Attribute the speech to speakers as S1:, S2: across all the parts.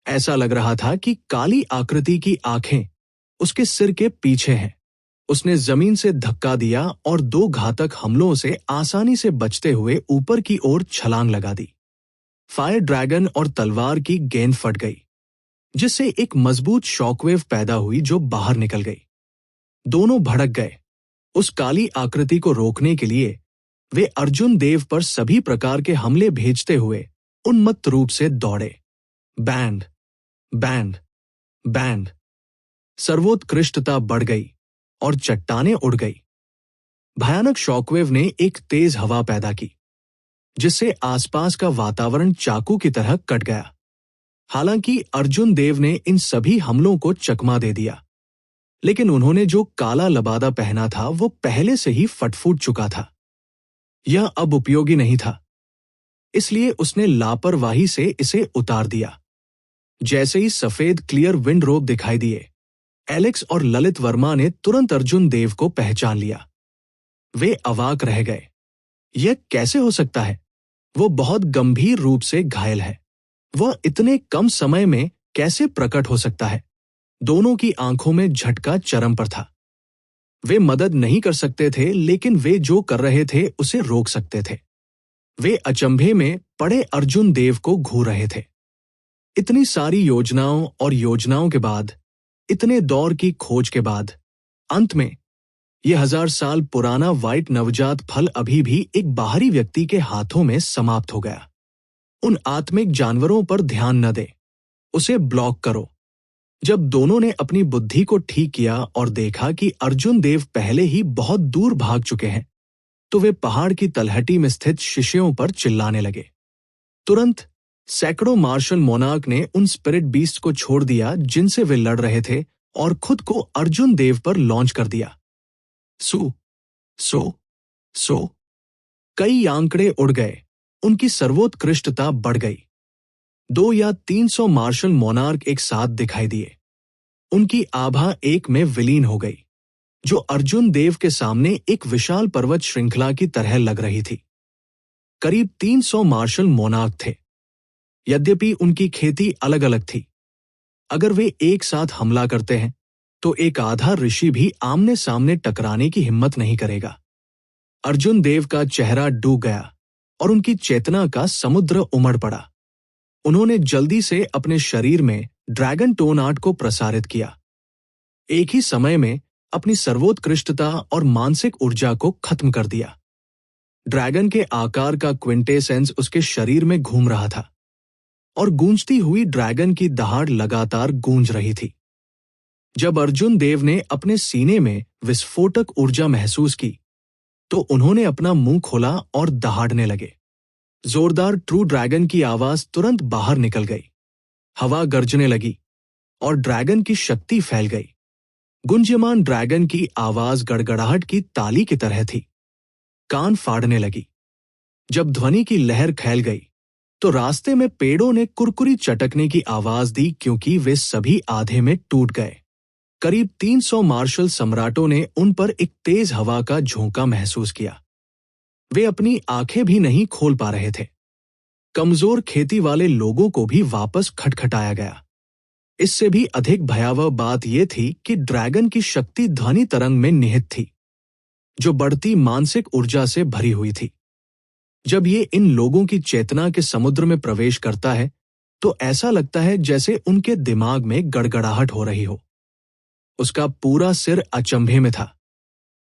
S1: ऐसा लग रहा था कि काली आकृति की आंखें उसके सिर के पीछे हैं। उसने जमीन से धक्का दिया और दो घातक हमलों से आसानी से बचते हुए ऊपर की ओर छलांग लगा दी। फायर ड्रैगन और तलवार की गेंद फट गई, जिससे एक मजबूत शॉकवेव पैदा हुई जो बाहर निकल गई। दोनों भड़क गए। उस काली आकृति को रोकने के लिए वे अर्जुन देव पर सभी प्रकार के हमले भेजते हुए उन्मत्त रूप से दौड़े। Band band band. सर्वोत्कृष्टता बढ़ गई और चट्टानें उड़ गई। भयानक शॉकवेव ने एक तेज हवा पैदा की, जिससे आसपास का वातावरण चाकू की तरह कट गया। हालांकि अर्जुन देव ने इन सभी हमलों को चकमा दे दिया, लेकिन उन्होंने जो काला लबादा पहना था वो पहले से ही फट फूट चुका था। यह अब उपयोगी नहीं था, इसलिए उसने लापरवाही से इसे उतार दिया। जैसे ही सफेद क्लियर विंड रोब दिखाई दिए, एलेक्स और ललित वर्मा ने तुरंत अर्जुन देव को पहचान लिया। वे अवाक रह गए। यह कैसे हो सकता है? वो बहुत गंभीर रूप से घायल है। वह इतने कम समय में कैसे प्रकट हो सकता है? दोनों की आंखों में झटका चरम पर था। वे मदद नहीं कर सकते थे, लेकिन वे जो कर रहे थे उसे रोक सकते थे। वे अचंभे में पड़े अर्जुन देव को घूर रहे थे। इतनी सारी योजनाओं और योजनाओं के बाद, इतने दौर की खोज के बाद, अंत में यह 1000 साल पुराना व्हाइट नवजात फल अभी भी एक बाहरी व्यक्ति के हाथों में समाप्त हो गया। उन आत्मिक जानवरों पर ध्यान न दे, उसे ब्लॉक करो। जब दोनों ने अपनी बुद्धि को ठीक किया और देखा कि अर्जुन देव पहले ही बहुत दूर भाग चुके हैं, तो वे पहाड़ की तलहटी में स्थित शिष्यों पर चिल्लाने लगे। तुरंत सैकड़ों मार्शल मोनार्क ने उन स्पिरिट बीस्ट को छोड़ दिया जिनसे वे लड़ रहे थे, और खुद को अर्जुन देव पर लॉन्च कर दिया। सो सो सो कई आंकड़े उड़ गए। उनकी सर्वोत्कृष्टता बढ़ गई। 200 या 300 मार्शल मोनार्क एक साथ दिखाई दिए। उनकी आभा एक में विलीन हो गई, जो अर्जुन देव के सामने एक विशाल पर्वत श्रृंखला की तरह लग रही थी। करीब 300 मार्शल मोनार्क थे, यद्यपि उनकी खेती अलग अलग थी। अगर वे एक साथ हमला करते हैं तो एक आधा ऋषि भी आमने सामने टकराने की हिम्मत नहीं करेगा। अर्जुन देव का चेहरा डूब गया और उनकी चेतना का समुद्र उमड़ पड़ा। उन्होंने जल्दी से अपने शरीर में ड्रैगन टोन आर्ट को प्रसारित किया। एक ही समय में अपनी सर्वोत्कृष्टता और मानसिक ऊर्जा को खत्म कर दिया। ड्रैगन के आकार का क्विंटेसेंस उसके शरीर में घूम रहा था, और गूंजती हुई ड्रैगन की दहाड़ लगातार गूंज रही थी। जब अर्जुन देव ने अपने सीने में विस्फोटक ऊर्जा महसूस की, तो उन्होंने अपना मुंह खोला और दहाड़ने लगे। जोरदार ट्रू ड्रैगन की आवाज तुरंत बाहर निकल गई। हवा गरजने लगी और ड्रैगन की शक्ति फैल गई। गुंजयमान ड्रैगन की आवाज गड़गड़ाहट की ताली की तरह थी। कान फाड़ने लगी। जब ध्वनि की लहर फैल गई, तो रास्ते में पेड़ों ने कुरकुरी चटकने की आवाज दी, क्योंकि वे सभी आधे में टूट गए। करीब 300 मार्शल सम्राटों ने उन पर एक तेज हवा का झोंका महसूस किया। वे अपनी आंखें भी नहीं खोल पा रहे थे। कमजोर खेती वाले लोगों को भी वापस खटखटाया गया। इससे भी अधिक भयावह बात यह थी कि ड्रैगन की शक्ति ध्वनि तरंग में निहित थी, जो बढ़ती मानसिक ऊर्जा से भरी हुई थी। जब ये इन लोगों की चेतना के समुद्र में प्रवेश करता है, तो ऐसा लगता है जैसे उनके दिमाग में गड़गड़ाहट हो रही हो। उसका पूरा सिर अचंभे में था,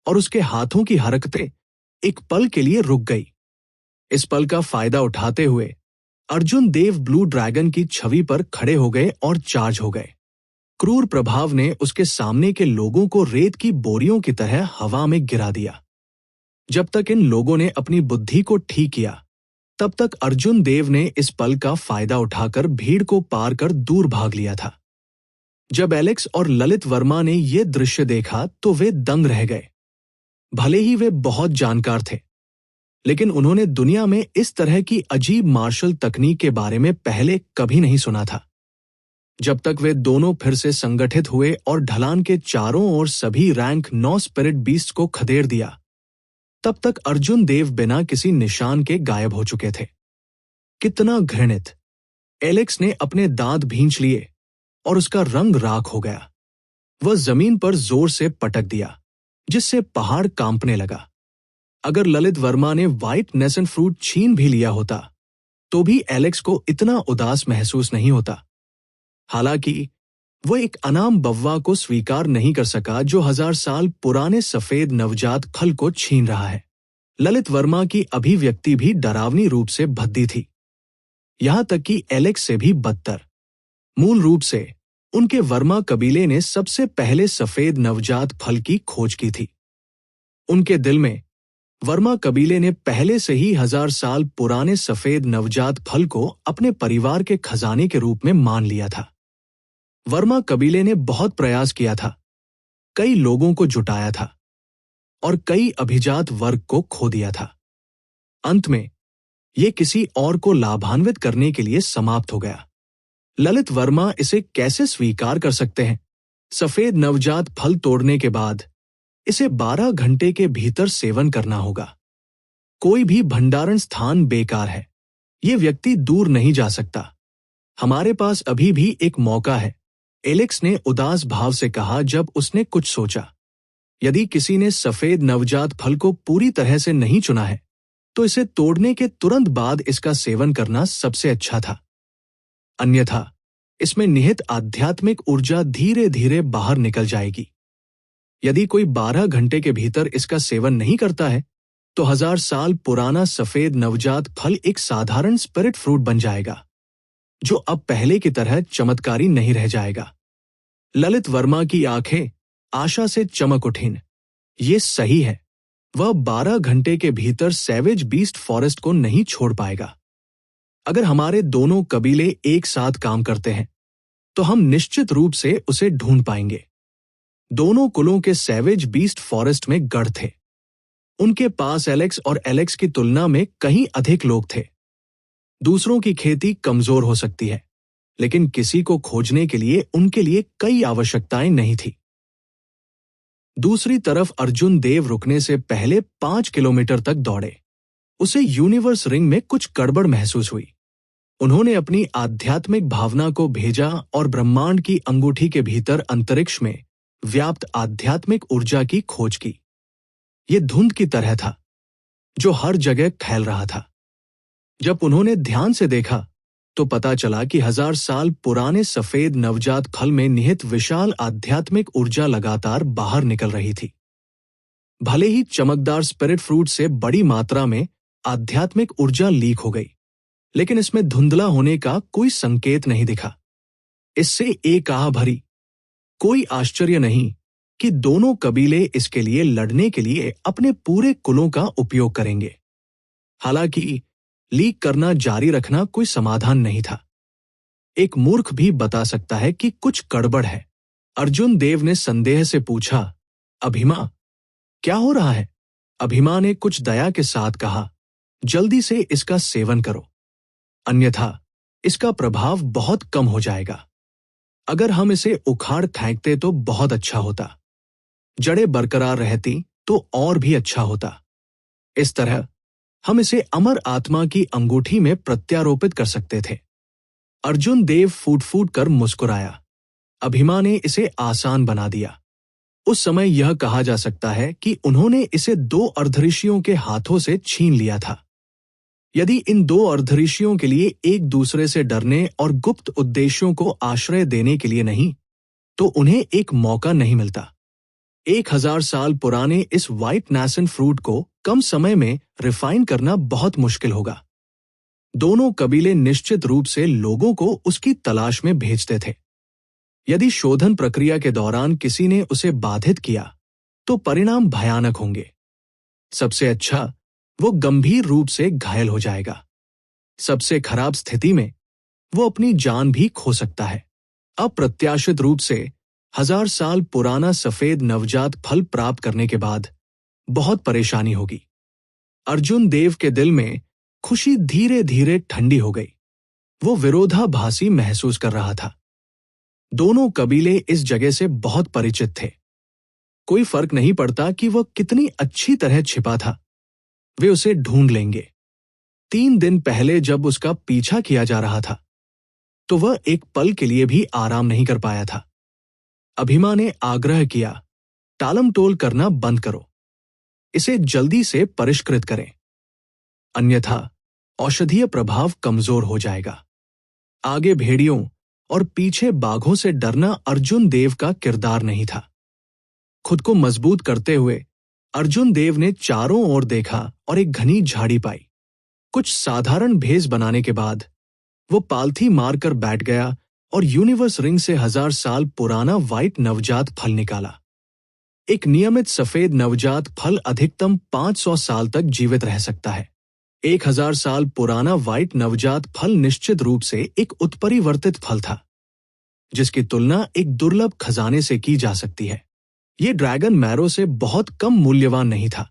S1: और उसके हाथों की हरकतें एक पल के लिए रुक गई। इस पल का फायदा उठाते हुए अर्जुन देव ब्लू ड्रैगन की छवि पर खड़े हो गए और चार्ज हो गए। क्रूर प्रभाव ने उसके सामने के लोगों को रेत की बोरियों की तरह हवा में गिरा दिया। जब तक इन लोगों ने अपनी बुद्धि को ठीक किया, तब तक अर्जुन देव ने इस पल का फायदा उठाकर भीड़ को पार कर दूर भाग लिया था। जब एलेक्स और ललित वर्मा ने यह दृश्य देखा, तो वे दंग रह गए। भले ही वे बहुत जानकार थे, लेकिन उन्होंने दुनिया में इस तरह की अजीब मार्शल तकनीक के बारे में पहले कभी नहीं सुना था। जब तक वे दोनों फिर से संगठित हुए और ढलान के चारों ओर सभी रैंक 9 स्पिरिट बीस्ट को खदेड़ दिया, तब तक अर्जुन देव बिना किसी निशान के गायब हो चुके थे। कितना घृणित, एलेक्स ने अपने दांत भींच लिए और उसका रंग राख हो गया। वह जमीन पर जोर से पटक दिया, जिससे पहाड़ कांपने लगा। अगर ललित वर्मा ने व्हाइट नेशन फ्रूट छीन भी लिया होता तो भी एलेक्स को इतना उदास महसूस नहीं होता। हालांकि वो एक अनाम बव्वा को स्वीकार नहीं कर सका जो 1000 साल पुराने सफेद नवजात फल को छीन रहा है। ललित वर्मा की अभिव्यक्ति भी डरावनी रूप से भद्दी थी, यहां तक कि एलेक्स से भी बदतर। मूल रूप से उनके वर्मा कबीले ने सबसे पहले सफेद नवजात फल की खोज की थी। उनके दिल में वर्मा कबीले ने पहले से ही 1000 साल पुराने सफेद नवजात फल को अपने परिवार के खजाने के रूप में मान लिया था। वर्मा कबीले ने बहुत प्रयास किया था, कई लोगों को जुटाया था और कई अभिजात वर्ग को खो दिया था। अंत में यह किसी और को लाभान्वित करने के लिए समाप्त हो गया। ललित वर्मा इसे कैसे स्वीकार कर सकते हैं? सफेद नवजात फल तोड़ने के बाद इसे 12 घंटे के भीतर सेवन करना होगा। कोई भी भंडारण स्थान बेकार है। यह व्यक्ति दूर नहीं जा सकता। हमारे पास अभी भी एक मौका है, एलेक्स ने उदास भाव से कहा जब उसने कुछ सोचा। यदि किसी ने सफेद नवजात फल को पूरी तरह से नहीं चुना है तो इसे तोड़ने के तुरंत बाद इसका सेवन करना सबसे अच्छा था। अन्यथा इसमें निहित आध्यात्मिक ऊर्जा धीरे धीरे बाहर निकल जाएगी। यदि कोई 12 घंटे के भीतर इसका सेवन नहीं करता है तो 1000 साल पुराना सफेद नवजात फल एक साधारण स्पिरिट फ्रूट बन जाएगा, जो अब पहले की तरह चमत्कारी नहीं रह जाएगा। ललित वर्मा की आंखें आशा से चमक उठीं। ये सही है, वह 12 घंटे के भीतर सैवेज बीस्ट फॉरेस्ट को नहीं छोड़ पाएगा। अगर हमारे दोनों कबीले एक साथ काम करते हैं तो हम निश्चित रूप से उसे ढूंढ पाएंगे। दोनों कुलों के सैवेज बीस्ट फॉरेस्ट में गढ़ थे। उनके पास एलेक्स और एलेक्स की तुलना में कहीं अधिक लोग थे। दूसरों की खेती कमजोर हो सकती है, लेकिन किसी को खोजने के लिए उनके लिए कई आवश्यकताएं नहीं थी। दूसरी तरफ अर्जुन देव रुकने से पहले 5 किलोमीटर तक दौड़े। उसे यूनिवर्स रिंग में कुछ गड़बड़ महसूस हुई। उन्होंने अपनी आध्यात्मिक भावना को भेजा और ब्रह्मांड की अंगूठी के भीतर अंतरिक्ष में व्याप्त आध्यात्मिक ऊर्जा की खोज की। यह धुंध की तरह था जो हर जगह फैल रहा था। जब उन्होंने ध्यान से देखा तो पता चला कि 1000 साल पुराने सफेद नवजात फल में निहित विशाल आध्यात्मिक ऊर्जा लगातार बाहर निकल रही थी। भले ही चमकदार स्पिरिट फ्रूट से बड़ी मात्रा में आध्यात्मिक ऊर्जा लीक हो गई, लेकिन इसमें धुंधला होने का कोई संकेत नहीं दिखा। इससे एक आह भरी। कोई आश्चर्य नहीं कि दोनों कबीले इसके लिए लड़ने के लिए अपने पूरे कुलों का उपयोग करेंगे। हालांकि लीक करना जारी रखना कोई समाधान नहीं था। एक मूर्ख भी बता सकता है कि कुछ गड़बड़ है। अर्जुन देव ने संदेह से पूछा, अभिमा, क्या हो रहा है? अभिमा ने कुछ दया के साथ कहा, जल्दी से इसका सेवन करो, अन्यथा इसका प्रभाव बहुत कम हो जाएगा। अगर हम इसे उखाड़ फेंकते तो बहुत अच्छा होता। जड़ें बरकरार रहती तो और भी अच्छा होता। इस तरह हम इसे अमर आत्मा की अंगूठी में प्रत्यारोपित कर सकते थे। अर्जुन देव फूट फूट कर मुस्कुराया। अभिमा ने इसे आसान बना दिया। उस समय यह कहा जा सकता है कि उन्होंने इसे 2 अर्धऋषियों के हाथों से छीन लिया था। यदि इन 2 अर्धऋषियों के लिए एक दूसरे से डरने और गुप्त उद्देश्यों को आश्रय देने के लिए नहीं, तो उन्हें एक मौका नहीं मिलता। 1000 साल पुराने इस व्हाइट नेशन फ्रूट को कम समय में रिफाइन करना बहुत मुश्किल होगा। दोनों कबीले निश्चित रूप से लोगों को उसकी तलाश में भेजते थे। यदि शोधन प्रक्रिया के दौरान किसी ने उसे बाधित किया तो परिणाम भयानक होंगे। सबसे अच्छा, वो गंभीर रूप से घायल हो जाएगा। सबसे खराब स्थिति में वो अपनी जान भी खो सकता है। अप्रत्याशित रूप से 1000 साल पुराना सफेद नवजात फल प्राप्त करने के बाद बहुत परेशानी होगी। अर्जुन देव के दिल में खुशी धीरे धीरे ठंडी हो गई। वो विरोधाभासी महसूस कर रहा था। दोनों कबीले इस जगह से बहुत परिचित थे। कोई फर्क नहीं पड़ता कि वह कितनी अच्छी तरह छिपा था, वे उसे ढूंढ लेंगे। 3 दिन पहले जब उसका पीछा किया जा रहा था तो वह एक पल के लिए भी आराम नहीं कर पाया था। अभिमा ने आग्रह किया, टालमटोल करना बंद करो, इसे जल्दी से परिष्कृत करें, अन्यथा औषधीय प्रभाव कमजोर हो जाएगा। आगे भेड़ियों और पीछे बाघों से डरना अर्जुन देव का किरदार नहीं था। खुद को मजबूत करते हुए अर्जुन देव ने चारों ओर देखा और एक घनी झाड़ी पाई। कुछ साधारण भेष बनाने के बाद वो पालथी मारकर बैठ गया और यूनिवर्स रिंग से 1000 साल पुराना व्हाइट नवजात फल निकाला। एक नियमित सफेद नवजात फल अधिकतम 500 साल तक जीवित रह सकता है। 1000 साल पुराना व्हाइट नवजात फल निश्चित रूप से एक उत्परिवर्तित फल था, जिसकी तुलना एक दुर्लभ खजाने से की जा सकती है। ये ड्रैगन मैरो से बहुत कम मूल्यवान नहीं था।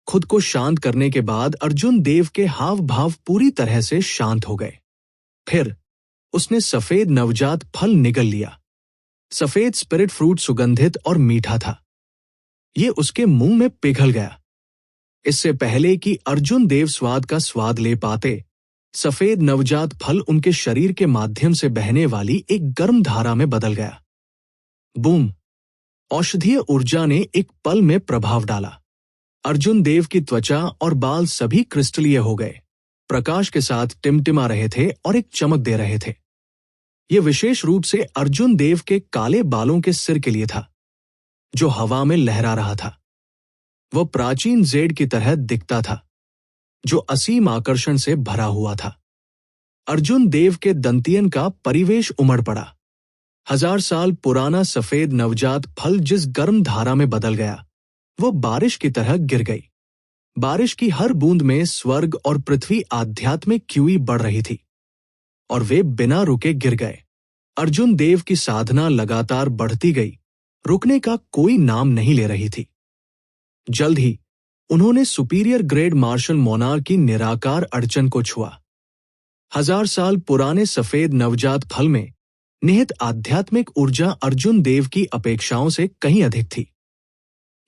S1: खुद को शांत करने के बाद अर्जुन देव के हाव भाव पूरी तरह से शांत हो गए। फिर उसने सफेद नवजात फल निगल लिया। सफेद स्पिरिट फ्रूट सुगंधित और मीठा था। ये उसके मुंह में पिघल गया। इससे पहले कि अर्जुन देव स्वाद का स्वाद ले पाते, सफेद नवजात फल उनके शरीर के माध्यम से बहने वाली एक गर्म धारा में बदल गया। बूम! औषधीय ऊर्जा ने एक पल में प्रभाव डाला। अर्जुन देव की त्वचा और बाल सभी क्रिस्टलीय हो गए, प्रकाश के साथ टिमटिमा रहे थे और एक चमक दे रहे थे। ये विशेष रूप से अर्जुन देव के काले बालों के सिर के लिए था, जो हवा में लहरा रहा था। वह प्राचीन जेड की तरह दिखता था, जो असीम आकर्षण से भरा हुआ था। अर्जुन देव के दंतियन का परिवेश उमड़ पड़ा। 1000 साल पुराना सफेद नवजात फल जिस गर्म धारा में बदल गया, वो बारिश की तरह गिर गई। बारिश की हर बूंद में स्वर्ग और पृथ्वी आध्यात्मिक क्यूई बढ़ रही थी, और वे बिना रुके गिर गए। अर्जुन देव की साधना लगातार बढ़ती गई, रुकने का कोई नाम नहीं ले रही थी। जल्द ही उन्होंने सुपीरियर ग्रेड मार्शल मोनार्क की निराकार अड़चन को छुआ। 1000 साल पुराने सफेद नवजात फल में निहित आध्यात्मिक ऊर्जा अर्जुन देव की अपेक्षाओं से कहीं अधिक थी।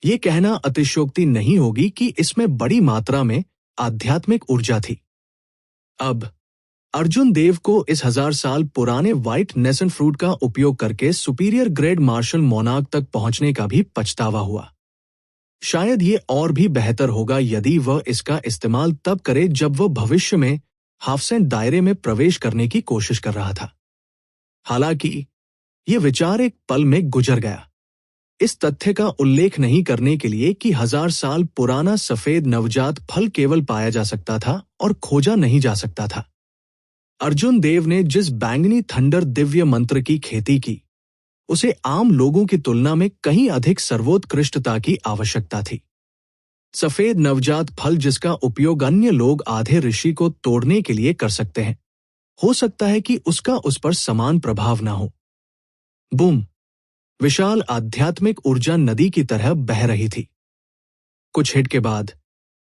S1: ये कहना अतिशयोक्ति नहीं होगी कि इसमें बड़ी मात्रा में आध्यात्मिक ऊर्जा थी। अब अर्जुन देव को इस 1000 साल पुराने व्हाइट नेसन फ्रूट का उपयोग करके सुपीरियर ग्रेड मार्शल मोनार्क तक पहुंचने का भी पछतावा हुआ। शायद ये और भी बेहतर होगा यदि वह इसका इस्तेमाल तब करे जब वह भविष्य में हाफसेंट दायरे में प्रवेश करने की कोशिश कर रहा था। हालांकि यह विचार एक पल में गुजर गया, इस तथ्य का उल्लेख नहीं करने के लिए कि 1000 साल पुराना सफेद नवजात फल केवल पाया जा सकता था और खोजा नहीं जा सकता था। अर्जुन देव ने जिस बैंगनी थंडर दिव्य मंत्र की खेती की, उसे आम लोगों की तुलना में कहीं अधिक सर्वोत्कृष्टता की आवश्यकता थी। सफेद नवजात फल जिसका उपयोग अन्य लोग आधे ऋषि को तोड़ने के लिए कर सकते हैं, हो सकता है कि उसका उस पर समान प्रभाव ना हो। बूम! विशाल आध्यात्मिक ऊर्जा नदी की तरह बह रही थी। कुछ हिट के बाद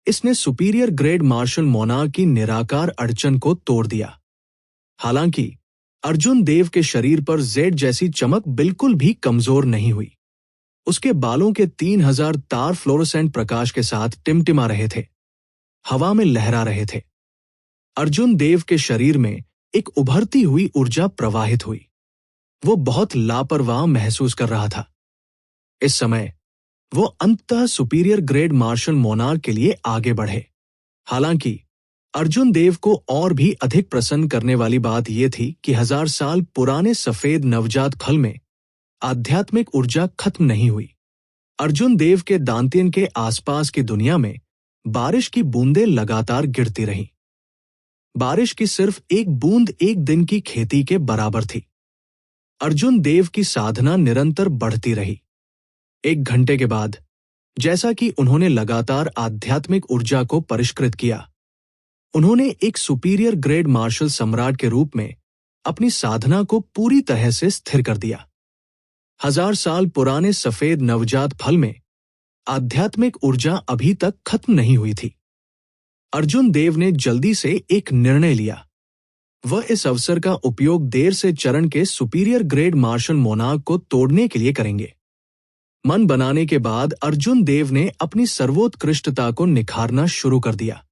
S1: इसने सुपीरियर ग्रेड मार्शल मोनार्क की निराकार अड़चन को तोड़ दिया। हालांकि अर्जुन देव के शरीर पर जेड जैसी चमक बिल्कुल भी कमजोर नहीं हुई। उसके बालों के 3000 तार फ्लोरोसेंट प्रकाश के साथ टिमटिमा रहे थे, हवा में लहरा रहे थे। अर्जुन देव के शरीर में एक उभरती हुई ऊर्जा प्रवाहित हुई। वो बहुत लापरवाह महसूस कर रहा था। इस समय वो अंततः सुपीरियर ग्रेड मार्शल मोनार्क के लिए आगे बढ़े। हालांकि अर्जुन देव को और भी अधिक प्रसन्न करने वाली बात यह थी कि 1000 साल पुराने सफेद नवजात फल में आध्यात्मिक ऊर्जा खत्म नहीं हुई। अर्जुन देव के दांतियन के आसपास की दुनिया में बारिश की बूंदें लगातार गिरती रहीं। बारिश की सिर्फ एक बूंद एक दिन की खेती के बराबर थी। अर्जुन देव की साधना निरंतर बढ़ती रही। 1 घंटे के बाद, जैसा कि उन्होंने लगातार आध्यात्मिक ऊर्जा को परिष्कृत किया, उन्होंने एक सुपीरियर ग्रेड मार्शल सम्राट के रूप में अपनी साधना को पूरी तरह से स्थिर कर दिया। 1000 साल पुराने सफेद नवजात फल में आध्यात्मिक ऊर्जा अभी तक खत्म नहीं हुई थी। अर्जुन देव ने जल्दी से एक निर्णय लिया। वह इस अवसर का उपयोग देर से चरण के सुपीरियर ग्रेड मार्शल मोनार्क को तोड़ने के लिए करेंगे। मन बनाने के बाद अर्जुन देव ने अपनी सर्वोत्कृष्टता को निखारना शुरू कर दिया।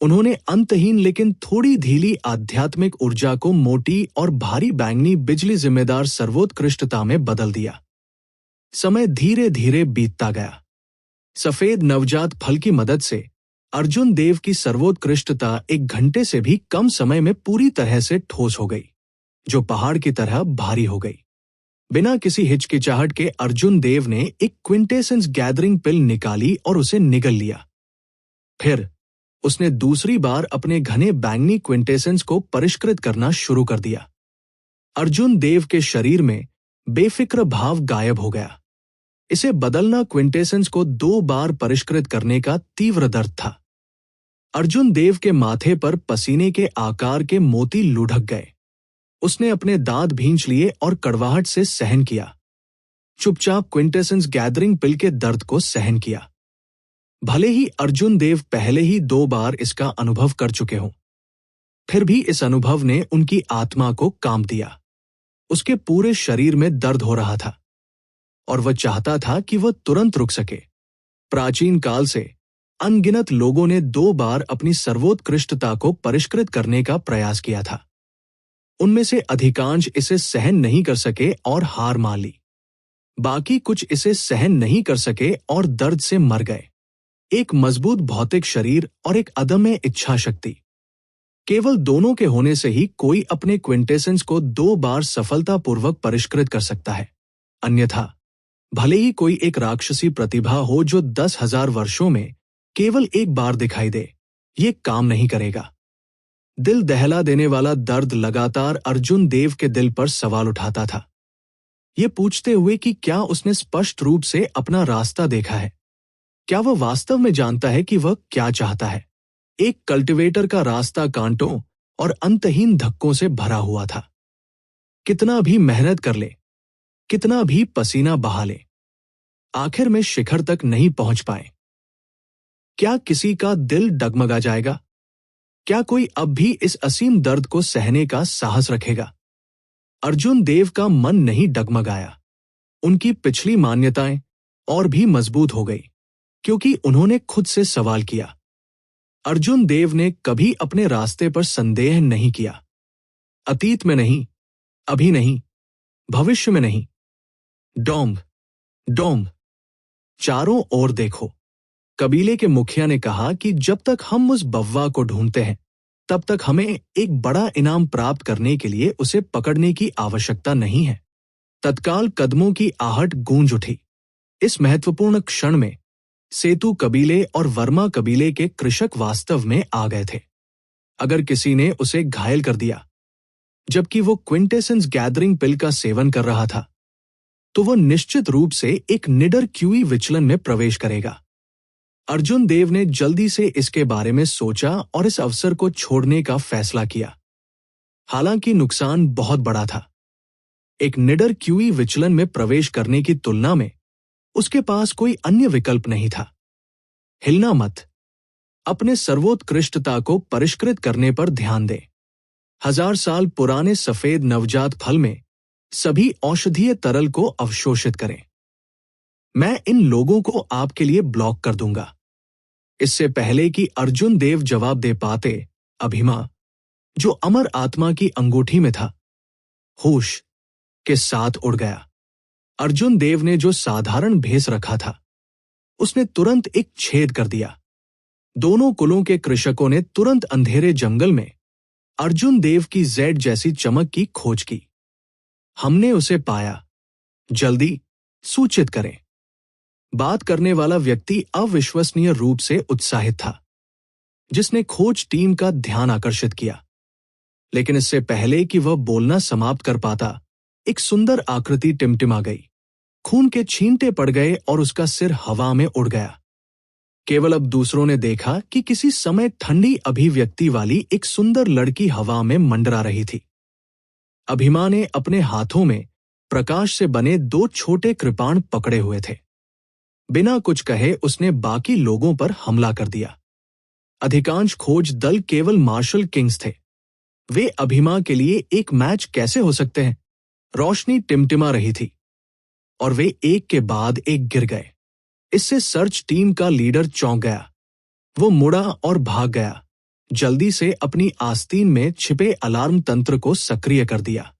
S1: उन्होंने अंतहीन लेकिन थोड़ी ढीली आध्यात्मिक ऊर्जा को मोटी और भारी बैंगनी बिजली जिम्मेदार सर्वोत्कृष्टता में बदल दिया। समय धीरे धीरे बीतता गया। सफेद नवजात फल की मदद से अर्जुन देव की सर्वोत्कृष्टता 1 घंटे से भी कम समय में पूरी तरह से ठोस हो गई, जो पहाड़ की तरह भारी हो गई। बिना किसी हिचकिचाहट के अर्जुन देव ने एक क्विंटेसेंस गैदरिंग पिल निकाली और उसे निगल लिया। फिर उसने दूसरी बार अपने घने बैंगनी क्विंटेसेंस को परिष्कृत करना शुरू कर दिया। अर्जुन देव के शरीर में बेफिक्र भाव गायब हो गया। इसे बदलना क्विंटेसेंस को 2 बार परिष्कृत करने का तीव्र दर्द था। अर्जुन देव के माथे पर पसीने के आकार के मोती लुढ़क गए। उसने अपने दांत भींच लिए और कड़वाहट से सहन किया। चुपचाप क्विंटेसेंस गैदरिंग पिल के दर्द को सहन किया। भले ही अर्जुन देव पहले ही 2 बार इसका अनुभव कर चुके हों, फिर भी इस अनुभव ने उनकी आत्मा को कांप दिया। उसके पूरे शरीर में दर्द हो रहा था और वह चाहता था कि वह तुरंत रुक सके। प्राचीन काल से अनगिनत लोगों ने 2 बार अपनी सर्वोत्कृष्टता को परिष्कृत करने का प्रयास किया था। उनमें से अधिकांश इसे सहन नहीं कर सके और हार मान ली। बाकी कुछ इसे सहन नहीं कर सके और दर्द से मर गए। एक मजबूत भौतिक शरीर और एक अदम्य इच्छा शक्ति, केवल दोनों के होने से ही कोई अपने क्विंटेसेंस को 2 बार सफलतापूर्वक परिष्कृत कर सकता है। अन्यथा भले ही कोई एक राक्षसी प्रतिभा हो जो 10,000 वर्षों में केवल 1 बार दिखाई दे, ये काम नहीं करेगा। दिल दहला देने वाला दर्द लगातार अर्जुन देव के दिल पर सवाल उठाता था, ये पूछते हुए कि क्या उसने स्पष्ट रूप से अपना रास्ता देखा है? क्या वह वास्तव में जानता है कि वह क्या चाहता है? एक कल्टीवेटर का रास्ता कांटों और अंतहीन धक्कों से भरा हुआ था। कितना भी मेहनत कर ले, कितना भी पसीना बहा ले, आखिर में शिखर तक नहीं पहुंच पाए। क्या किसी का दिल डगमगा जाएगा? क्या कोई अब भी इस असीम दर्द को सहने का साहस रखेगा? अर्जुन देव का मन नहीं डगमगाया। उनकी पिछली मान्यताएं और भी मजबूत हो गई, क्योंकि उन्होंने खुद से सवाल किया। अर्जुन देव ने कभी अपने रास्ते पर संदेह नहीं किया। अतीत में नहीं, अभी नहीं, भविष्य में नहीं। डोंब, डोंब, चारों ओर देखो। कबीले के मुखिया ने कहा कि जब तक हम उस बव्वा को ढूंढते हैं, तब तक हमें एक बड़ा इनाम प्राप्त करने के लिए उसे पकड़ने की आवश्यकता नहीं है। तत्काल कदमों की आहट गूंज उठी। इस महत्वपूर्ण क्षण में सेतु कबीले और वर्मा कबीले के कृषक वास्तव में आ गए थे। अगर किसी ने उसे घायल कर दिया जबकि वो क्विंटेसेंस गैदरिंग पिल का सेवन कर रहा था, तो वह निश्चित रूप से एक निडर क्यूई विचलन में प्रवेश करेगा। अर्जुन देव ने जल्दी से इसके बारे में सोचा और इस अवसर को छोड़ने का फैसला किया। हालांकि नुकसान बहुत बड़ा था। एक निडर क्यूई विचलन में प्रवेश करने की तुलना में उसके पास कोई अन्य विकल्प नहीं था। हिलना मत, अपने सर्वोत्कृष्टता को परिष्कृत करने पर ध्यान दें। 1000 साल पुराने सफेद नवजात फल में सभी औषधीय तरल को अवशोषित करें। मैं इन लोगों को आपके लिए ब्लॉक कर दूंगा। इससे पहले कि अर्जुन देव जवाब दे पाते, अभिमा, जो अमर आत्मा की अंगूठी में था, होश के साथ उड़ गया। अर्जुन देव ने जो साधारण भेस रखा था, उसने तुरंत एक छेद कर दिया। दोनों कुलों के कृषकों ने तुरंत अंधेरे जंगल में अर्जुन देव की जेड जैसी चमक की खोज की। हमने उसे पाया, जल्दी सूचित करें। बात करने वाला व्यक्ति अविश्वसनीय रूप से उत्साहित था, जिसने खोज टीम का ध्यान आकर्षित किया। लेकिन इससे पहले कि वह बोलना समाप्त कर पाता, एक सुंदर आकृति टिमटिमा गई। खून के छींटे पड़ गए और उसका सिर हवा में उड़ गया। केवल अब दूसरों ने देखा कि किसी समय ठंडी अभिव्यक्ति वाली एक सुंदर लड़की हवा में मंडरा रही थी। अभिमा ने अपने हाथों में प्रकाश से बने 2 छोटे कृपाण पकड़े हुए थे। बिना कुछ कहे उसने बाकी लोगों पर हमला कर दिया। अधिकांश खोज दल केवल मार्शल किंग्स थे। वे अभिमा के लिए एक मैच कैसे हो सकते हैं? रोशनी टिमटिमा रही थी और वे एक के बाद एक गिर गए। इससे सर्च टीम का लीडर चौंक गया। वो मुड़ा और भाग गया। जल्दी से अपनी आस्तीन में छिपे अलार्म तंत्र को सक्रिय कर दिया।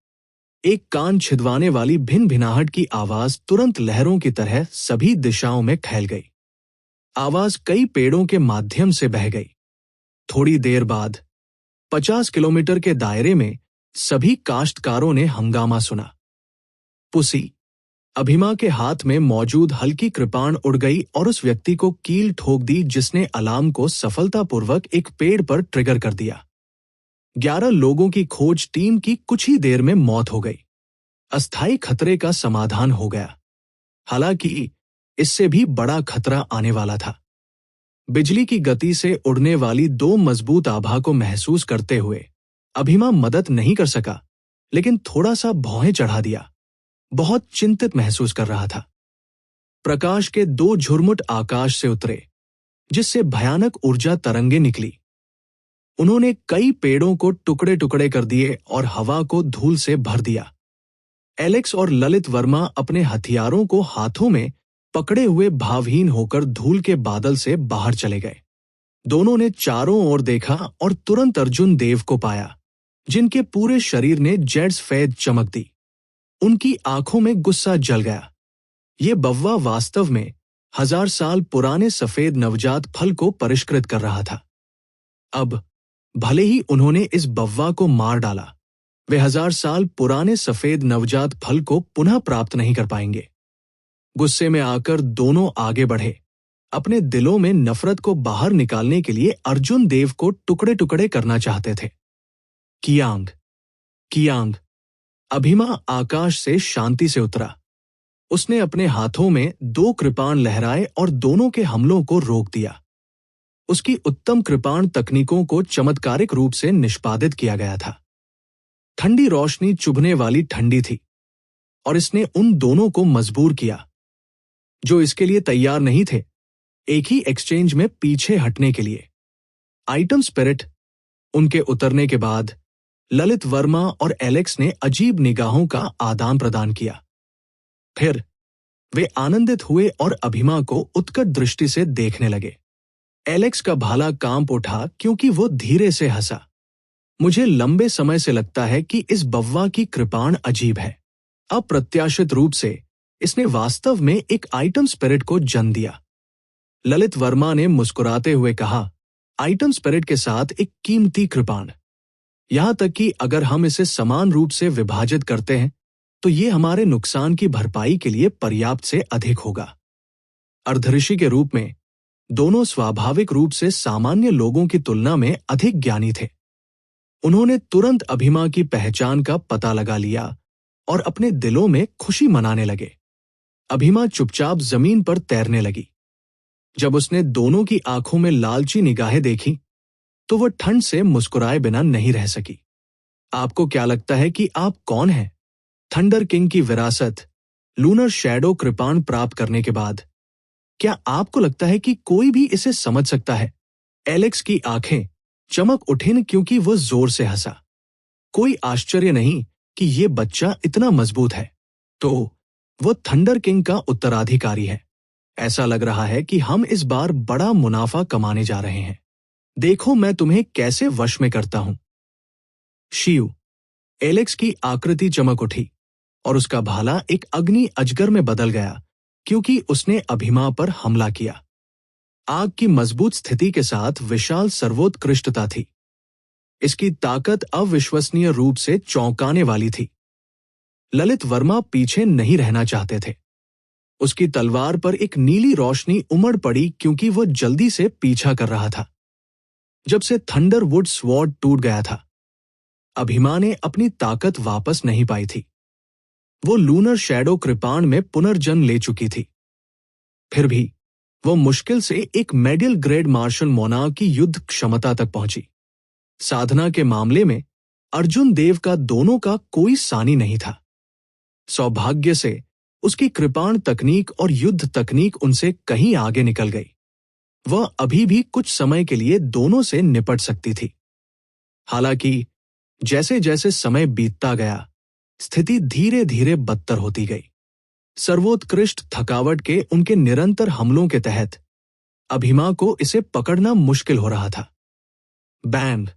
S1: एक कान छिदवाने वाली भिन-भिनाहट की आवाज तुरंत लहरों की तरह सभी दिशाओं में फैल गई। आवाज कई पेड़ों के माध्यम से बह गई। थोड़ी देर बाद 50 किलोमीटर के दायरे में सभी काश्तकारों ने हंगामा सुना। पुसी, अभिमा के हाथ में मौजूद हल्की कृपाण उड़ गई और उस व्यक्ति को कील ठोक दी जिसने अलार्म को सफलतापूर्वक एक पेड़ पर ट्रिगर कर दिया। 11 लोगों की खोज टीम की कुछ ही देर में मौत हो गई। अस्थायी खतरे का समाधान हो गया। हालांकि इससे भी बड़ा खतरा आने वाला था। बिजली की गति से उड़ने वाली 2 मजबूत आभा को महसूस करते हुए अभिमा मदद नहीं कर सका, लेकिन थोड़ा सा भौहें चढ़ा दिया। बहुत चिंतित महसूस कर रहा था। प्रकाश के 2 झुरमुट आकाश से उतरे, जिससे भयानक ऊर्जा तरंगे निकली। उन्होंने कई पेड़ों को टुकड़े टुकड़े कर दिए और हवा को धूल से भर दिया। एलेक्स और ललित वर्मा अपने हथियारों को हाथों में पकड़े हुए भावहीन होकर धूल के बादल से बाहर चले गए। दोनों ने चारों ओर देखा और तुरंत अर्जुन देव को पाया, जिनके पूरे शरीर ने जेड सफेद चमक दी। उनकी आंखों में गुस्सा जल गया। ये बव्वा वास्तव में 1000 साल पुराने सफेद नवजात फल को परिष्कृत कर रहा था। अब भले ही उन्होंने इस बव्वा को मार डाला, वे 1000 साल पुराने सफेद नवजात फल को पुनः प्राप्त नहीं कर पाएंगे। गुस्से में आकर दोनों आगे बढ़े। अपने दिलों में नफरत को बाहर निकालने के लिए अर्जुन देव को टुकड़े टुकड़े करना चाहते थे। कियांग, कियांग। अभिमा आकाश से शांति से उतरा। उसने अपने हाथों में 2 कृपाण लहराए और दोनों के हमलों को रोक दिया। उसकी उत्तम कृपाण तकनीकों को चमत्कारिक रूप से निष्पादित किया गया था। ठंडी रोशनी चुभने वाली ठंडी थी और इसने उन दोनों को मजबूर किया, जो इसके लिए तैयार नहीं थे, एक ही एक्सचेंज में पीछे हटने के लिए। आइटम स्पिरिट उनके उतरने के बाद ललित वर्मा और एलेक्स ने अजीब निगाहों का आदान प्रदान किया। फिर वे आनंदित हुए और अभिमा को उत्कट दृष्टि से देखने लगे। एलेक्स का भाला कांप उठा क्योंकि वो धीरे से हंसा। मुझे लंबे समय से लगता है कि इस बव्वा की कृपाण अजीब है। अप्रत्याशित रूप से इसने वास्तव में एक आइटम स्पिरिट को जन्म दिया। ललित वर्मा ने मुस्कुराते हुए कहा, आइटम स्पिरिट के साथ एक कीमती कृपाण। यहां तक कि अगर हम इसे समान रूप से विभाजित करते हैं तो ये हमारे नुकसान की भरपाई के लिए पर्याप्त से अधिक होगा। अर्धऋषि के रूप में दोनों स्वाभाविक रूप से सामान्य लोगों की तुलना में अधिक ज्ञानी थे। उन्होंने तुरंत अभिमा की पहचान का पता लगा लिया और अपने दिलों में खुशी मनाने लगे। अभिमा चुपचाप जमीन पर तैरने लगी। जब उसने दोनों की आंखों में लालची निगाहें देखी तो वह ठंड से मुस्कुराए बिना नहीं रह सकी। आपको क्या लगता है कि आप कौन हैं? थंडर किंग की विरासत, लूनर शैडो कृपाण प्राप्त करने के बाद क्या आपको लगता है कि कोई भी इसे समझ सकता है? एलेक्स की आंखें चमक उठीं क्योंकि वह जोर से हंसा। कोई आश्चर्य नहीं कि ये बच्चा इतना मजबूत है, तो वो थंडर किंग का उत्तराधिकारी है। ऐसा लग रहा है कि हम इस बार बड़ा मुनाफा कमाने जा रहे हैं। देखो मैं तुम्हें कैसे वश में करता हूं। शिव, एलेक्स की आकृति चमक उठी और उसका भाला एक अग्नि अजगर में बदल गया क्योंकि उसने अभिमा पर हमला किया। आग की मजबूत स्थिति के साथ विशाल सर्वोत्कृष्टता थी। इसकी ताकत अविश्वसनीय रूप से चौंकाने वाली थी। ललित वर्मा पीछे नहीं रहना चाहते थे। उसकी तलवार पर एक नीली रोशनी उमड़ पड़ी क्योंकि वह जल्दी से पीछा कर रहा था। जब से थंडरवुड स्वॉर्ड टूट गया था, अभिमा ने अपनी ताकत वापस नहीं पाई थी। वो लूनर शैडो कृपाण में पुनर्जन्म ले चुकी थी। फिर भी वो मुश्किल से एक मेडियल ग्रेड मार्शल मोनार्क की युद्ध क्षमता तक पहुंची। साधना के मामले में अर्जुन देव का दोनों का कोई सानी नहीं था। सौभाग्य से उसकी कृपाण तकनीक और युद्ध तकनीक उनसे कहीं आगे निकल गई। वह अभी भी कुछ समय के लिए दोनों से निपट सकती थी। हालांकि जैसे जैसे समय बीतता गया, स्थिति धीरे धीरे बदतर होती गई। सर्वोत्कृष्ट थकावट के उनके निरंतर हमलों के तहत अभिमा को इसे पकड़ना मुश्किल हो रहा था। बैंग!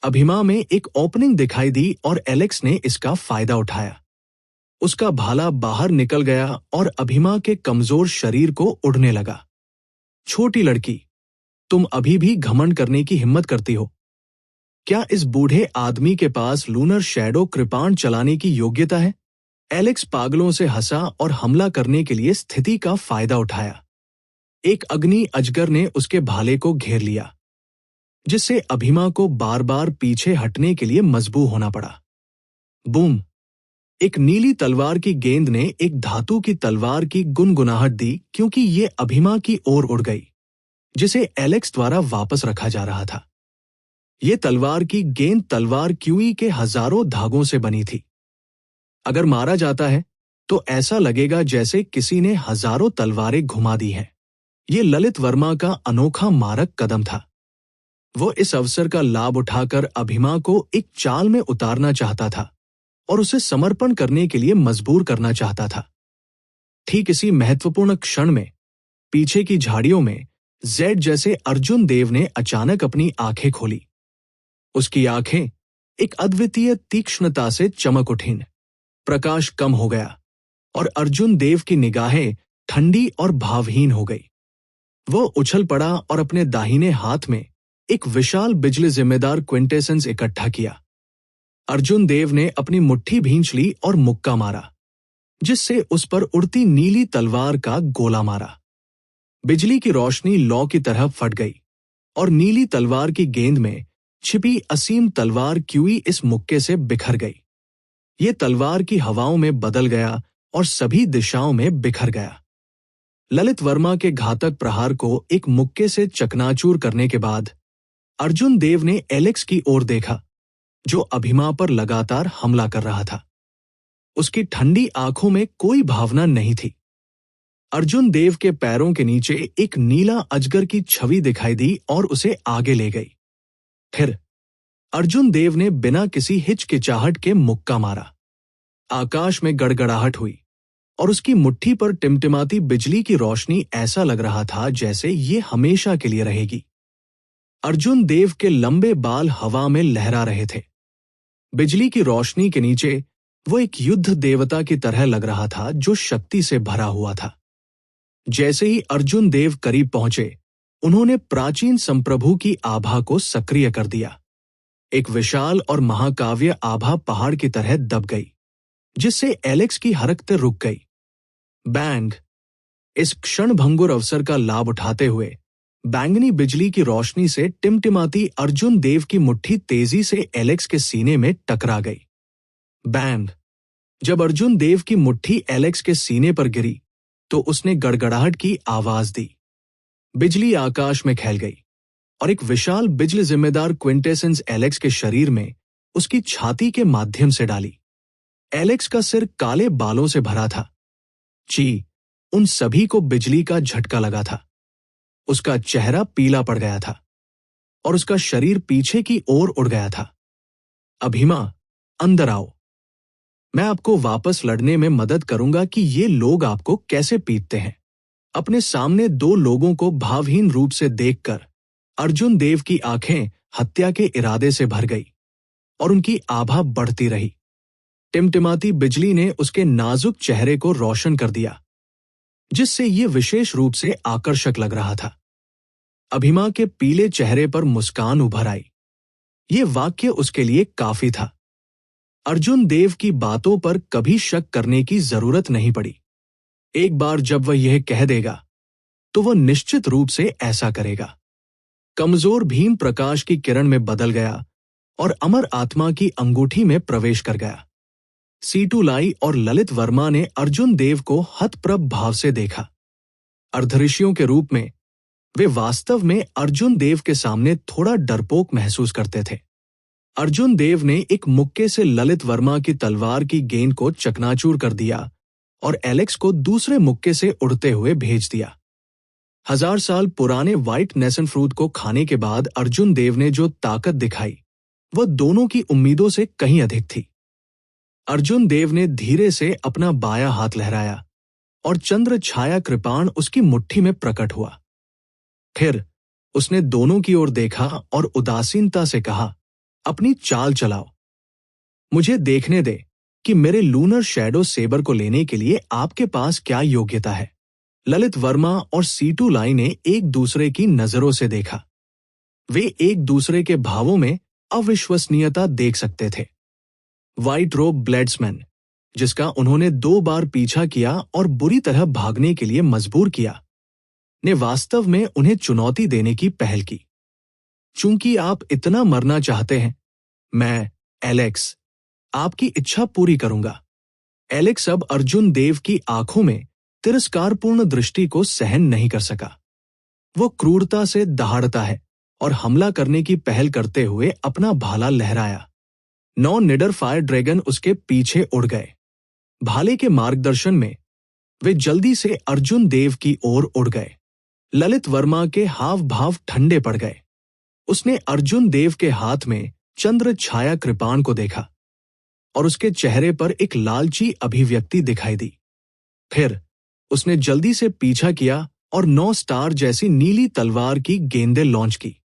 S1: अभिमा में एक ओपनिंग दिखाई दी और एलेक्स ने इसका फायदा उठाया। उसका भाला बाहर निकल गया और अभिमा के कमजोर शरीर को उड़ने लगा। छोटी लड़की, तुम अभी भी घमंड करने की हिम्मत करती हो? क्या इस बूढ़े आदमी के पास लूनर शैडो कृपाण चलाने की योग्यता है? एलेक्स पागलों से हंसा और हमला करने के लिए स्थिति का फायदा उठाया। एक अग्नि अजगर ने उसके भाले को घेर लिया, जिससे अभिमा को बार बार पीछे हटने के लिए मजबूर होना पड़ा। बूम! एक नीली तलवार की गेंद ने एक धातु की तलवार की गुनगुनाहट दी क्योंकि ये अभिमा की ओर उड़ गई, जिसे एलेक्स द्वारा वापस रखा जा रहा था। ये तलवार की गेंद तलवार क्यूई के हजारों धागों से बनी थी। अगर मारा जाता है तो ऐसा लगेगा जैसे किसी ने हजारों तलवारें घुमा दी हैं। ये ललित वर्मा का अनोखा मारक कदम था। वो इस अवसर का लाभ उठाकर अभिमा को एक चाल में उतारना चाहता था और उसे समर्पण करने के लिए मजबूर करना चाहता था। ठीक इसी महत्वपूर्ण क्षण में पीछे की झाड़ियों में जेड जैसे अर्जुन देव ने अचानक अपनी आंखें खोली। उसकी आंखें एक अद्वितीय तीक्ष्णता से चमक उठीं। प्रकाश कम हो गया और अर्जुन देव की निगाहें ठंडी और भावहीन हो गई। वो उछल पड़ा और अपने दाहिने हाथ में एक विशाल बिजली जिम्मेदार क्विंटेसेंस इकट्ठा किया। अर्जुन देव ने अपनी मुट्ठी भींच ली और मुक्का मारा, जिससे उस पर उड़ती नीली तलवार का गोला मारा। बिजली की रोशनी लौ की तरह फट गई और नीली तलवार की गेंद में छिपी असीम तलवार क्यूई इस मुक्के से बिखर गई। ये तलवार की हवाओं में बदल गया और सभी दिशाओं में बिखर गया। ललित वर्मा के घातक प्रहार को एक मुक्के से चकनाचूर करने के बाद अर्जुन देव ने एलेक्स की ओर देखा, जो अभिमा पर लगातार हमला कर रहा था। उसकी ठंडी आंखों में कोई भावना नहीं थी। अर्जुन देव के पैरों के नीचे एक नीला अजगर की छवि दिखाई दी और उसे आगे ले गई। फिर अर्जुन देव ने बिना किसी हिचकिचाहट के मुक्का मारा। आकाश में गड़गड़ाहट हुई और उसकी मुट्ठी पर टिमटिमाती बिजली की रोशनी ऐसा लग रहा था जैसे ये हमेशा के लिए रहेगी। अर्जुन देव के लंबे बाल हवा में लहरा रहे थे। बिजली की रोशनी के नीचे वो एक युद्ध देवता की तरह लग रहा था जो शक्ति से भरा हुआ था। जैसे ही अर्जुन देव करीब पहुंचे, उन्होंने प्राचीन संप्रभु की आभा को सक्रिय कर दिया। एक विशाल और महाकाव्य आभा पहाड़ की तरह दब गई, जिससे एलेक्स की हरकतें रुक गई। बैंग! इस क्षणभंगुर अवसर का लाभ उठाते हुए बैंगनी बिजली की रोशनी से टिमटिमाती अर्जुन देव की मुट्ठी तेजी से एलेक्स के सीने में टकरा गई। बैंग! जब अर्जुन देव की मुट्ठी एलेक्स के सीने पर गिरी तो उसने गड़गड़ाहट की आवाज दी। बिजली आकाश में फैल गई और एक विशाल बिजली जिम्मेदार क्विंटेसेंस एलेक्स के शरीर में उसकी छाती के माध्यम से डाली। एलेक्स का सिर काले बालों से भरा था। ची! उन सभी को बिजली का झटका लगा था। उसका चेहरा पीला पड़ गया था और उसका शरीर पीछे की ओर उड़ गया था। अभिमा, अंदर आओ। मैं आपको वापस लड़ने में मदद करूंगा कि ये लोग आपको कैसे पीटते हैं। अपने सामने दो लोगों को भावहीन रूप से देखकर अर्जुन देव की आंखें हत्या के इरादे से भर गई और उनकी आभा बढ़ती रही। टिमटिमाती बिजली ने उसके नाजुक चेहरे को रोशन कर दिया, जिससे ये विशेष रूप से आकर्षक लग रहा था। अभिमा के पीले चेहरे पर मुस्कान उभर आई। ये वाक्य उसके लिए काफी था। अर्जुन देव की बातों पर कभी शक करने की जरूरत नहीं पड़ी। एक बार जब वह यह कह देगा तो वह निश्चित रूप से ऐसा करेगा। कमजोर भीम प्रकाश की किरण में बदल गया और अमर आत्मा की अंगूठी में प्रवेश कर गया। सीटू लाई और ललित वर्मा ने अर्जुन देव को हतप्रभ भाव से देखा। अर्धऋषियों के रूप में वे वास्तव में अर्जुन देव के सामने थोड़ा डरपोक महसूस करते थे। अर्जुन देव ने एक मुक्के से ललित वर्मा की तलवार की गेंद को चकनाचूर कर दिया और एलेक्स को दूसरे मुक्के से उड़ते हुए भेज दिया। 1000 साल पुराने व्हाइट नेसन फ्रूट को खाने के बाद अर्जुन देव ने जो ताकत दिखाई वह दोनों की उम्मीदों से कहीं अधिक थी। अर्जुन देव ने धीरे से अपना बायां हाथ लहराया और चंद्र छाया कृपाण उसकी मुट्ठी में प्रकट हुआ। फिर उसने दोनों की ओर देखा और उदासीनता से कहा, अपनी चाल चलाओ। मुझे देखने दे कि मेरे लूनर शैडो सेबर को लेने के लिए आपके पास क्या योग्यता है। ललित वर्मा और सीटू लाई ने एक दूसरे की नजरों से देखा। वे एक दूसरे के भावों में अविश्वसनीयता देख सकते थे। व्हाइट रोब ब्लेड्समैन, जिसका उन्होंने 2 बार पीछा किया और बुरी तरह भागने के लिए मजबूर किया, ने वास्तव में उन्हें चुनौती देने की पहल की। चूंकि आप इतना मरना चाहते हैं, मैं, एलेक्स, आपकी इच्छा पूरी करूंगा। एलेक्स अब अर्जुन देव की आंखों में तिरस्कारपूर्ण दृष्टि को सहन नहीं कर सका। वो क्रूरता से दहाड़ता है और हमला करने की पहल करते हुए अपना भाला लहराया। 9 निडर फायर ड्रैगन उसके पीछे उड़ गए। भाले के मार्गदर्शन में वे जल्दी से अर्जुन देव की ओर उड़ गए। ललित वर्मा के हाव भाव ठंडे पड़ गए। उसने अर्जुन देव के हाथ में चंद्र छाया कृपाण को देखा और उसके चेहरे पर एक लालची अभिव्यक्ति दिखाई दी। फिर उसने जल्दी से पीछा किया और 9 स्टार जैसी नीली तलवार की गेंदें लॉन्च की।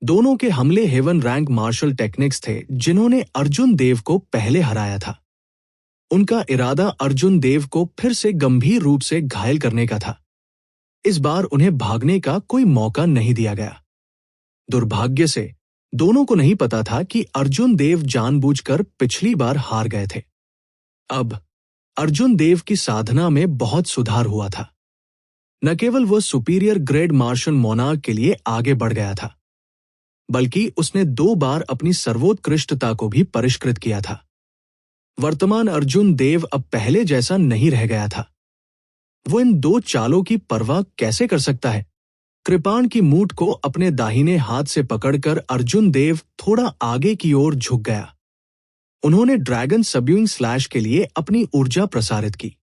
S1: दोनों के हमले हेवन रैंक मार्शल टेक्निक्स थे जिन्होंने अर्जुन देव को पहले हराया था। उनका इरादा अर्जुन देव को फिर से गंभीर रूप से घायल करने का था। इस बार उन्हें भागने का कोई मौका नहीं दिया गया। दुर्भाग्य से दोनों को नहीं पता था कि अर्जुन देव जानबूझकर पिछली बार हार गए थे। अब अर्जुन देव की साधना में बहुत सुधार हुआ था। न केवल वो सुपीरियर ग्रेड मार्शल मोनार्क के लिए आगे बढ़ गया था, बल्कि उसने 2 बार अपनी सर्वोत्कृष्टता को भी परिष्कृत किया था। वर्तमान अर्जुन देव अब पहले जैसा नहीं रह गया था। वो इन 2 चालों की परवाह कैसे कर सकता है? कृपाण की मूठ को अपने दाहिने हाथ से पकड़कर अर्जुन देव थोड़ा आगे की ओर झुक गया। उन्होंने ड्रैगन सबड्यूइंग स्लैश के लिए अपनी ऊर्जा प्रसारित की।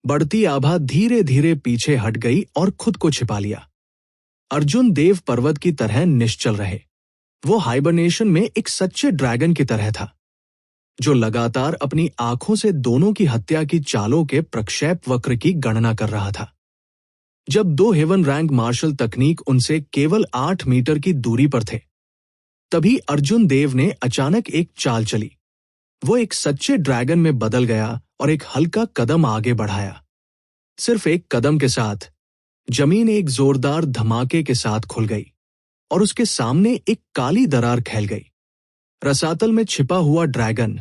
S1: बढ़ती आभा धीरे धीरे पीछे हट गई और खुद को छिपा लिया। अर्जुन देव पर्वत की तरह निश्चल रहे। वो हाइबरनेशन में एक सच्चे ड्रैगन की तरह था, जो लगातार अपनी आंखों से दोनों की हत्या की चालों के प्रक्षेप वक्र की गणना कर रहा था। जब 2 हेवन रैंक मार्शल तकनीक उनसे केवल 8 मीटर की दूरी पर थे, तभी अर्जुन देव ने अचानक एक चाल चली। वो एक सच्चे ड्रैगन में बदल गया और एक हल्का कदम आगे बढ़ाया। सिर्फ एक कदम के साथ जमीन एक जोरदार धमाके के साथ खुल गई और उसके सामने एक काली दरार फैल गई। रसातल में छिपा हुआ ड्रैगन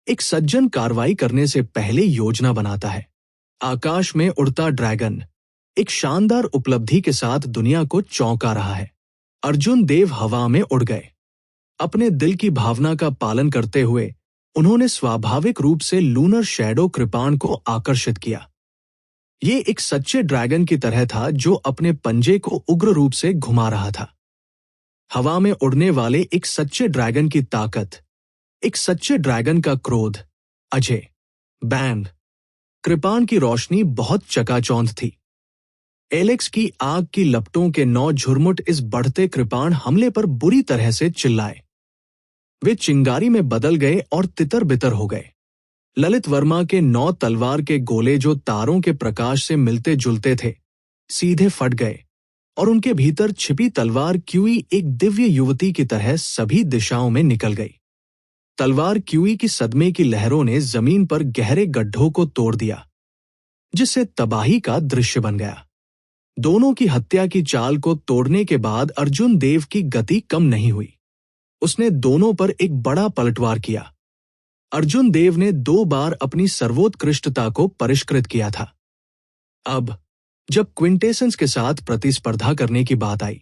S1: एक सज्जन कार्रवाई करने से पहले योजना बनाता है। आकाश में उड़ता ड्रैगन एक शानदार उपलब्धि के साथ दुनिया को चौंका रहा है। अर्जुन देव हवा में उड़ गए। अपने दिल की भावना का पालन करते हुए उन्होंने स्वाभाविक रूप से लूनर शैडो कृपाण को आकर्षित किया। ये एक सच्चे ड्रैगन की तरह था जो अपने पंजे को उग्र रूप से घुमा रहा था। हवा में उड़ने वाले एक सच्चे ड्रैगन की ताकत, एक सच्चे ड्रैगन का क्रोध, अजय, बैम, कृपाण की रोशनी बहुत चकाचौंध थी। एलेक्स की आग की लपटों के 9 झुरमुट इस बढ़ते कृपाण हमले पर बुरी तरह से चिल्लाए। वे चिंगारी में बदल गए और तितर बितर हो गए। ललित वर्मा के 9 तलवार के गोले जो तारों के प्रकाश से मिलते जुलते थे, सीधे फट गए और उनके भीतर छिपी तलवार क्यूई एक दिव्य युवती की तरह सभी दिशाओं में निकल गई। तलवार क्यूई की सदमे की लहरों ने जमीन पर गहरे गड्ढों को तोड़ दिया, जिससे तबाही का दृश्य बन गया। दोनों की हत्या की चाल को तोड़ने के बाद अर्जुन देव की गति कम नहीं हुई। उसने दोनों पर एक बड़ा पलटवार किया। अर्जुन देव ने 2 बार अपनी सर्वोत्कृष्टता को परिष्कृत किया था। अब जब क्विंटेसेंस के साथ प्रतिस्पर्धा करने की बात आई,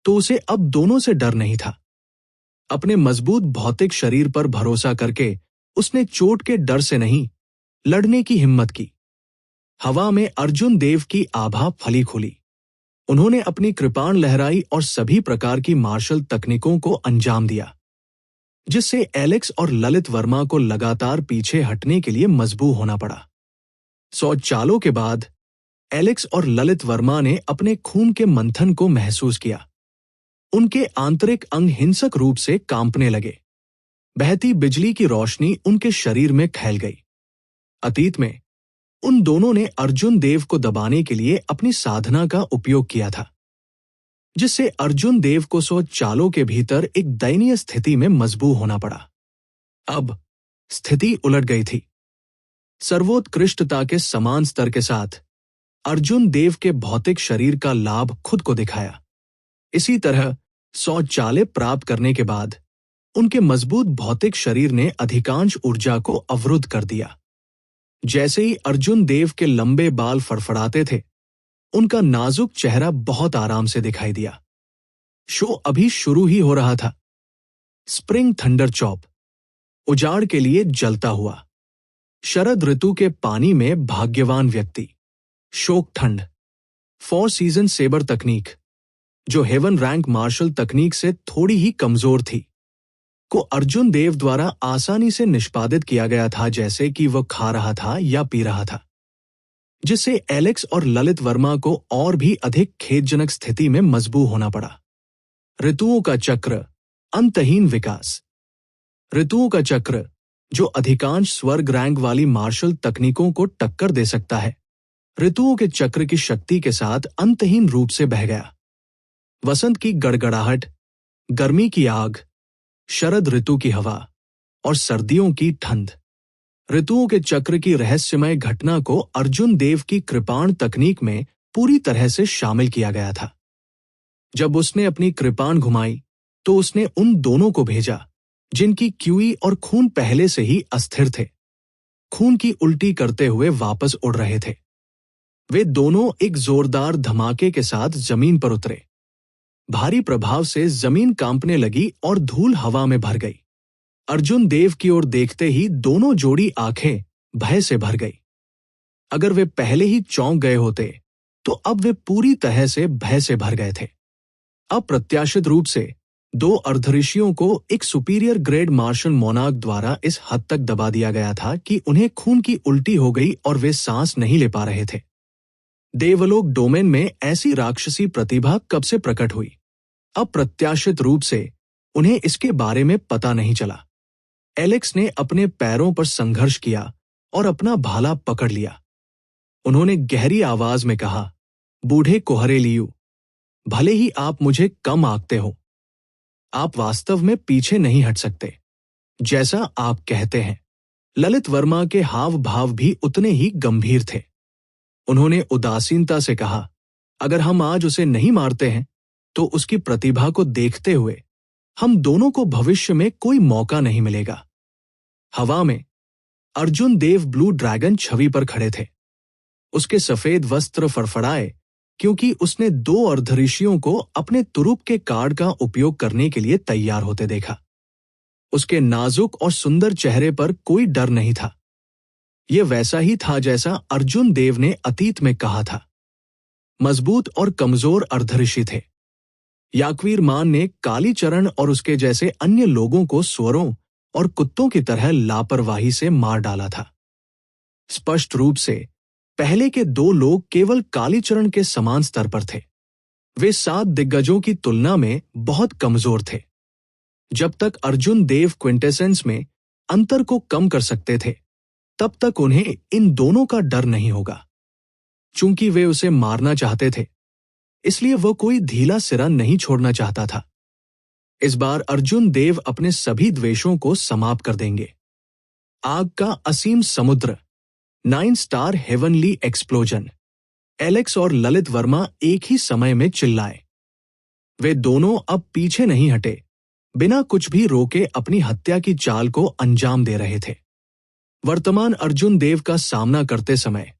S1: तो उसे अब दोनों से डर नहीं था। अपने मजबूत भौतिक शरीर पर भरोसा करके उसने चोट के डर से नहीं, लड़ने की हिम्मत की। हवा में अर्जुन देव की आभा फली खुली। उन्होंने अपनी कृपाण लहराई और सभी प्रकार की मार्शल तकनीकों को अंजाम दिया, जिससे एलेक्स और ललित वर्मा को लगातार पीछे हटने के लिए मजबूर होना पड़ा। 100 चालों के बाद एलेक्स और ललित वर्मा ने अपने खून के मंथन को महसूस किया। उनके आंतरिक अंग हिंसक रूप से कांपने लगे। बहती बिजली की रोशनी उनके शरीर में फैल गई। अतीत में उन दोनों ने अर्जुन देव को दबाने के लिए अपनी साधना का उपयोग किया था। जिससे अर्जुन देव को 100 चालों के भीतर एक दयनीय स्थिति में मजबूर होना पड़ा। अब स्थिति उलट गई थी। सर्वोत्कृष्टता के समान स्तर के साथ अर्जुन देव के भौतिक शरीर का लाभ खुद को दिखाया। इसी तरह 100 चालें प्राप्त करने के बाद उनके मजबूत भौतिक शरीर ने अधिकांश ऊर्जा को अवरुद्ध कर दिया। जैसे ही अर्जुन देव के लंबे बाल फड़फड़ाते थे, उनका नाजुक चेहरा बहुत आराम से दिखाई दिया। शो अभी शुरू ही हो रहा था। स्प्रिंग थंडर चॉप, उजाड़ के लिए जलता हुआ। शरद ऋतु के पानी में भाग्यवान व्यक्ति। शोक ठंड, 4 सीजन सेबर तकनीक, जो हेवन रैंक मार्शल तकनीक से थोड़ी ही कमजोर थी, को अर्जुन देव द्वारा आसानी से निष्पादित किया गया था, जैसे कि वह खा रहा था या पी रहा था, जिससे एलेक्स और ललित वर्मा को और भी अधिक खेदजनक स्थिति में मजबूर होना पड़ा। ऋतुओं का चक्र, अंतहीन विकास। ऋतुओं का चक्र, जो अधिकांश स्वर्ग रैंक वाली मार्शल तकनीकों को टक्कर दे सकता है, ऋतुओं के चक्र की शक्ति के साथ अंतहीन रूप से बह गया। वसंत की गड़गड़ाहट, गर्मी की आग, शरद ऋतु की हवा और सर्दियों की ठंड। ऋतुओं के चक्र की रहस्यमय घटना को अर्जुन देव की कृपाण तकनीक में पूरी तरह से शामिल किया गया था। जब उसने अपनी कृपाण घुमाई तो उसने उन दोनों को भेजा जिनकी क्यूई और खून पहले से ही अस्थिर थे, खून की उल्टी करते हुए वापस उड़ रहे थे। वे दोनों एक जोरदार धमाके के साथ जमीन पर उतरे। भारी प्रभाव से जमीन कांपने लगी और धूल हवा में भर गई। अर्जुन देव की ओर देखते ही दोनों जोड़ी आंखें भय से भर गई। अगर वे पहले ही चौंक गए होते तो अब वे पूरी तरह से भय से भर गए थे। अप्रत्याशित रूप से 2 अर्धऋषियों को एक सुपीरियर ग्रेड मार्शल मोनार्क द्वारा इस हद तक दबा दिया गया था कि उन्हें खून की उल्टी हो गई और वे सांस नहीं ले पा रहे थे। देवलोक डोमेन में ऐसी राक्षसी प्रतिभा कब से प्रकट हुई? अप्रत्याशित रूप से उन्हें इसके बारे में पता नहीं चला। एलेक्स ने अपने पैरों पर संघर्ष किया और अपना भाला पकड़ लिया। उन्होंने गहरी आवाज में कहा, बूढ़े कोहरेलियू, भले ही आप मुझे कम आंकते हो, आप वास्तव में पीछे नहीं हट सकते, जैसा आप कहते हैं। ललित वर्मा के हाव भाव भी उतने ही गंभीर थे। उन्होंने उदासीनता से कहा, अगर हम आज उसे नहीं मारते हैं तो उसकी प्रतिभा को देखते हुए हम दोनों को भविष्य में कोई मौका नहीं मिलेगा। हवा में अर्जुन देव ब्लू ड्रैगन छवि पर खड़े थे। उसके सफेद वस्त्र फड़फड़ाए क्योंकि उसने 2 अर्धऋषियों को अपने तुरुप के कार्ड का उपयोग करने के लिए तैयार होते देखा। उसके नाजुक और सुंदर चेहरे पर कोई डर नहीं था। यह वैसा ही था जैसा अर्जुन देव ने अतीत में कहा था। मजबूत और कमजोर अर्धऋषि थे। याकवीर मान ने कालीचरण और उसके जैसे अन्य लोगों को सुअरों और कुत्तों की तरह लापरवाही से मार डाला था। स्पष्ट रूप से पहले के 2 लोग केवल कालीचरण के समान स्तर पर थे। वे 7 दिग्गजों की तुलना में बहुत कमजोर थे। जब तक अर्जुन देव क्विंटेसेंस में अंतर को कम कर सकते थे, तब तक उन्हें इन दोनों का डर नहीं होगा। चूंकि वे उसे मारना चाहते थे, इसलिए वह कोई ढीला सिरा नहीं छोड़ना चाहता था। इस बार अर्जुन देव अपने सभी द्वेषों को समाप्त कर देंगे। आग का असीम समुद्र, 9 स्टार हेवनली एक्सप्लोजन। एलेक्स और ललित वर्मा एक ही समय में चिल्लाए। वे दोनों अब पीछे नहीं हटे, बिना कुछ भी रोके अपनी हत्या की चाल को अंजाम दे रहे थे। वर्तमान अर्जुन देव का सामना करते समय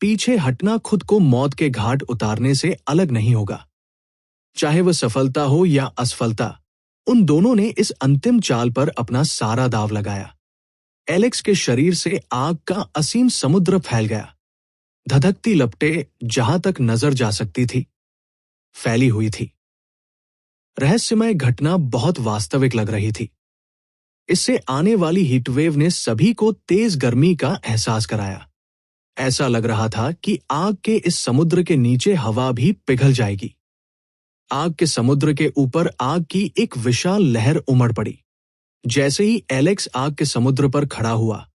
S1: पीछे हटना खुद को मौत के घाट उतारने से अलग नहीं होगा। चाहे वह सफलता हो या असफलता, उन दोनों ने इस अंतिम चाल पर अपना सारा दांव लगाया। एलेक्स के शरीर से आग का असीम समुद्र फैल गया। धधकती लपटें जहां तक नजर जा सकती थी, फैली हुई थी। रहस्यमय घटना बहुत वास्तविक लग रही थी। इससे आने वाली हीटवेव ने सभी को तेज गर्मी का एहसास कराया। ऐसा लग रहा था कि आग के इस समुद्र के नीचे हवा भी पिघल जाएगी। आग के समुद्र के ऊपर आग की एक विशाल लहर उमड़ पड़ी। जैसे ही एलेक्स आग के समुद्र पर खड़ा हुआ,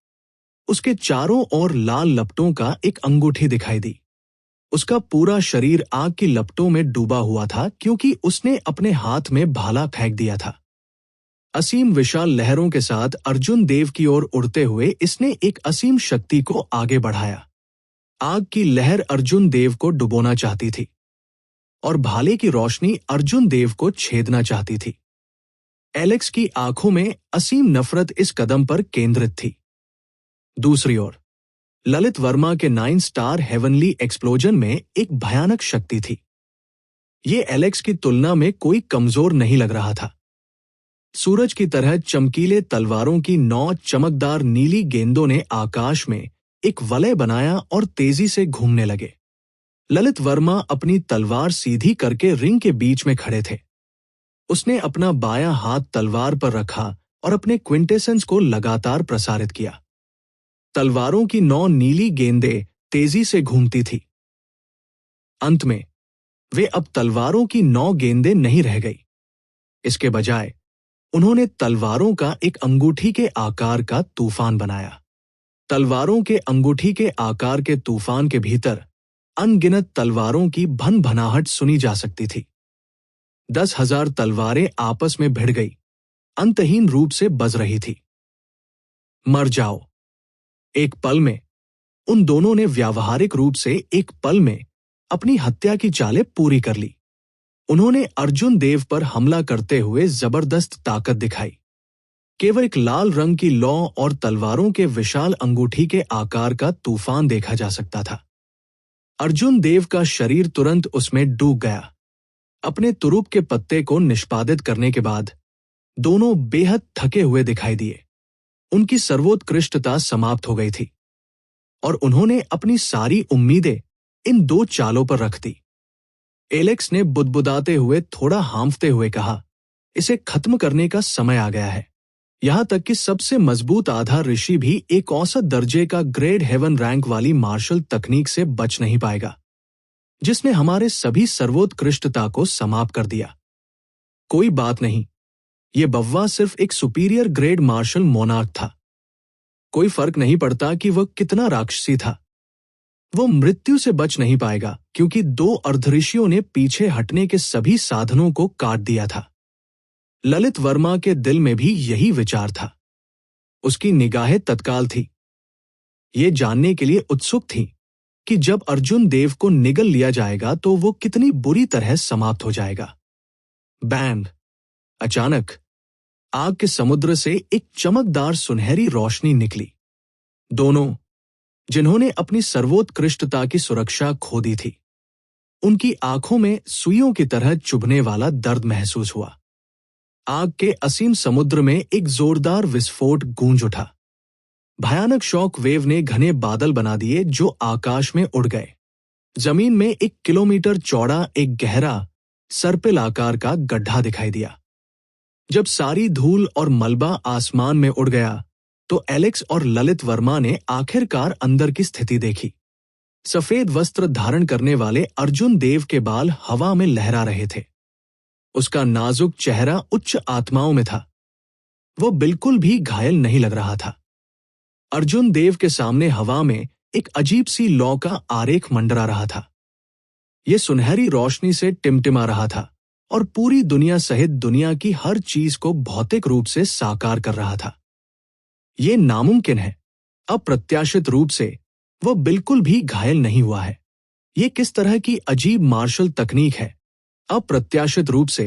S1: उसके चारों ओर लाल लपटों का एक अंगूठी दिखाई दी। उसका पूरा शरीर आग की लपटों में डूबा हुआ था क्योंकि उसने अपने हाथ में भाला फेंक दिया था। असीम विशाल लहरों के साथ अर्जुन देव की ओर उड़ते हुए इसने एक असीम शक्ति को आगे बढ़ाया। आग की लहर अर्जुन देव को डुबोना चाहती थी और भाले की रोशनी अर्जुन देव को छेदना चाहती थी। एलेक्स की आंखों में असीम नफरत इस कदम पर केंद्रित थी। दूसरी ओर ललित वर्मा के 9 स्टार हेवनली एक्सप्लोजन में एक भयानक शक्ति थी। ये एलेक्स की तुलना में कोई कमजोर नहीं लग रहा था। सूरज की तरह चमकीले तलवारों की 9 चमकदार नीली गेंदों ने आकाश में एक वलय बनाया और तेजी से घूमने लगे। ललित वर्मा अपनी तलवार सीधी करके रिंग के बीच में खड़े थे। उसने अपना बायां हाथ तलवार पर रखा और अपने क्विंटेसेंस को लगातार प्रसारित किया। तलवारों की 9 नीली गेंदें तेजी से घूमती थी। अंत में वे अब तलवारों की 9 गेंदें नहीं रह गई। इसके बजाय उन्होंने तलवारों का एक अंगूठी के आकार का तूफान बनाया। तलवारों के अंगूठी के आकार के तूफान के भीतर अनगिनत तलवारों की भन-भनाहट सुनी जा सकती थी। 10,000 तलवारें आपस में भिड़ गई, अंतहीन रूप से बज रही थी। मर जाओ। एक पल में उन दोनों ने व्यावहारिक रूप से एक पल में अपनी हत्या की चालें पूरी कर ली। उन्होंने अर्जुन देव पर हमला करते हुए जबरदस्त ताकत दिखाई। केवल एक लाल रंग की लौ और तलवारों के विशाल अंगूठी के आकार का तूफान देखा जा सकता था। अर्जुन देव का शरीर तुरंत उसमें डूब गया। अपने तुरुप के पत्ते को निष्पादित करने के बाद दोनों बेहद थके हुए दिखाई दिए। उनकी सर्वोत्कृष्टता समाप्त हो गई थी और उन्होंने अपनी सारी उम्मीदें इन 2 चालों पर रख दी। एलेक्स ने बुदबुदाते हुए, थोड़ा हांफते हुए कहा, इसे खत्म करने का समय आ गया है। यहां तक कि सबसे मजबूत आधार ऋषि भी एक औसत दर्जे का ग्रेड हेवन रैंक वाली मार्शल तकनीक से बच नहीं पाएगा, जिसने हमारे सभी सर्वोत्कृष्टता को समाप्त कर दिया। कोई बात नहीं, ये बव्वा सिर्फ एक सुपीरियर ग्रेड मार्शल मोनार्क था। कोई फर्क नहीं पड़ता कि वह कितना राक्षसी था। वो मृत्यु से बच नहीं पाएगा क्योंकि 2 अर्धऋषियों ने पीछे हटने के सभी साधनों को काट दिया था। ललित वर्मा के दिल में भी यही विचार था। उसकी निगाहें तत्काल थी, ये जानने के लिए उत्सुक थी कि जब अर्जुन देव को निगल लिया जाएगा तो वो कितनी बुरी तरह समाप्त हो जाएगा। बैंग! अचानक आग के समुद्र से एक चमकदार सुनहरी रोशनी निकली। दोनों, जिन्होंने अपनी सर्वोत्कृष्टता की सुरक्षा खो दी थी, उनकी आंखों में सुइयों की तरह चुभने वाला दर्द महसूस हुआ। आग के असीम समुद्र में एक जोरदार विस्फोट गूंज उठा। भयानक शॉक वेव ने घने बादल बना दिए जो आकाश में उड़ गए। जमीन में 1 किलोमीटर चौड़ा एक गहरा सर्पिल आकार का गड्ढा दिखाई दिया। जब सारी धूल और मलबा आसमान में उड़ गया तो एलेक्स और ललित वर्मा ने आखिरकार अंदर की स्थिति देखी। सफेद वस्त्र धारण करने वाले अर्जुन देव के बाल हवा में लहरा रहे थे। उसका नाजुक चेहरा उच्च आत्माओं में था। वो बिल्कुल भी घायल नहीं लग रहा था। अर्जुन देव के सामने हवा में एक अजीब सी लौ का आरेख मंडरा रहा था। ये सुनहरी रोशनी से टिमटिमा रहा था और पूरी दुनिया सहित दुनिया की हर चीज को भौतिक रूप से साकार कर रहा था। ये नामुमकिन है। अप्रत्याशित रूप से वो बिल्कुल भी घायल नहीं हुआ है। ये किस तरह की अजीब मार्शल तकनीक है। अप्रत्याशित रूप से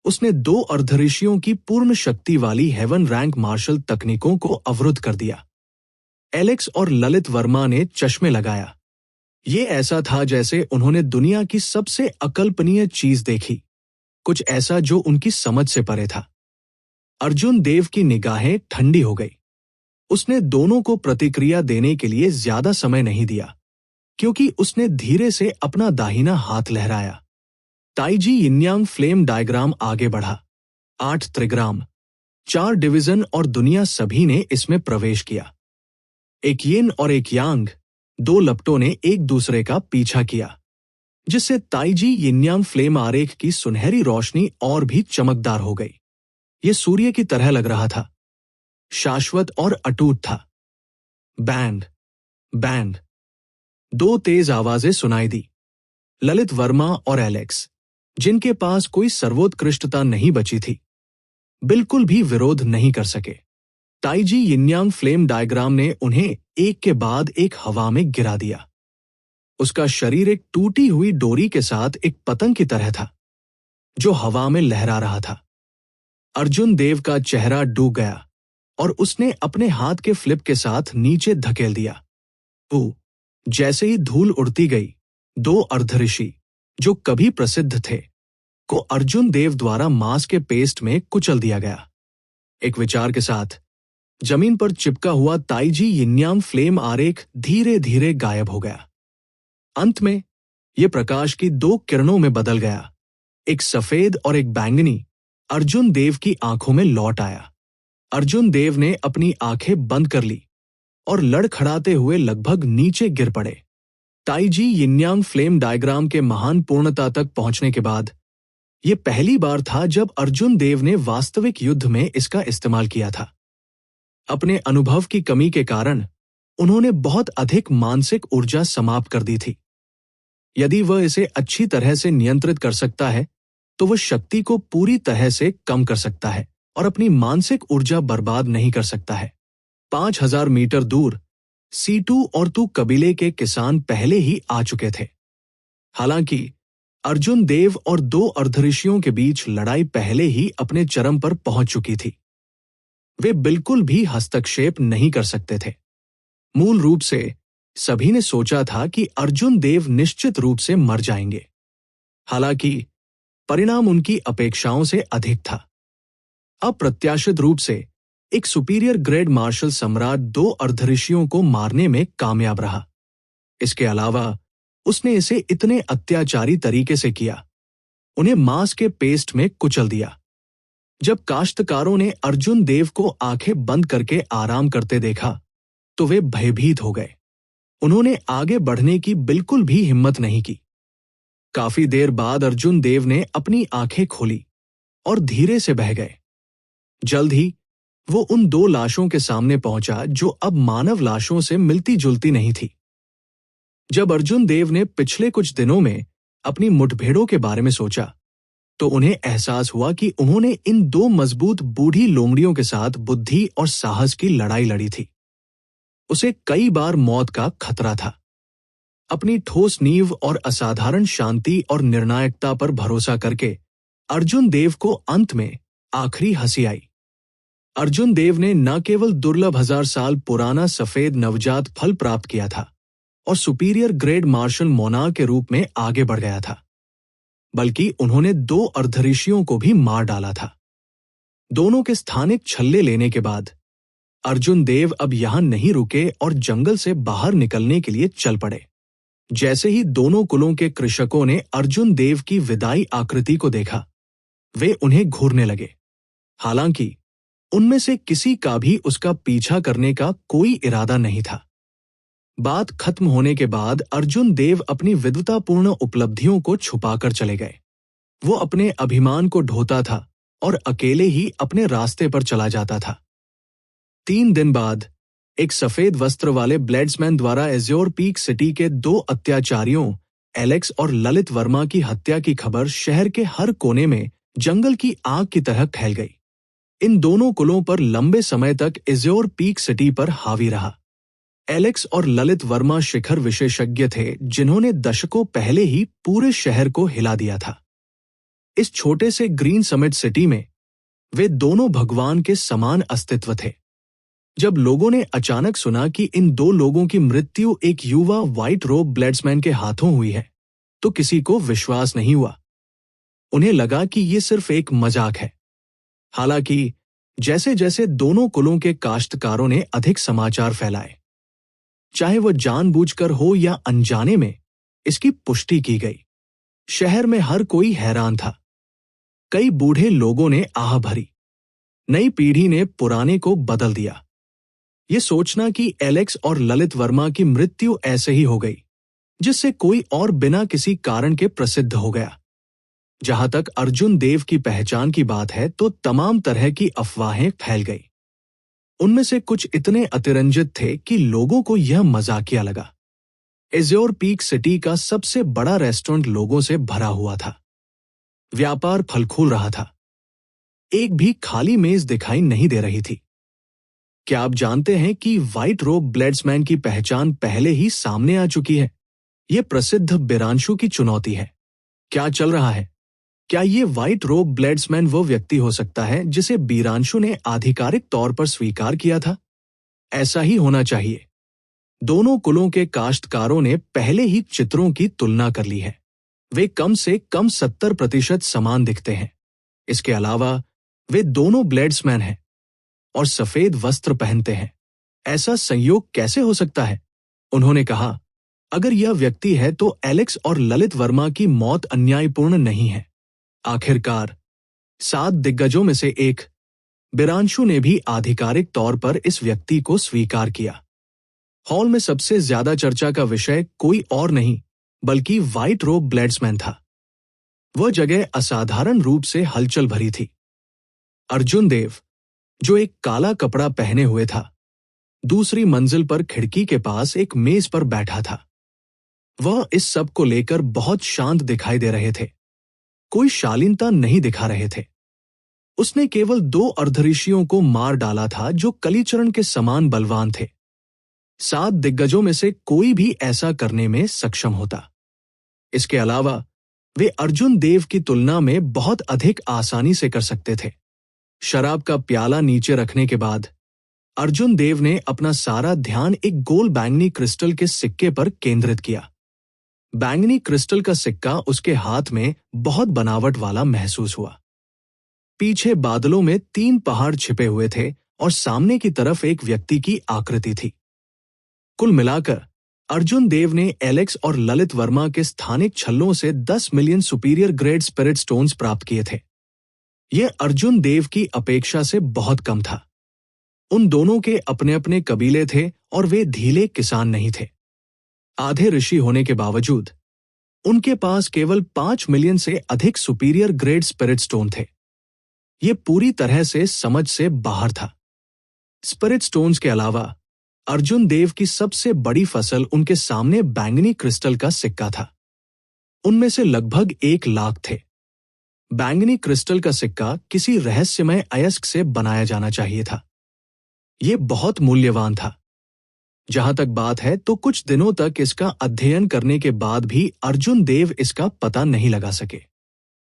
S1: उसने 2 अर्धऋषियों की पूर्ण शक्ति वाली हेवन रैंक मार्शल तकनीकों को अवरुद्ध कर दिया। एलेक्स और ललित वर्मा ने चश्मे लगाया। ये ऐसा था जैसे उन्होंने दुनिया की सबसे अकल्पनीय चीज देखी, कुछ ऐसा जो उनकी समझ से परे था। अर्जुन देव की निगाहें ठंडी हो गई। उसने दोनों को प्रतिक्रिया देने के लिए ज्यादा समय नहीं दिया, क्योंकि उसने धीरे से अपना दाहिना हाथ लहराया। ताइजी यिन्यांग फ्लेम डायग्राम आगे बढ़ा। 8 त्रिग्राम, 4 डिवीजन और दुनिया सभी ने इसमें प्रवेश किया। एक यिन और एक यांग, 2 लपटों ने एक दूसरे का पीछा किया, जिससे ताइजी यिन्यांग फ्लेम आरेख की सुनहरी रोशनी और भी चमकदार हो गई। ये सूर्य की तरह लग रहा था, शाश्वत और अटूट था। बैंग! बैंग! 2 तेज आवाजें सुनाई दी। ललित वर्मा और एलेक्स, जिनके पास कोई सर्वोत्कृष्टता नहीं बची थी, बिल्कुल भी विरोध नहीं कर सके। ताइजी यिन्यांग फ्लेम डायग्राम ने उन्हें एक के बाद एक हवा में गिरा दिया। उसका शरीर एक टूटी हुई डोरी के साथ एक पतंग की तरह था, जो हवा में लहरा रहा था। अर्जुन देव का चेहरा डूब गया और उसने अपने हाथ के फ्लिप के साथ नीचे धकेल दिया। जैसे ही धूल उड़ती गई, दो अर्धऋषि, जो कभी प्रसिद्ध थे, को अर्जुन देव द्वारा मांस के पेस्ट में कुचल दिया गया। एक विचार के साथ जमीन पर चिपका हुआ ताइजी यिन्यांग फ्लेम आरेख धीरे धीरे गायब हो गया। अंत में यह प्रकाश की दो किरणों में बदल गया। एक सफेद और एक बैंगनी अर्जुन देव की आंखों में लौट आया। अर्जुन देव ने अपनी आंखें बंद कर ली और लड़खड़ाते हुए लगभग नीचे गिर पड़े। ताइजी यिन्यांग फ्लेम डायग्राम के महान पूर्णता तक पहुंचने के बाद यह पहली बार था जब अर्जुन देव ने वास्तविक युद्ध में इसका इस्तेमाल किया था। अपने अनुभव की कमी के कारण उन्होंने बहुत अधिक मानसिक ऊर्जा समाप्त कर दी थी। यदि वह इसे अच्छी तरह से नियंत्रित कर सकता है तो वह शक्ति को पूरी तरह से कम कर सकता है और अपनी मानसिक ऊर्जा बर्बाद नहीं कर सकता है। 5000 मीटर दूर सीटू और तू कबीले के किसान पहले ही आ चुके थे। हालांकि अर्जुन देव और दो अर्धऋषियों के बीच लड़ाई पहले ही अपने चरम पर पहुंच चुकी थी। वे बिल्कुल भी हस्तक्षेप नहीं कर सकते थे। मूल रूप से सभी ने सोचा था कि अर्जुन देव निश्चित रूप से मर जाएंगे। हालांकि परिणाम उनकी अपेक्षाओं से अधिक था। अप्रत्याशित रूप से एक सुपीरियर ग्रेड मार्शल सम्राट दो अर्धऋषियों को मारने में कामयाब रहा। इसके अलावा उसने इसे इतने अत्याचारी तरीके से किया, उन्हें मांस के पेस्ट में कुचल दिया। जब काश्तकारों ने अर्जुन देव को आंखें बंद करके आराम करते देखा तो वे भयभीत हो गए। उन्होंने आगे बढ़ने की बिल्कुल भी हिम्मत नहीं की। काफी देर बाद अर्जुन देव ने अपनी आंखें खोली और धीरे से बह गए। जल्द ही वो उन दो लाशों के सामने पहुंचा जो अब मानव लाशों से मिलती जुलती नहीं थी। जब अर्जुन देव ने पिछले कुछ दिनों में अपनी मुठभेड़ों के बारे में सोचा तो उन्हें एहसास हुआ कि उन्होंने इन दो मजबूत बूढ़ी लोमड़ियों के साथ बुद्धि और साहस की लड़ाई लड़ी थी। उसे कई बार मौत का खतरा था। अपनी ठोस नींव और असाधारण शांति और निर्णायकता पर भरोसा करके अर्जुन देव को अंत में आखिरी हंसी आई। अर्जुन देव ने न केवल दुर्लभ 1000 साल पुराना सफेद नवजात फल प्राप्त किया था और सुपीरियर ग्रेड मार्शल मोनार्क के रूप में आगे बढ़ गया था, बल्कि उन्होंने दो अर्धऋषियों को भी मार डाला था। दोनों के स्थानिक छल्ले लेने के बाद अर्जुन देव अब यहां नहीं रुके और जंगल से बाहर निकलने के लिए चल पड़े। जैसे ही दोनों कुलों के कृषकों ने अर्जुन देव की विदाई आकृति को देखा, वे उन्हें घूरने लगे। हालांकि उनमें से किसी का भी उसका पीछा करने का कोई इरादा नहीं था। बात खत्म होने के बाद अर्जुन देव अपनी विद्वतापूर्ण उपलब्धियों को छुपाकर चले गए। वो अपने अभिमान को ढोता था और अकेले ही अपने रास्ते पर चला जाता था। 3 दिन बाद एक सफेद वस्त्र वाले ब्लेड्समैन द्वारा एज्योर पीक सिटी के दो अत्याचारियों एलेक्स और ललित वर्मा की हत्या की खबर शहर के हर कोने में जंगल की आग की तरह फैल गई। इन दोनों कुलों पर लंबे समय तक एज्योर पीक सिटी पर हावी रहा। एलेक्स और ललित वर्मा शिखर विशेषज्ञ थे जिन्होंने दशकों पहले ही पूरे शहर को हिला दिया था। इस छोटे से ग्रीन समिट सिटी में वे दोनों भगवान के समान अस्तित्व थे। जब लोगों ने अचानक सुना कि इन दो लोगों की मृत्यु एक युवा व्हाइट रोब ब्लेड्समैन के हाथों हुई है, तो किसी को विश्वास नहीं हुआ। उन्हें लगा कि ये सिर्फ एक मजाक है। हालांकि जैसे जैसे दोनों कुलों के काश्तकारों ने अधिक समाचार फैलाए, चाहे वह जानबूझकर हो या अनजाने में, इसकी पुष्टि की गई। शहर में हर कोई हैरान था। कई बूढ़े लोगों ने आह भरी। नई पीढ़ी ने पुराने को बदल दिया। ये सोचना कि एलेक्स और ललित वर्मा की मृत्यु ऐसे ही हो गई, जिससे कोई और बिना किसी कारण के प्रसिद्ध हो गया। जहां तक अर्जुन देव की पहचान की बात है तो तमाम तरह की अफवाहें फैल गई। उनमें से कुछ इतने अतिरंजित थे कि लोगों को यह मजाकिया लगा। एज्योर पीक सिटी का सबसे बड़ा रेस्टोरेंट लोगों से भरा हुआ था। व्यापार फलफूल रहा था। एक भी खाली मेज दिखाई नहीं दे रही थी। क्या आप जानते हैं कि व्हाइट रोब ब्लेड्समैन की पहचान पहले ही सामने आ चुकी है? यह प्रसिद्ध बिरांशु की चुनौती है। क्या चल रहा है? क्या ये व्हाइट रोब ब्लेड्समैन वो व्यक्ति हो सकता है जिसे बीरांशु ने आधिकारिक तौर पर स्वीकार किया था? ऐसा ही होना चाहिए। दोनों कुलों के काश्तकारों ने पहले ही चित्रों की तुलना कर ली है। वे कम से कम 70% समान दिखते हैं। इसके अलावा वे दोनों ब्लेड्समैन हैं और सफेद वस्त्र पहनते हैं। ऐसा संयोग कैसे हो सकता है? उन्होंने कहा, अगर यह व्यक्ति है तो एलेक्स और ललित वर्मा की मौत अन्यायपूर्ण नहीं है। आखिरकार 7 दिग्गजों में से एक बिरांशु ने भी आधिकारिक तौर पर इस व्यक्ति को स्वीकार किया। हॉल में सबसे ज्यादा चर्चा का विषय कोई और नहीं बल्कि व्हाइट रोब ब्लेड्समैन था। वह जगह असाधारण रूप से हलचल भरी थी। अर्जुन देव, जो एक काला कपड़ा पहने हुए था, दूसरी मंजिल पर खिड़की के पास एक मेज पर बैठा था। वह इस सब को लेकर बहुत शांत दिखाई दे रहे थे। कोई शालीनता नहीं दिखा रहे थे। उसने केवल 2 अर्धऋषियों को मार डाला था जो कलीचरण के समान बलवान थे। 7 दिग्गजों में से कोई भी ऐसा करने में सक्षम होता। इसके अलावा वे अर्जुन देव की तुलना में बहुत अधिक आसानी से कर सकते थे। शराब का प्याला नीचे रखने के बाद अर्जुन देव ने अपना सारा ध्यान एक गोल बैंगनी क्रिस्टल के सिक्के पर केंद्रित किया। बैंगनी क्रिस्टल का सिक्का उसके हाथ में बहुत बनावट वाला महसूस हुआ। पीछे बादलों में 3 पहाड़ छिपे हुए थे और सामने की तरफ एक व्यक्ति की आकृति थी। कुल मिलाकर अर्जुन देव ने एलेक्स और ललित वर्मा के स्थानिक छल्लों से 10 million superior grade spirit stones प्राप्त किए थे। यह अर्जुन देव की अपेक्षा से बहुत कम था। उन दोनों के अपने अपने कबीले थे और वे धीले किसान नहीं थे। आधे ऋषि होने के बावजूद उनके पास केवल 5 मिलियन से अधिक सुपीरियर ग्रेड स्पिरिट स्टोन थे। यह पूरी तरह से समझ से बाहर था। स्पिरिट स्टोन्स के अलावा अर्जुन देव की सबसे बड़ी फसल उनके सामने बैंगनी क्रिस्टल का सिक्का था। उनमें से लगभग 1 लाख थे। बैंगनी क्रिस्टल का सिक्का किसी रहस्यमय अयस्क से बनाया जाना चाहिए था। यह बहुत मूल्यवान था। जहां तक बात है तो कुछ दिनों तक इसका अध्ययन करने के बाद भी अर्जुन देव इसका पता नहीं लगा सके।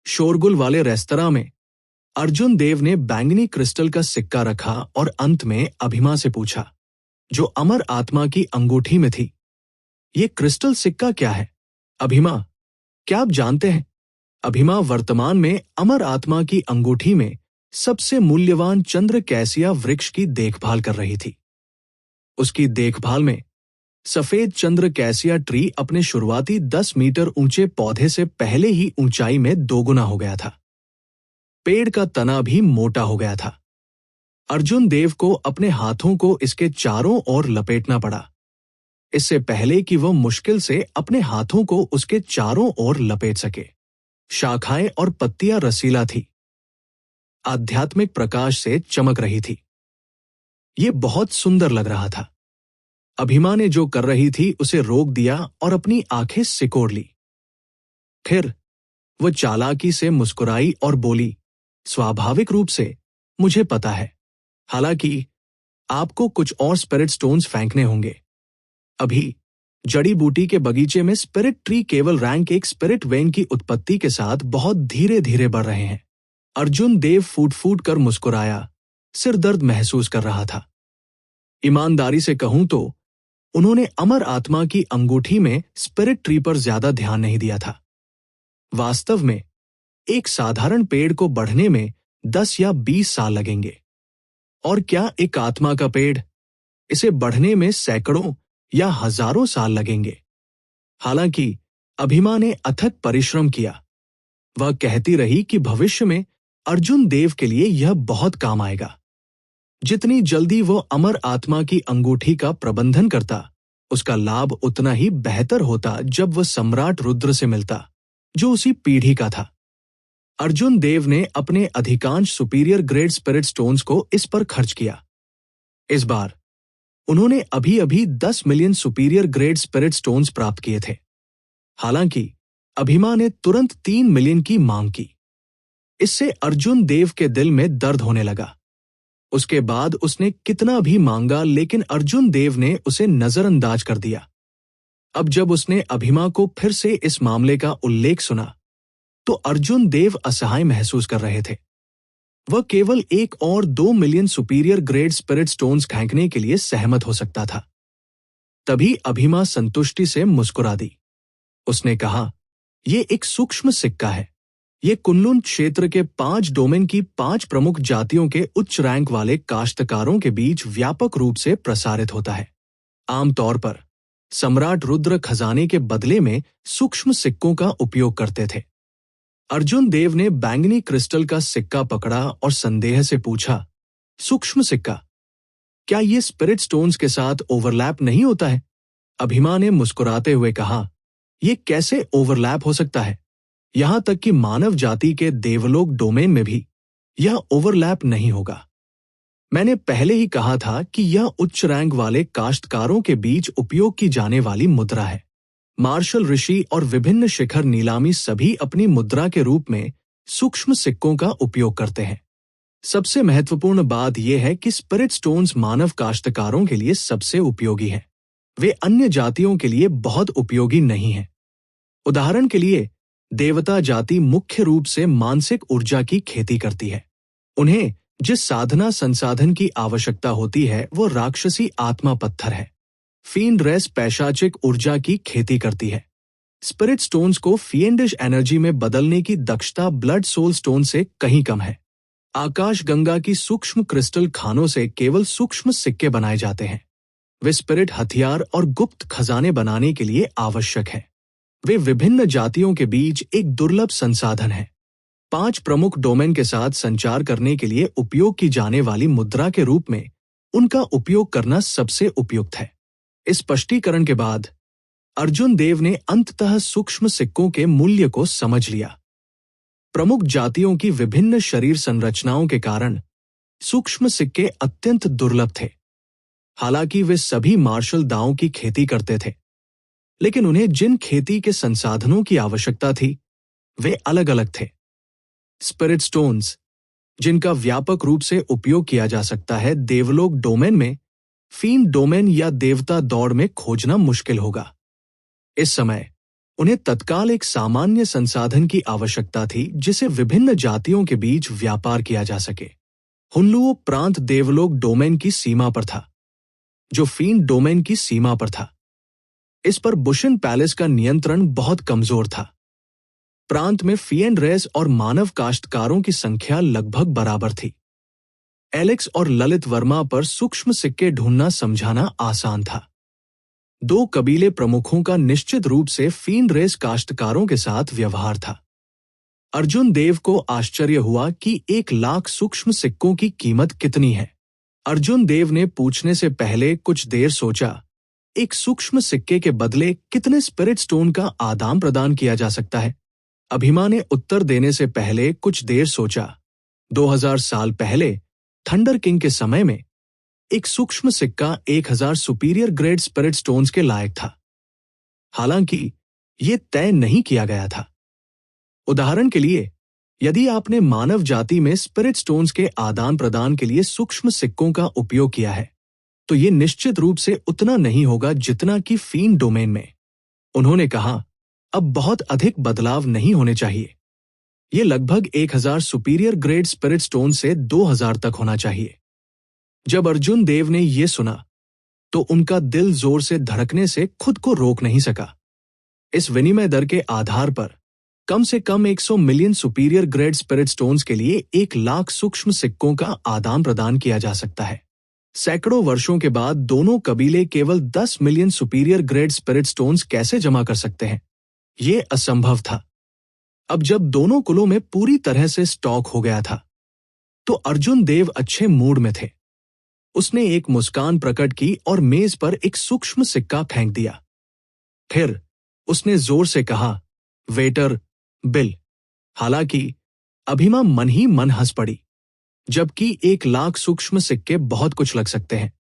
S1: शोरगुल वाले रेस्तरां में अर्जुन देव ने बैंगनी क्रिस्टल का सिक्का रखा और अंत में अभिमा से पूछा, जो अमर आत्मा की अंगूठी में थी, ये क्रिस्टल सिक्का क्या है? अभिमा, क्या आप जानते हैं? अभिमा वर्तमान में अमर आत्मा की अंगूठी में सबसे मूल्यवान चंद्र कैसिया वृक्ष की देखभाल कर रही थी। उसकी देखभाल में सफेद चंद्र कैसिया ट्री अपने शुरुआती 10 मीटर ऊंचे पौधे से पहले ही ऊंचाई में 2 गुना हो गया था। पेड़ का तना भी मोटा हो गया था। अर्जुन देव को अपने हाथों को इसके चारों ओर लपेटना पड़ा, इससे पहले कि वह मुश्किल से अपने हाथों को उसके चारों ओर लपेट सके। शाखाएं और पत्तियां रसीला थी, आध्यात्मिक प्रकाश से चमक रही थी। यह बहुत सुंदर लग रहा था। अभिमा ने जो कर रही थी उसे रोक दिया और अपनी आंखें सिकोड़ ली। फिर वह चालाकी से मुस्कुराई और बोली, स्वाभाविक रूप से मुझे पता है। हालांकि आपको कुछ और स्पिरिट स्टोन्स फेंकने होंगे। अभी जड़ी बूटी के बगीचे में स्पिरिट ट्री केवल रैंक एक स्पिरिट वेन की उत्पत्ति के साथ बहुत धीरे धीरे बढ़ रहे हैं। अर्जुन देव फूट फूट कर मुस्कुराया, सिर दर्द महसूस कर रहा था। ईमानदारी से कहूं तो उन्होंने अमर आत्मा की अंगूठी में स्पिरिट ट्री पर ज्यादा ध्यान नहीं दिया था। वास्तव में एक साधारण पेड़ को बढ़ने में 10 या 20 साल लगेंगे, और क्या एक आत्मा का पेड़, इसे बढ़ने में सैकड़ों या हजारों साल लगेंगे। हालांकि अभिमा ने अथक परिश्रम किया। वह कहती रही कि भविष्य में अर्जुन देव के लिए यह बहुत काम आएगा। जितनी जल्दी वो अमर आत्मा की अंगूठी का प्रबंधन करता, उसका लाभ उतना ही बेहतर होता जब वह सम्राट रुद्र से मिलता, जो उसी पीढ़ी का था। अर्जुन देव ने अपने अधिकांश सुपीरियर ग्रेड स्पिरिट स्टोन्स को इस पर खर्च किया। इस बार उन्होंने अभी अभी 10 million superior grade spirit stones प्राप्त किए थे। हालांकि अभिमा ने तुरंत 3 मिलियन की मांग की। इससे अर्जुन देव के दिल में दर्द होने लगा। उसके बाद उसने कितना भी मांगा, लेकिन अर्जुन देव ने उसे नजरअंदाज कर दिया। अब जब उसने अभिमा को फिर से इस मामले का उल्लेख सुना, तो अर्जुन देव असहाय महसूस कर रहे थे। वह केवल 1 और 2 million superior grade spirit stones फेंकने के लिए सहमत हो सकता था। तभी अभिमा संतुष्टि से मुस्कुरा दी। उसने कहा, यह एक सूक्ष्म सिक्का है। ये कुनलुन क्षेत्र के 5 डोमेन की 5 प्रमुख जातियों के उच्च रैंक वाले काश्तकारों के बीच व्यापक रूप से प्रसारित होता है। आमतौर पर सम्राट रुद्र खजाने के बदले में सूक्ष्म सिक्कों का उपयोग करते थे। अर्जुन देव ने बैंगनी क्रिस्टल का सिक्का पकड़ा और संदेह से पूछा, सूक्ष्म सिक्का, क्या ये स्पिरिट स्टोन्स के साथ ओवरलैप नहीं होता है? अभिमा ने मुस्कुराते हुए कहा, यह कैसे ओवरलैप हो सकता है? यहां तक कि मानव जाति के देवलोक डोमेन में भी यह ओवरलैप नहीं होगा। मैंने पहले ही कहा था कि यह उच्च रैंक वाले काश्तकारों के बीच उपयोग की जाने वाली मुद्रा है। मार्शल ऋषि और विभिन्न शिखर नीलामी सभी अपनी मुद्रा के रूप में सूक्ष्म सिक्कों का उपयोग करते हैं। सबसे महत्वपूर्ण बात यह है कि स्पिरिट स्टोन्स मानव काश्तकारों के लिए सबसे उपयोगी हैं। वे अन्य जातियों के लिए बहुत उपयोगी नहीं हैं। उदाहरण के लिए, देवता जाति मुख्य रूप से मानसिक ऊर्जा की खेती करती है। उन्हें जिस साधना संसाधन की आवश्यकता होती है वो राक्षसी आत्मा पत्थर है। फींड रेस पैशाचिक ऊर्जा की खेती करती है। स्पिरिट स्टोन्स को फिएंडिश एनर्जी में बदलने की दक्षता ब्लड सोल स्टोन से कहीं कम है। आकाश गंगा की सूक्ष्म क्रिस्टल खानों से केवल सूक्ष्म सिक्के बनाए जाते हैं। वे स्पिरिट हथियार और गुप्त खजाने बनाने के लिए आवश्यक हैं। वे विभिन्न जातियों के बीच एक दुर्लभ संसाधन है। 5 प्रमुख डोमेन के साथ संचार करने के लिए उपयोग की जाने वाली मुद्रा के रूप में उनका उपयोग करना सबसे उपयुक्त है। इस स्पष्टीकरण के बाद अर्जुन देव ने अंततः सूक्ष्म सिक्कों के मूल्य को समझ लिया। प्रमुख जातियों की विभिन्न शरीर संरचनाओं के कारण सूक्ष्म सिक्के अत्यंत दुर्लभ थे। हालांकि वे सभी मार्शल दावों की खेती करते थे, लेकिन उन्हें जिन खेती के संसाधनों की आवश्यकता थी वे अलग अलग थे। स्पिरिट स्टोन्स, जिनका व्यापक रूप से उपयोग किया जा सकता है, देवलोक डोमेन में, फींड डोमेन या देवता दौड़ में खोजना मुश्किल होगा। इस समय उन्हें तत्काल एक सामान्य संसाधन की आवश्यकता थी जिसे विभिन्न जातियों के बीच व्यापार किया जा सके। हुनलुओ प्रांत देवलोक डोमेन की सीमा पर था, जो फींड डोमेन की सीमा पर था। इस पर बुशन पैलेस का नियंत्रण बहुत कमजोर था। प्रांत में फिएंड रेस और मानव काश्तकारों की संख्या लगभग बराबर थी। एलेक्स और ललित वर्मा पर सूक्ष्म सिक्के ढूंढना समझाना आसान था। 2 कबीले प्रमुखों का निश्चित रूप से फींड रेस काश्तकारों के साथ व्यवहार था। अर्जुन देव को आश्चर्य हुआ कि 1 लाख सूक्ष्म सिक्कों की कीमत कितनी है। अर्जुन देव ने पूछने से पहले कुछ देर सोचा, एक सूक्ष्म सिक्के के बदले कितने स्पिरिट स्टोन का आदान प्रदान किया जा सकता है? अभिमा ने उत्तर देने से पहले कुछ देर सोचा। 2000 साल पहले थंडर किंग के समय में एक सूक्ष्म सिक्का 1000 सुपीरियर ग्रेड स्पिरिट स्टोन्स के लायक था। हालांकि यह तय नहीं किया गया था। उदाहरण के लिए, यदि आपने मानव जाति में स्पिरिट स्टोन्स के आदान प्रदान के लिए सूक्ष्म सिक्कों का उपयोग किया है, तो ये निश्चित रूप से उतना नहीं होगा जितना कि फींड डोमेन में। उन्होंने कहा, अब बहुत अधिक बदलाव नहीं होने चाहिए। ये लगभग 1000 सुपीरियर ग्रेड स्पिरिट स्टोन से 2000 तक होना चाहिए। जब अर्जुन देव ने यह सुना, तो उनका दिल जोर से धड़कने से खुद को रोक नहीं सका। इस विनिमय दर के आधार पर कम से कम 100 million superior grade spirit stones के लिए 1 लाख सूक्ष्म सिक्कों का आदान प्रदान किया जा सकता है। सैकड़ों वर्षों के बाद दोनों कबीले केवल 10 million superior grade spirit stones कैसे जमा कर सकते हैं? ये असंभव था। अब जब दोनों कुलों में पूरी तरह से स्टॉक हो गया था, तो अर्जुन देव अच्छे मूड में थे। उसने एक मुस्कान प्रकट की और मेज पर एक सूक्ष्म सिक्का फेंक दिया। फिर उसने जोर से कहा, वेटर, बिल। हालांकि अभिमा मन ही मन हंस पड़ी, जबकि 1 लाख सूक्ष्म सिक्के बहुत कुछ लग सकते हैं।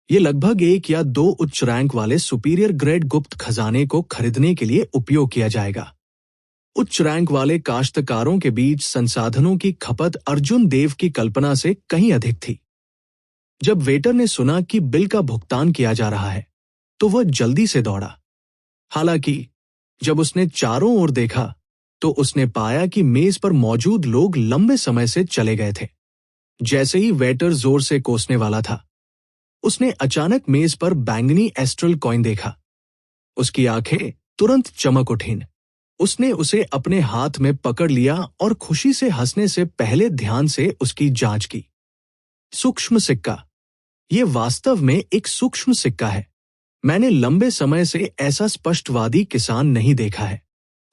S1: ये लगभग 1 या 2 उच्च रैंक वाले सुपीरियर ग्रेड गुप्त खजाने को खरीदने के लिए उपयोग किया जाएगा। उच्च रैंक वाले काश्तकारों के बीच संसाधनों की खपत अर्जुन देव की कल्पना से कहीं अधिक थी। जब वेटर ने सुना कि बिल का भुगतान किया जा रहा है, तो वह जल्दी से दौड़ा। हालांकि जब उसने चारों ओर देखा, तो उसने पाया कि मेज पर मौजूद लोग लंबे समय से चले गए थे। जैसे ही वेटर जोर से कोसने वाला था, उसने अचानक मेज पर बैंगनी एस्ट्रल कॉइन देखा। उसकी आंखें तुरंत चमक उठीं। उसने उसे अपने हाथ में पकड़ लिया और खुशी से हंसने से पहले ध्यान से उसकी जांच की। सूक्ष्म सिक्का। यह वास्तव में एक सूक्ष्म सिक्का है। मैंने लंबे समय से ऐसा स्पष्टवादी किसान नहीं देखा है।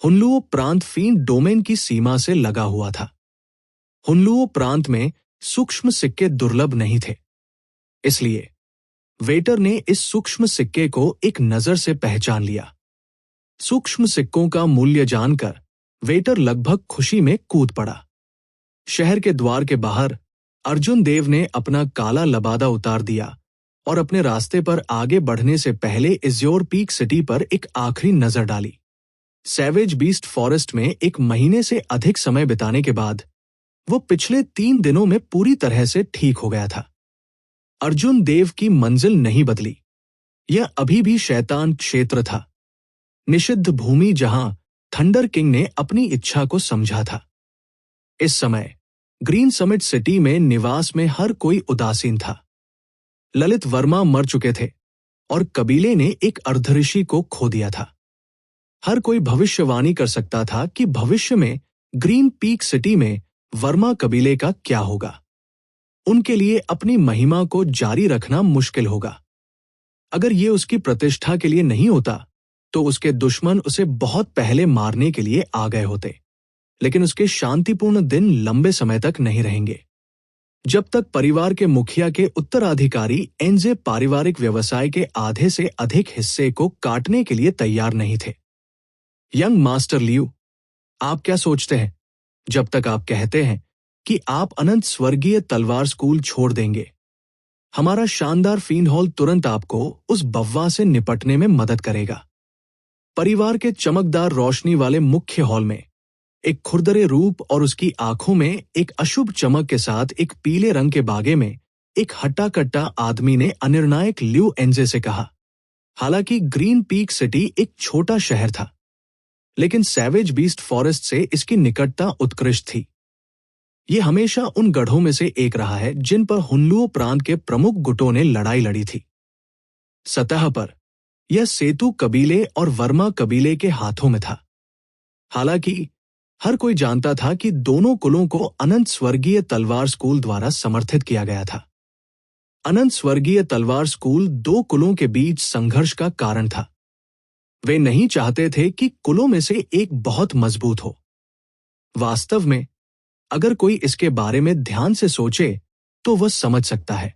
S1: हुनलुओ प्रांत फीन डोमेन की सीमा से लगा हुआ था। हुनलुओ प्रांत में सूक्ष्म सिक्के दुर्लभ नहीं थे। इसलिए वेटर ने इस सूक्ष्म सिक्के को एक नजर से पहचान लिया। सूक्ष्म सिक्कों का मूल्य जानकर वेटर लगभग खुशी में कूद पड़ा। शहर के द्वार के बाहर अर्जुन देव ने अपना काला लबादा उतार दिया और अपने रास्ते पर आगे बढ़ने से पहले इज्योर पीक सिटी पर एक आखिरी नजर डाली। सैवेज बीस्ट फॉरेस्ट में 1 महीने से अधिक समय बिताने के बाद वो पिछले 3 दिनों में पूरी तरह से ठीक हो गया था। अर्जुन देव की मंजिल नहीं बदली। यह अभी भी शैतान क्षेत्र था, निषिद्ध भूमि जहां थंडर किंग ने अपनी इच्छा को समझा था। इस समय ग्रीन समिट सिटी में निवास में हर कोई उदासीन था। ललित वर्मा मर चुके थे और कबीले ने एक अर्धऋषि को खो दिया था। हर कोई भविष्यवाणी कर सकता था कि भविष्य में ग्रीन पीक सिटी में वर्मा कबीले का क्या होगा। उनके लिए अपनी महिमा को जारी रखना मुश्किल होगा। अगर ये उसकी प्रतिष्ठा के लिए नहीं होता, तो उसके दुश्मन उसे बहुत पहले मारने के लिए आ गए होते। लेकिन उसके शांतिपूर्ण दिन लंबे समय तक नहीं रहेंगे। जब तक परिवार के मुखिया के उत्तराधिकारी एनजे पारिवारिक व्यवसाय के आधे से अधिक हिस्से को काटने के लिए तैयार नहीं थे। यंग मास्टर लियू, आप क्या सोचते हैं जब तक आप कहते हैं कि आप अनंत स्वर्गीय तलवार स्कूल छोड़ देंगे? हमारा शानदार फीन हॉल तुरंत आपको उस बव्वा से निपटने में मदद करेगा। परिवार के चमकदार रोशनी वाले मुख्य हॉल में एक खुरदरे रूप और उसकी आंखों में एक अशुभ चमक के साथ एक पीले रंग के बागे में एक हट्टा कट्टा आदमी ने अनिर्णायक ल्यू एनजे से कहा। हालांकि ग्रीन पीक सिटी एक छोटा शहर था, लेकिन सैवेज बीस्ट फॉरेस्ट से इसकी निकटता उत्कृष्ट थी। यह हमेशा उन गढ़ों में से एक रहा है जिन पर हुनलुओ प्रांत के प्रमुख गुटों ने लड़ाई लड़ी थी। सतह पर यह सेतु कबीले और वर्मा कबीले के हाथों में था। हालांकि हर कोई जानता था कि दोनों कुलों को अनंत स्वर्गीय तलवार स्कूल द्वारा समर्थित किया गया था। अनंत स्वर्गीय तलवार स्कूल 2 कुलों के बीच संघर्ष का कारण था। वे नहीं चाहते थे कि कुलों में से एक बहुत मजबूत हो। वास्तव में अगर कोई इसके बारे में ध्यान से सोचे तो वह समझ सकता है।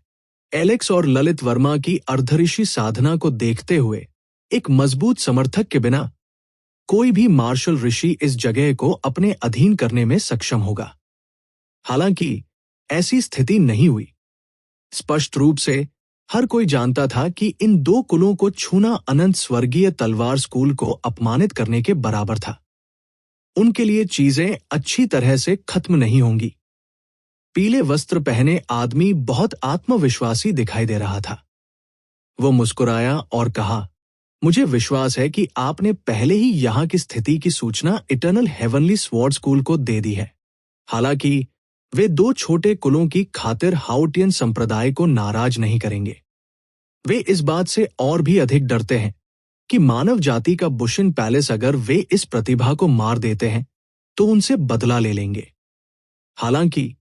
S1: एलेक्स और ललित वर्मा की अर्धऋषि साधना को देखते हुए एक मजबूत समर्थक के बिना कोई भी मार्शल ऋषि इस जगह को अपने अधीन करने में सक्षम होगा। हालांकि ऐसी स्थिति नहीं हुई। स्पष्ट रूप से हर कोई जानता था कि इन 2 कुलों को छूना अनंत स्वर्गीय तलवार स्कूल को अपमानित करने के बराबर था। उनके लिए चीजें अच्छी तरह से खत्म नहीं होंगी। पीले वस्त्र पहने आदमी बहुत आत्मविश्वासी दिखाई दे रहा था। वो मुस्कुराया और कहा, मुझे विश्वास है कि आपने पहले ही यहाँ की स्थिति की सूचना इटर्नल हेवनली स्वॉर्ड स्कूल को दे दी है। हालांकि वे 2 छोटे कुलों की खातिर हाउटियन संप्रदाय को नाराज नहीं करेंगे। वे इस बात से और भी अधिक डरते हैं कि मानव जाति का बुशिन पैलेस अगर वे इस प्रतिभा को मार देते हैं तो उनसे बदला ले लेंगे। हालांकि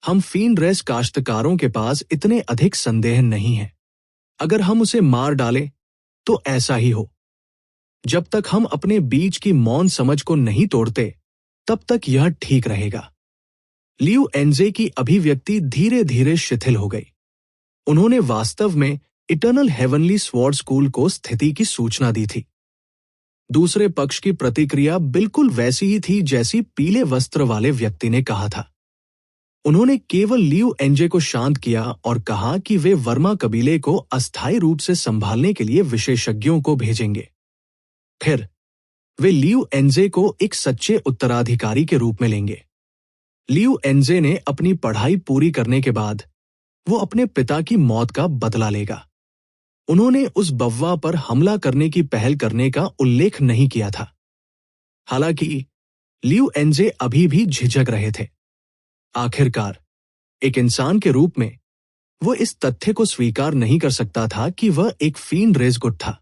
S1: हम फीन रेस काश्तकारों के पास इतने अधिक संदेह नहीं है। अगर हम उसे मार डालें तो ऐसा ही हो। जब तक हम अपने बीच की मौन समझ को नहीं तोड़ते, तब तक यह ठीक रहेगा। लियू एनजे की अभिव्यक्ति धीरे धीरे शिथिल हो गई। उन्होंने वास्तव में इटर्नल हेवनली स्वॉर्ड स्कूल को स्थिति की सूचना दी थी। दूसरे पक्ष की प्रतिक्रिया बिल्कुल वैसी ही थी जैसी पीले वस्त्र वाले व्यक्ति ने कहा था। उन्होंने केवल लियू एनजे को शांत किया और कहा कि वे वर्मा कबीले को अस्थायी रूप से संभालने के लिए विशेषज्ञों को भेजेंगे। फिर वे लियू एनजे को एक सच्चे उत्तराधिकारी के रूप में लेंगे। लियू एनजे ने अपनी पढ़ाई पूरी करने के बाद वो अपने पिता की मौत का बदला लेगा। उन्होंने उस बव्वा पर हमला करने की पहल करने का उल्लेख नहीं किया था। हालांकि लियू एनजे अभी भी झिझक रहे थे। आखिरकार एक इंसान के रूप में वो इस तथ्य को स्वीकार नहीं कर सकता था कि वह एक फील्ड रेसगुड था।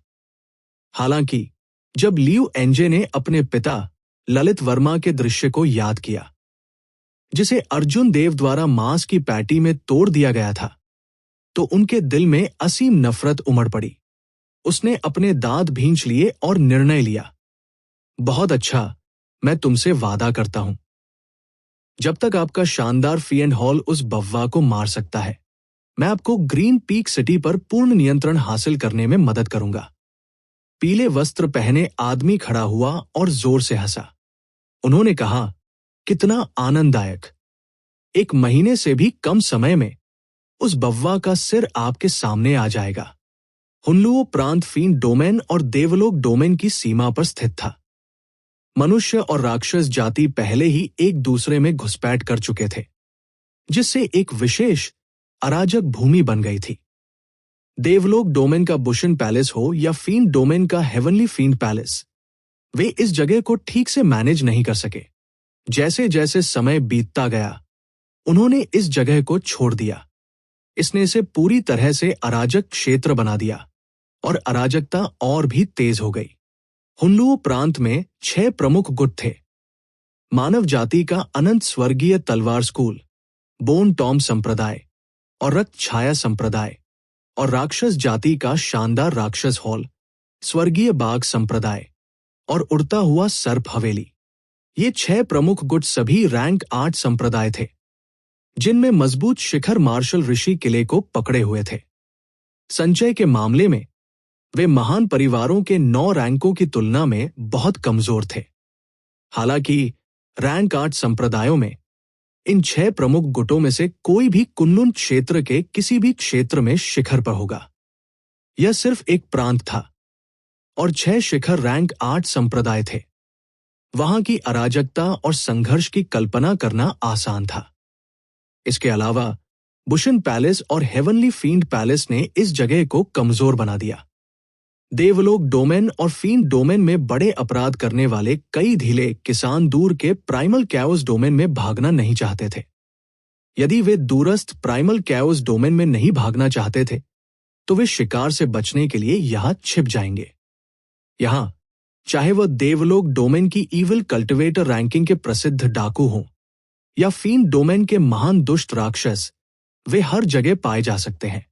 S1: हालांकि जब लियू एनजे ने अपने पिता ललित वर्मा के दृश्य को याद किया, जिसे अर्जुन देव द्वारा मांस की पैटी में तोड़ दिया गया था, तो उनके दिल में असीम नफरत उमड़ पड़ी। उसने अपने दांत भींच लिए और निर्णय लिया, बहुत अच्छा, मैं तुमसे वादा करता हूं, जब तक आपका शानदार फी एंड हॉल उस बव्वा को मार सकता है, मैं आपको ग्रीन पीक सिटी पर पूर्ण नियंत्रण हासिल करने में मदद करूंगा। पीले वस्त्र पहने आदमी खड़ा हुआ और जोर से हंसा। उन्होंने कहा, कितना आनंददायक। 1 महीने से भी कम समय में उस बव्वा का सिर आपके सामने आ जाएगा। हुनलुओ प्रांत फीन डोमेन और देवलोक डोमेन की सीमा पर स्थित था। मनुष्य और राक्षस जाति पहले ही एक दूसरे में घुसपैठ कर चुके थे, जिससे एक विशेष अराजक भूमि बन गई थी। देवलोक डोमेन का बुशन पैलेस हो या फीन डोमेन का हेवनली फीन पैलेस, वे इस जगह को ठीक से मैनेज नहीं कर सके। जैसे जैसे समय बीतता गया, उन्होंने इस जगह को छोड़ दिया। इसने इसे पूरी तरह से अराजक क्षेत्र बना दिया और अराजकता और भी तेज हो गई। हुनलुओ प्रांत में 6 प्रमुख गुट थे। मानव जाति का अनंत स्वर्गीय तलवार स्कूल, बोन टॉम संप्रदाय और रक्त छाया संप्रदाय, और राक्षस जाति का शानदार राक्षस हॉल, स्वर्गीय बाघ संप्रदाय और उड़ता हुआ सर्प हवेली। ये 6 प्रमुख गुट सभी रैंक 8 संप्रदाय थे, जिनमें मजबूत शिखर मार्शल ऋषि किले को पकड़े हुए थे। संचय के मामले में वे महान परिवारों के 9 रैंकों की तुलना में बहुत कमजोर थे। हालांकि रैंक 8 संप्रदायों में इन 6 प्रमुख गुटों में से कोई भी कुनलुन क्षेत्र के किसी भी क्षेत्र में शिखर पर होगा। यह सिर्फ एक प्रांत था और 6 शिखर रैंक 8 संप्रदाय थे। वहां की अराजकता और संघर्ष की कल्पना करना आसान था। इसके अलावा बुशन पैलेस और हेवनली फील्ड पैलेस ने इस जगह को कमजोर बना दिया। देवलोक डोमेन और फील्ड डोमेन में बड़े अपराध करने वाले कई ढीले किसान दूर के प्राइमल कैओस डोमेन में भागना नहीं चाहते थे। यदि वे दूरस्थ प्राइमल कैओस डोमेन में नहीं भागना चाहते थे, तो वे शिकार से बचने के लिए यहां छिप जाएंगे। यहां चाहे वह देवलोक डोमेन की ईविल कल्टिवेटर रैंकिंग के प्रसिद्ध डाकू हों या फील्ड डोमेन के महान दुष्ट राक्षस, वे हर जगह पाए जा सकते हैं।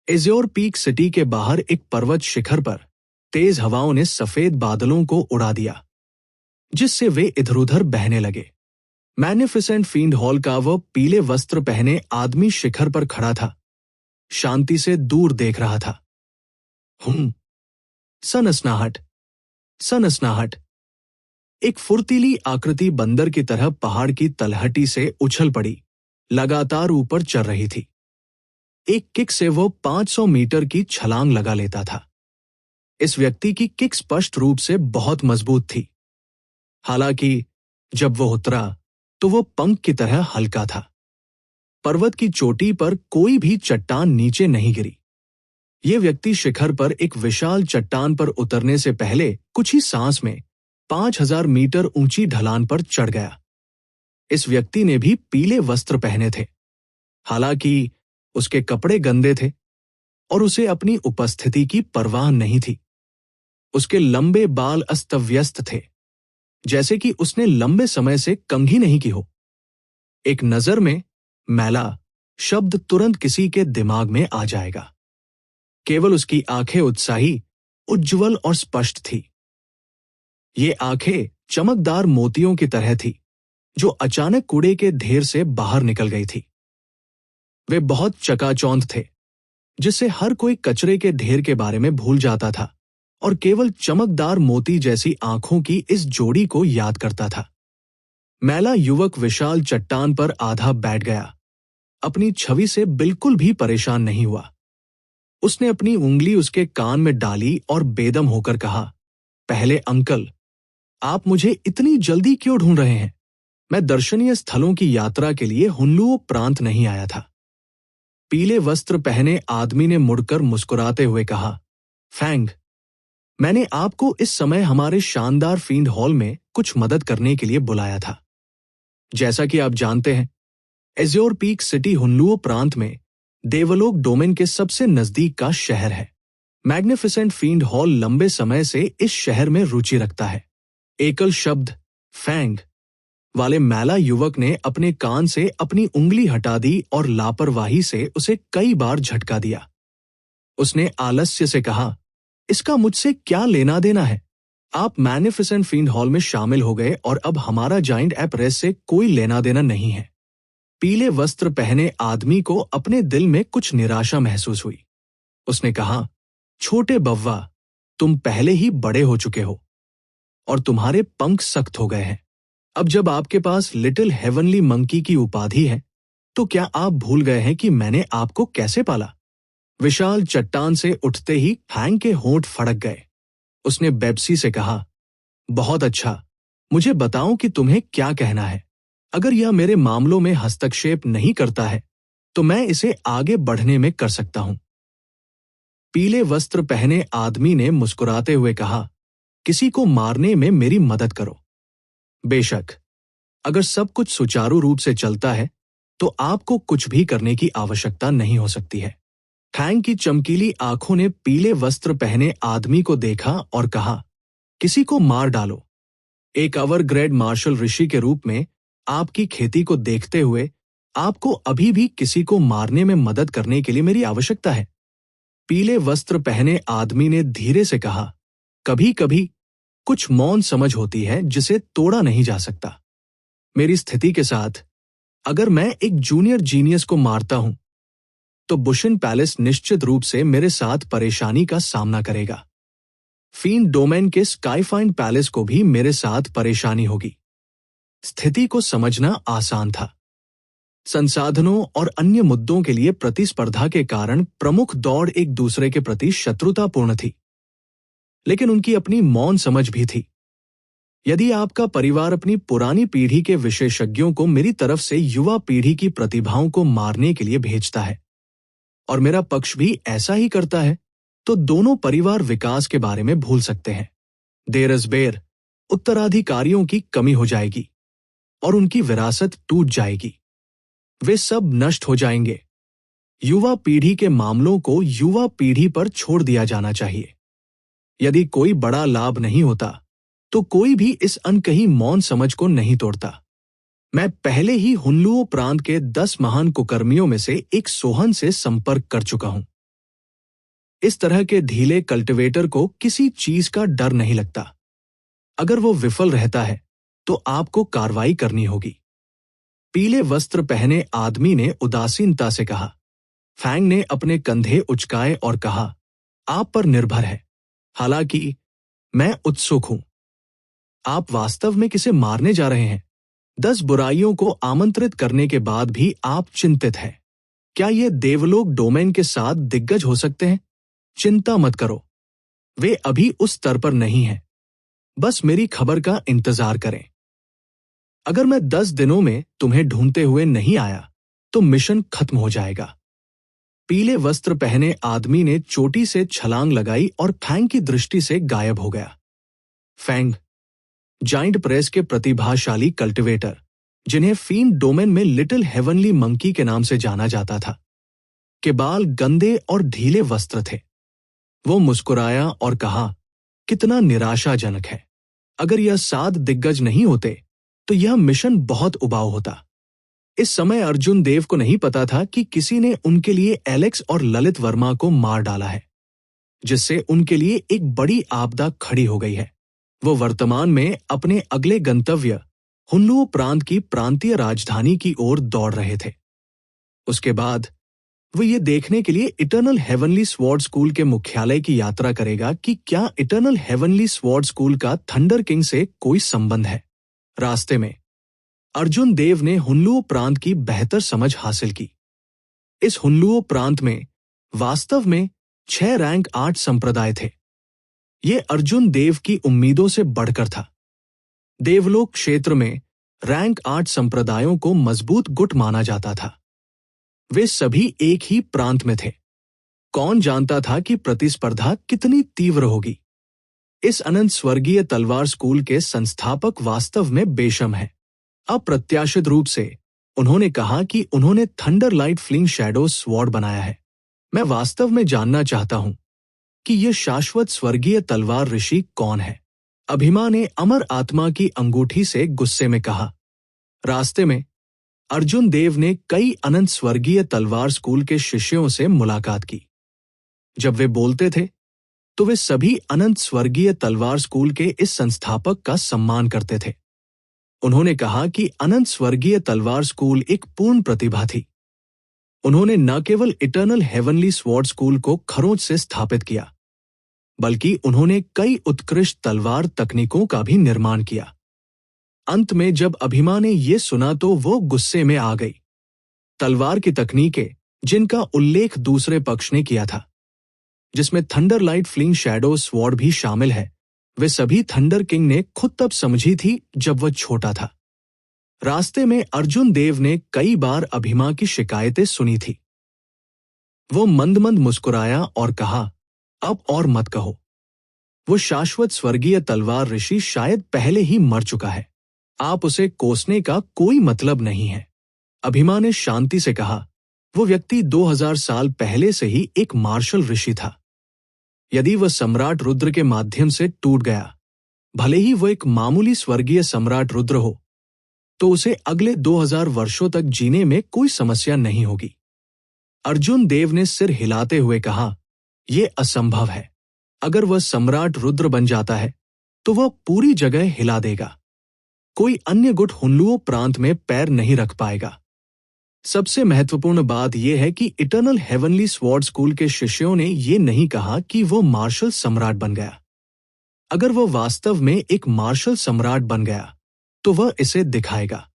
S1: एज़्योर पीक सिटी के बाहर एक पर्वत शिखर पर तेज हवाओं ने सफेद बादलों को उड़ा दिया, जिससे वे इधर-उधर बहने लगे। मैग्निफिसेंट फील्ड हॉल का वह पीले वस्त्र पहने आदमी शिखर पर खड़ा था, शांति से दूर देख रहा था। सनसनाहट, सनसनाहट। एक फुर्तीली आकृति बंदर की तरह पहाड़ की तलहटी से उछल पड़ी, लगातार ऊपर चल रही थी। एक किक से वो 500 मीटर की छलांग लगा लेता था। इस व्यक्ति की किक स्पष्ट रूप से बहुत मजबूत थी। हालांकि जब वो उतरा तो वो पंख की तरह हल्का था। पर्वत की चोटी पर कोई भी चट्टान नीचे नहीं गिरी। ये व्यक्ति शिखर पर एक विशाल चट्टान पर उतरने से पहले कुछ ही सांस में 5000 मीटर ऊंची ढलान पर चढ़ गया। इस व्यक्ति ने भी पीले वस्त्र पहने थे। हालांकि उसके कपड़े गंदे थे और उसे अपनी उपस्थिति की परवाह नहीं थी। उसके लंबे बाल अस्त व्यस्त थे, जैसे कि उसने लंबे समय से कंघी नहीं की हो। एक नजर में मैला शब्द तुरंत किसी के दिमाग में आ जाएगा। केवल उसकी आंखें उत्साही, उज्ज्वल और स्पष्ट थी। ये आंखें चमकदार मोतियों की तरह थी, जो अचानक कूड़े के ढेर से बाहर निकल गई थी। वे बहुत चकाचौंध थे, जिससे हर कोई कचरे के ढेर के बारे में भूल जाता था और केवल चमकदार मोती जैसी आंखों की इस जोड़ी को याद करता था। मैला युवक विशाल चट्टान पर आधा बैठ गया अपनी छवि से बिल्कुल भी परेशान नहीं हुआ। उसने अपनी उंगली उसके कान में डाली और बेदम होकर कहा, पहले अंकल, आप मुझे इतनी जल्दी क्यों ढूंढ रहे हैं? मैं दर्शनीय स्थलों की यात्रा के लिए हुन्लुओ प्रांत नहीं आया था। पीले वस्त्र पहने आदमी ने मुड़कर मुस्कुराते हुए कहा, फैंग, मैंने आपको इस समय हमारे शानदार फील्ड हॉल में कुछ मदद करने के लिए बुलाया था। जैसा कि आप जानते हैं, एज्योर पीक सिटी हुन्लुओ प्रांत में देवलोक डोमेन के सबसे नजदीक का शहर है। मैग्निफिसेंट फील्ड हॉल लंबे समय से इस शहर में रुचि रखता है। एकल शब्द फैंग वाले मैला युवक ने अपने कान से अपनी उंगली हटा दी और लापरवाही से उसे कई बार झटका दिया। उसने आलस्य से कहा, इसका मुझसे क्या लेना देना है? आप मैग्निफिसेंट फील्ड हॉल में शामिल हो गए और अब हमारा जाइंट ऐप रेस से कोई लेना देना नहीं है। पीले वस्त्र पहने आदमी को अपने दिल में कुछ निराशा महसूस हुई। उसने कहा, छोटे बव्वा, तुम पहले ही बड़े हो चुके हो और तुम्हारे पंख सख्त हो गए हैं। अब जब आपके पास लिटिल हेवनली मंकी की उपाधि है, तो क्या आप भूल गए हैं कि मैंने आपको कैसे पाला? विशाल चट्टान से उठते ही हैंग के होंठ फड़क गए। उसने बेब्सी से कहा, बहुत अच्छा, मुझे बताओ कि तुम्हें क्या कहना है। अगर यह मेरे मामलों में हस्तक्षेप नहीं करता है, तो मैं इसे आगे बढ़ने में कर सकता हूं। पीले वस्त्र पहने आदमी ने मुस्कुराते हुए कहा, किसी को मारने में मेरी मदद करो। बेशक, अगर सब कुछ सुचारू रूप से चलता है, तो आपको कुछ भी करने की आवश्यकता नहीं हो सकती है। हैंग की चमकीली आंखों ने पीले वस्त्र पहने आदमी को देखा और कहा, किसी को मार डालो। एक अवरग्रेड मार्शल ऋषि के रूप में आपकी खेती को देखते हुए आपको अभी भी किसी को मारने में मदद करने के लिए मेरी आवश्यकता है। पीले वस्त्र पहने आदमी ने धीरे से कहा, कभी कभी कुछ मौन समझ होती है जिसे तोड़ा नहीं जा सकता। मेरी स्थिति के साथ अगर मैं एक जूनियर जीनियस को मारता हूं, तो बुशिन पैलेस निश्चित रूप से मेरे साथ परेशानी का सामना करेगा। फील्ड डोमेन के स्काईफाइन पैलेस को भी मेरे साथ परेशानी होगी। स्थिति को समझना आसान था। संसाधनों और अन्य मुद्दों के लिए प्रतिस्पर्धा के कारण प्रमुख दौड़ एक दूसरे के प्रति शत्रुतापूर्ण थी, लेकिन उनकी अपनी मौन समझ भी थी। यदि आपका परिवार अपनी पुरानी पीढ़ी के विशेषज्ञों को मेरी तरफ से युवा पीढ़ी की प्रतिभाओं को मारने के लिए भेजता है और मेरा पक्ष भी ऐसा ही करता है, तो दोनों परिवार विकास के बारे में भूल सकते हैं। देरसबेर उत्तराधिकारियों की कमी हो जाएगी और उनकी विरासत टूट जाएगी। वे सब नष्ट हो जाएंगे। युवा पीढ़ी के मामलों को युवा पीढ़ी पर छोड़ दिया जाना चाहिए। यदि कोई बड़ा लाभ नहीं होता, तो कोई भी इस अनकही मौन समझ को नहीं तोड़ता। मैं पहले ही हुन्लुओ प्रांत के 10 महान कुकर्मियों में से एक सोहन से संपर्क कर चुका हूं। इस तरह के ढीले कल्टीवेटर को किसी चीज का डर नहीं लगता। अगर वो विफल रहता है, तो आपको कार्रवाई करनी होगी। पीले वस्त्र पहने आदमी ने उदासीनता से कहा। फैंग ने अपने कंधे उचकाए और कहा, आप पर निर्भर है। हालांकि मैं उत्सुक हूं। आप वास्तव में किसे मारने जा रहे हैं? 10 बुराइयों को आमंत्रित करने के बाद भी आप चिंतित हैं। क्या ये देवलोक डोमेन के साथ दिग्गज हो सकते हैं? चिंता मत करो, वे अभी उस स्तर पर नहीं हैं। बस मेरी खबर का इंतजार करें। अगर मैं 10 दिनों में तुम्हें ढूंढते हुए नहीं आया, तो मिशन खत्म हो जाएगा। पीले वस्त्र पहने आदमी ने चोटी से छलांग लगाई और फैंग की दृष्टि से गायब हो गया। फैंग, जाइंट प्रेस के प्रतिभाशाली कल्टीवेटर, जिन्हें फील्ड डोमेन में लिटिल हेवनली मंकी के नाम से जाना जाता था, के बाल गंदे और ढीले वस्त्र थे। वो मुस्कुराया और कहा, कितना निराशाजनक है। अगर यह 7 दिग्गज नहीं होते, तो यह मिशन बहुत उबाऊ होता। इस समय अर्जुन देव को नहीं पता था कि किसी ने उनके लिए एलेक्स और ललित वर्मा को मार डाला है, जिससे उनके लिए एक बड़ी आपदा खड़ी हो गई है। वो वर्तमान में अपने अगले गंतव्य हुन्लुओ प्रांत की प्रांतीय राजधानी की ओर दौड़ रहे थे। उसके बाद वो ये देखने के लिए इटर्नल हेवनली स्वॉर्ड स्कूल के मुख्यालय की यात्रा करेगा कि क्या इटर्नल हेवनली स्वॉर्ड स्कूल का थंडर किंग से कोई संबंध है। रास्ते में अर्जुन देव ने हुन्लुओ प्रांत की बेहतर समझ हासिल की। इस हुनलुओ प्रांत में वास्तव में 6 रैंक 8 संप्रदाय थे। ये अर्जुन देव की उम्मीदों से बढ़कर था। देवलोक क्षेत्र में रैंक 8 संप्रदायों को मजबूत गुट माना जाता था। वे सभी एक ही प्रांत में थे। कौन जानता था कि प्रतिस्पर्धा कितनी तीव्र होगी। इस अनंत स्वर्गीय तलवार स्कूल के संस्थापक वास्तव में बेशम हैं। अप्रत्याशित रूप से उन्होंने कहा कि उन्होंने thunder light fling shadow sword बनाया है। मैं वास्तव में जानना चाहता हूं कि यह शाश्वत स्वर्गीय तलवार ऋषि कौन है। अभिमा ने अमर आत्मा की अंगूठी से गुस्से में कहा। रास्ते में अर्जुन देव ने कई अनंत स्वर्गीय तलवार स्कूल के शिष्यों से मुलाकात की। जब वे बोलते थे तो वे सभी अनंत स्वर्गीय तलवार स्कूल के इस संस्थापक का सम्मान करते थे। उन्होंने कहा कि अनंत स्वर्गीय तलवार स्कूल एक पूर्ण प्रतिभा थी। उन्होंने न केवल इटर्नल हेवनली स्वॉर्ड स्कूल को खरोंच से स्थापित किया, बल्कि उन्होंने कई उत्कृष्ट तलवार तकनीकों का भी निर्माण किया। अंत में जब अभिमा ने यह सुना तो वो गुस्से में आ गई। तलवार की तकनीकें जिनका उल्लेख दूसरे पक्ष ने किया था, जिसमें thunder light fling shadow sword भी शामिल है, वे सभी थंडर किंग ने खुद तब समझी थी जब वह छोटा था। रास्ते में अर्जुन देव ने कई बार अभिमा की शिकायतें सुनी थी। वो मंद मंद मुस्कुराया और कहा, अब और मत कहो। वो शाश्वत स्वर्गीय तलवार ऋषि शायद पहले ही मर चुका है। आप उसे कोसने का कोई मतलब नहीं है। अभिमा ने शांति से कहा, वो व्यक्ति 2000 साल पहले से ही एक मार्शल ऋषि था। यदि वह सम्राट रुद्र के माध्यम से टूट गया, भले ही वो एक मामूली स्वर्गीय सम्राट रुद्र हो, तो उसे अगले 2000 वर्षों तक जीने में कोई समस्या नहीं होगी। अर्जुन देव ने सिर हिलाते हुए कहा, यह असंभव है। अगर वह सम्राट रुद्र बन जाता है तो वह पूरी जगह हिला देगा। कोई अन्य गुट हुनलुओ प्रांत में पैर नहीं रख पाएगा। सबसे महत्वपूर्ण बात यह है कि इटर्नल हेवनली स्वॉर्ड स्कूल के शिष्यों ने यह नहीं कहा कि वो मार्शल सम्राट बन गया। अगर वह वास्तव में एक मार्शल सम्राट बन गया तो वह इसे दिखाएगा।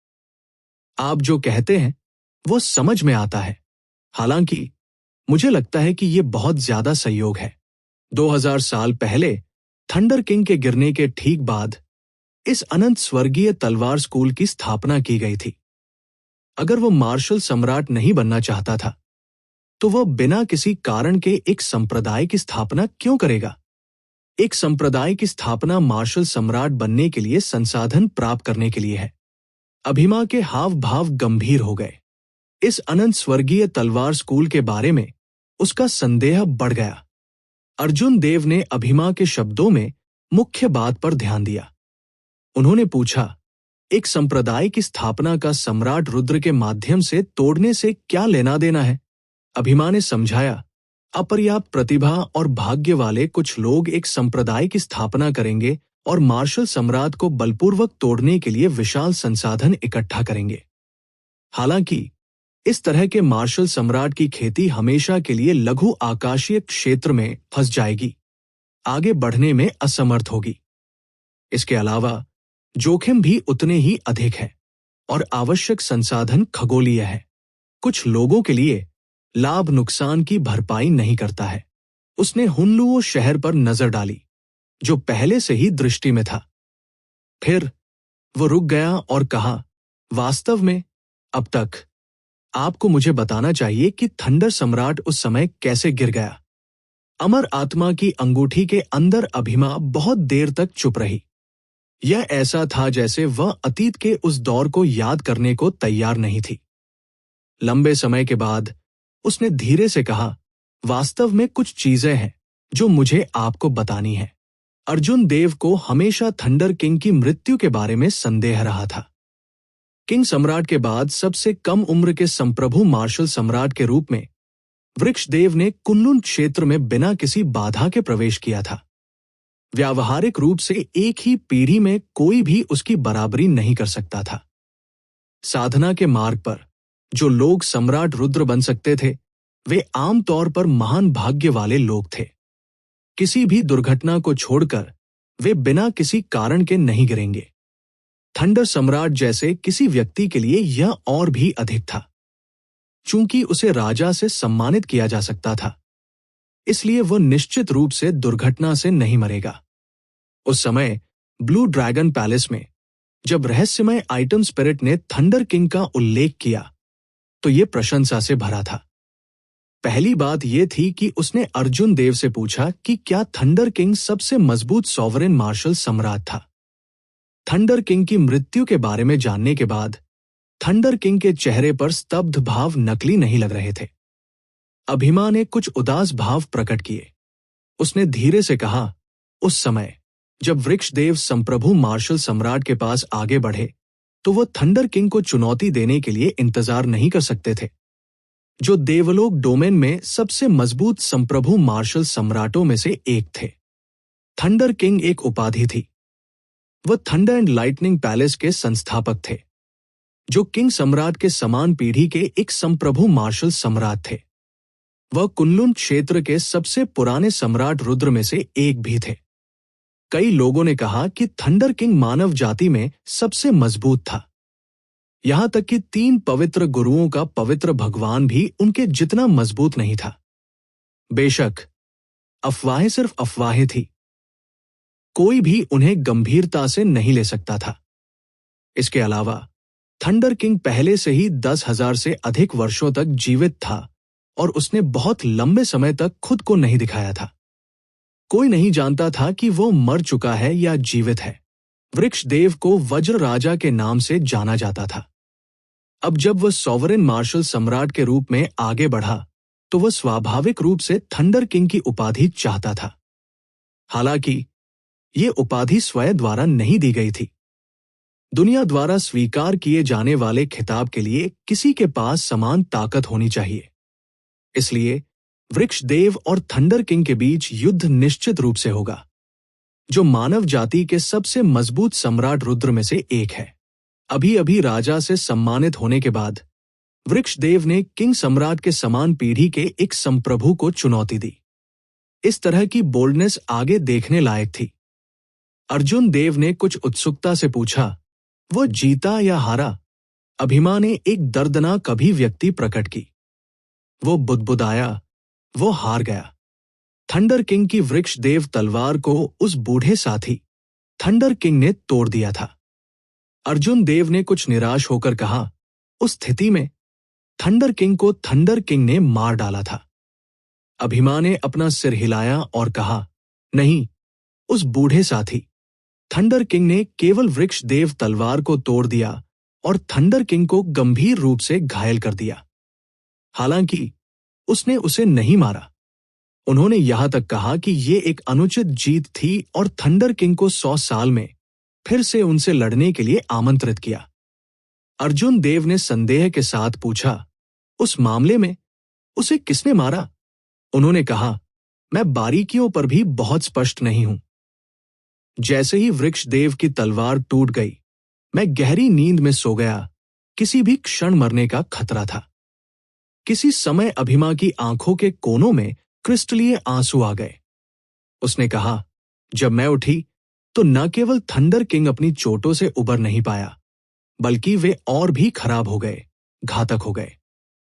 S1: आप जो कहते हैं वो समझ में आता है। हालांकि मुझे लगता है कि यह बहुत ज्यादा संयोग है। 2000 साल पहले थंडर किंग के गिरने के ठीक बाद इस अनंत स्वर्गीय तलवार स्कूल की स्थापना की गई थी। अगर वो मार्शल सम्राट नहीं बनना चाहता था तो वह बिना किसी कारण के एक संप्रदाय की स्थापना क्यों करेगा? एक संप्रदाय की स्थापना मार्शल सम्राट बनने के लिए संसाधन प्राप्त करने के लिए है। अभिमा के हाव भाव गंभीर हो गए। इस अनंत स्वर्गीय तलवार स्कूल के बारे में उसका संदेह बढ़ गया। अर्जुन देव ने अभिमा के शब्दों में मुख्य बात पर ध्यान दिया। उन्होंने पूछा, एक संप्रदाय की स्थापना का सम्राट रुद्र के माध्यम से तोड़ने से क्या लेना देना है? अभिमा ने समझाया, अपर्याप्त प्रतिभा और भाग्य वाले कुछ लोग एक संप्रदाय की स्थापना करेंगे और मार्शल सम्राट को बलपूर्वक तोड़ने के लिए विशाल संसाधन इकट्ठा करेंगे। हालांकि इस तरह के मार्शल सम्राट की खेती हमेशा के लिए लघु आकाशीय क्षेत्र में फंस जाएगी, आगे बढ़ने में असमर्थ होगी। इसके अलावा जोखिम भी उतने ही अधिक है और आवश्यक संसाधन खगोलीय है। कुछ लोगों के लिए लाभ नुकसान की भरपाई नहीं करता है। उसने हुनलुओ शहर पर नजर डाली, जो पहले से ही दृष्टि में था। फिर वो रुक गया और कहा, वास्तव में अब तक आपको मुझे बताना चाहिए कि थंडर सम्राट उस समय कैसे गिर गया। अमर आत्मा की अंगूठी के अंदर अभिमा बहुत देर तक चुप रही। यह ऐसा था जैसे वह अतीत के उस दौर को याद करने को तैयार नहीं थी। लंबे समय के बाद उसने धीरे से कहा, वास्तव में कुछ चीजें हैं जो मुझे आपको बतानी है। अर्जुन देव को हमेशा थंडर किंग की मृत्यु के बारे में संदेह रहा था। किंग सम्राट के बाद सबसे कम उम्र के संप्रभु मार्शल सम्राट के रूप में वृक्षदेव ने कुनलुन क्षेत्र में बिना किसी बाधा के प्रवेश किया था। व्यावहारिक रूप से एक ही पीढ़ी में कोई भी उसकी बराबरी नहीं कर सकता था। साधना के मार्ग पर जो लोग सम्राट रुद्र बन सकते थे, वे आमतौर पर महान भाग्य वाले लोग थे। किसी भी दुर्घटना को छोड़कर वे बिना किसी कारण के नहीं गिरेंगे। थंडर सम्राट जैसे किसी व्यक्ति के लिए यह और भी अधिक था। चूंकि उसे राजा से सम्मानित किया जा सकता था, इसलिए वह निश्चित रूप से दुर्घटना से नहीं मरेगा। उस समय ब्लू ड्रैगन पैलेस में जब रहस्यमय आइटम स्पिरिट ने थंडर किंग का उल्लेख किया तो यह प्रशंसा से भरा था। पहली बात यह थी कि उसने अर्जुन देव से पूछा कि क्या थंडर किंग सबसे मजबूत सॉवरेन मार्शल सम्राट था। थंडर किंग की मृत्यु के बारे में जानने के बाद थंडर किंग के चेहरे पर स्तब्ध भाव नकली नहीं लग रहे थे। अभिमा ने कुछ उदास भाव प्रकट किए। उसने धीरे से कहा, उस समय जब वृक्षदेव संप्रभु मार्शल सम्राट के पास आगे बढ़े तो वह थंडर किंग को चुनौती देने के लिए इंतजार नहीं कर सकते थे, जो देवलोक डोमेन में सबसे मजबूत संप्रभु मार्शल सम्राटों में से एक थे। थंडर किंग एक उपाधि थी। वह थंडर एंड लाइटनिंग पैलेस के संस्थापक थे, जो किंग सम्राट के समान पीढ़ी के एक संप्रभु मार्शल सम्राट थे। वह कुनलुन क्षेत्र के सबसे पुराने सम्राट रुद्र में से एक भी थे। कई लोगों ने कहा कि थंडर किंग मानव जाति में सबसे मजबूत था। यहां तक कि 3 पवित्र गुरुओं का पवित्र भगवान भी उनके जितना मजबूत नहीं था। बेशक अफवाहें सिर्फ अफवाहें थी, कोई भी उन्हें गंभीरता से नहीं ले सकता था। इसके अलावा थंडर किंग पहले से ही 10,000 से अधिक वर्षों तक जीवित था और उसने बहुत लंबे समय तक खुद को नहीं दिखाया था। कोई नहीं जानता था कि वो मर चुका है या जीवित है। वृक्षदेव को वज्र राजा के नाम से जाना जाता था। अब जब वह सॉवरेन मार्शल सम्राट के रूप में आगे बढ़ा तो वह स्वाभाविक रूप से थंडर किंग की उपाधि चाहता था। हालांकि ये उपाधि स्वयं द्वारा नहीं दी गई थी। दुनिया द्वारा स्वीकार किए जाने वाले खिताब के लिए किसी के पास समान ताकत होनी चाहिए। इसलिए वृक्षदेव और थंडर किंग के बीच युद्ध निश्चित रूप से होगा, जो मानव जाति के सबसे मजबूत सम्राट रुद्र में से एक है। अभी अभी राजा से सम्मानित होने के बाद वृक्षदेव ने किंग सम्राट के समान पीढ़ी के एक संप्रभु को चुनौती दी। इस तरह की बोल्डनेस आगे देखने लायक थी। अर्जुन देव ने कुछ उत्सुकता से पूछा, वो जीता या हारा? अभिमा ने एक दर्दनाक अभिव्यक्ति प्रकट की। वो बुदबुदाया, वो हार गया। थंडर किंग की वृक्षदेव तलवार को उस बूढ़े साथी थंडर किंग ने तोड़ दिया था। अर्जुन देव ने कुछ निराश होकर कहा, उस स्थिति में थंडर किंग को थंडर किंग ने मार डाला था। अभिमा ने अपना सिर हिलाया और कहा, नहीं, उस बूढ़े साथी थंडर किंग ने केवल वृक्षदेव तलवार को तोड़ दिया और थंडर किंग को गंभीर रूप से घायल कर दिया। हालांकि उसने उसे नहीं मारा। उन्होंने यहां तक कहा कि ये एक अनुचित जीत थी और थंडर किंग को 100 साल में फिर से उनसे लड़ने के लिए आमंत्रित किया। अर्जुन देव ने संदेह के साथ पूछा, उस मामले में उसे किसने मारा? उन्होंने कहा, मैं बारीकियों पर भी बहुत स्पष्ट नहीं हूं। जैसे ही वृक्षदेव की तलवार टूट गई, मैं गहरी नींद में सो गया। किसी भी क्षण मरने का खतरा था। किसी समय अभिमा की आंखों के कोनों में क्रिस्टलीय आंसू आ गए। उसने कहा, जब मैं उठी तो न केवल थंडर किंग अपनी चोटों से उबर नहीं पाया, बल्कि वे और भी खराब हो गए, घातक हो गए।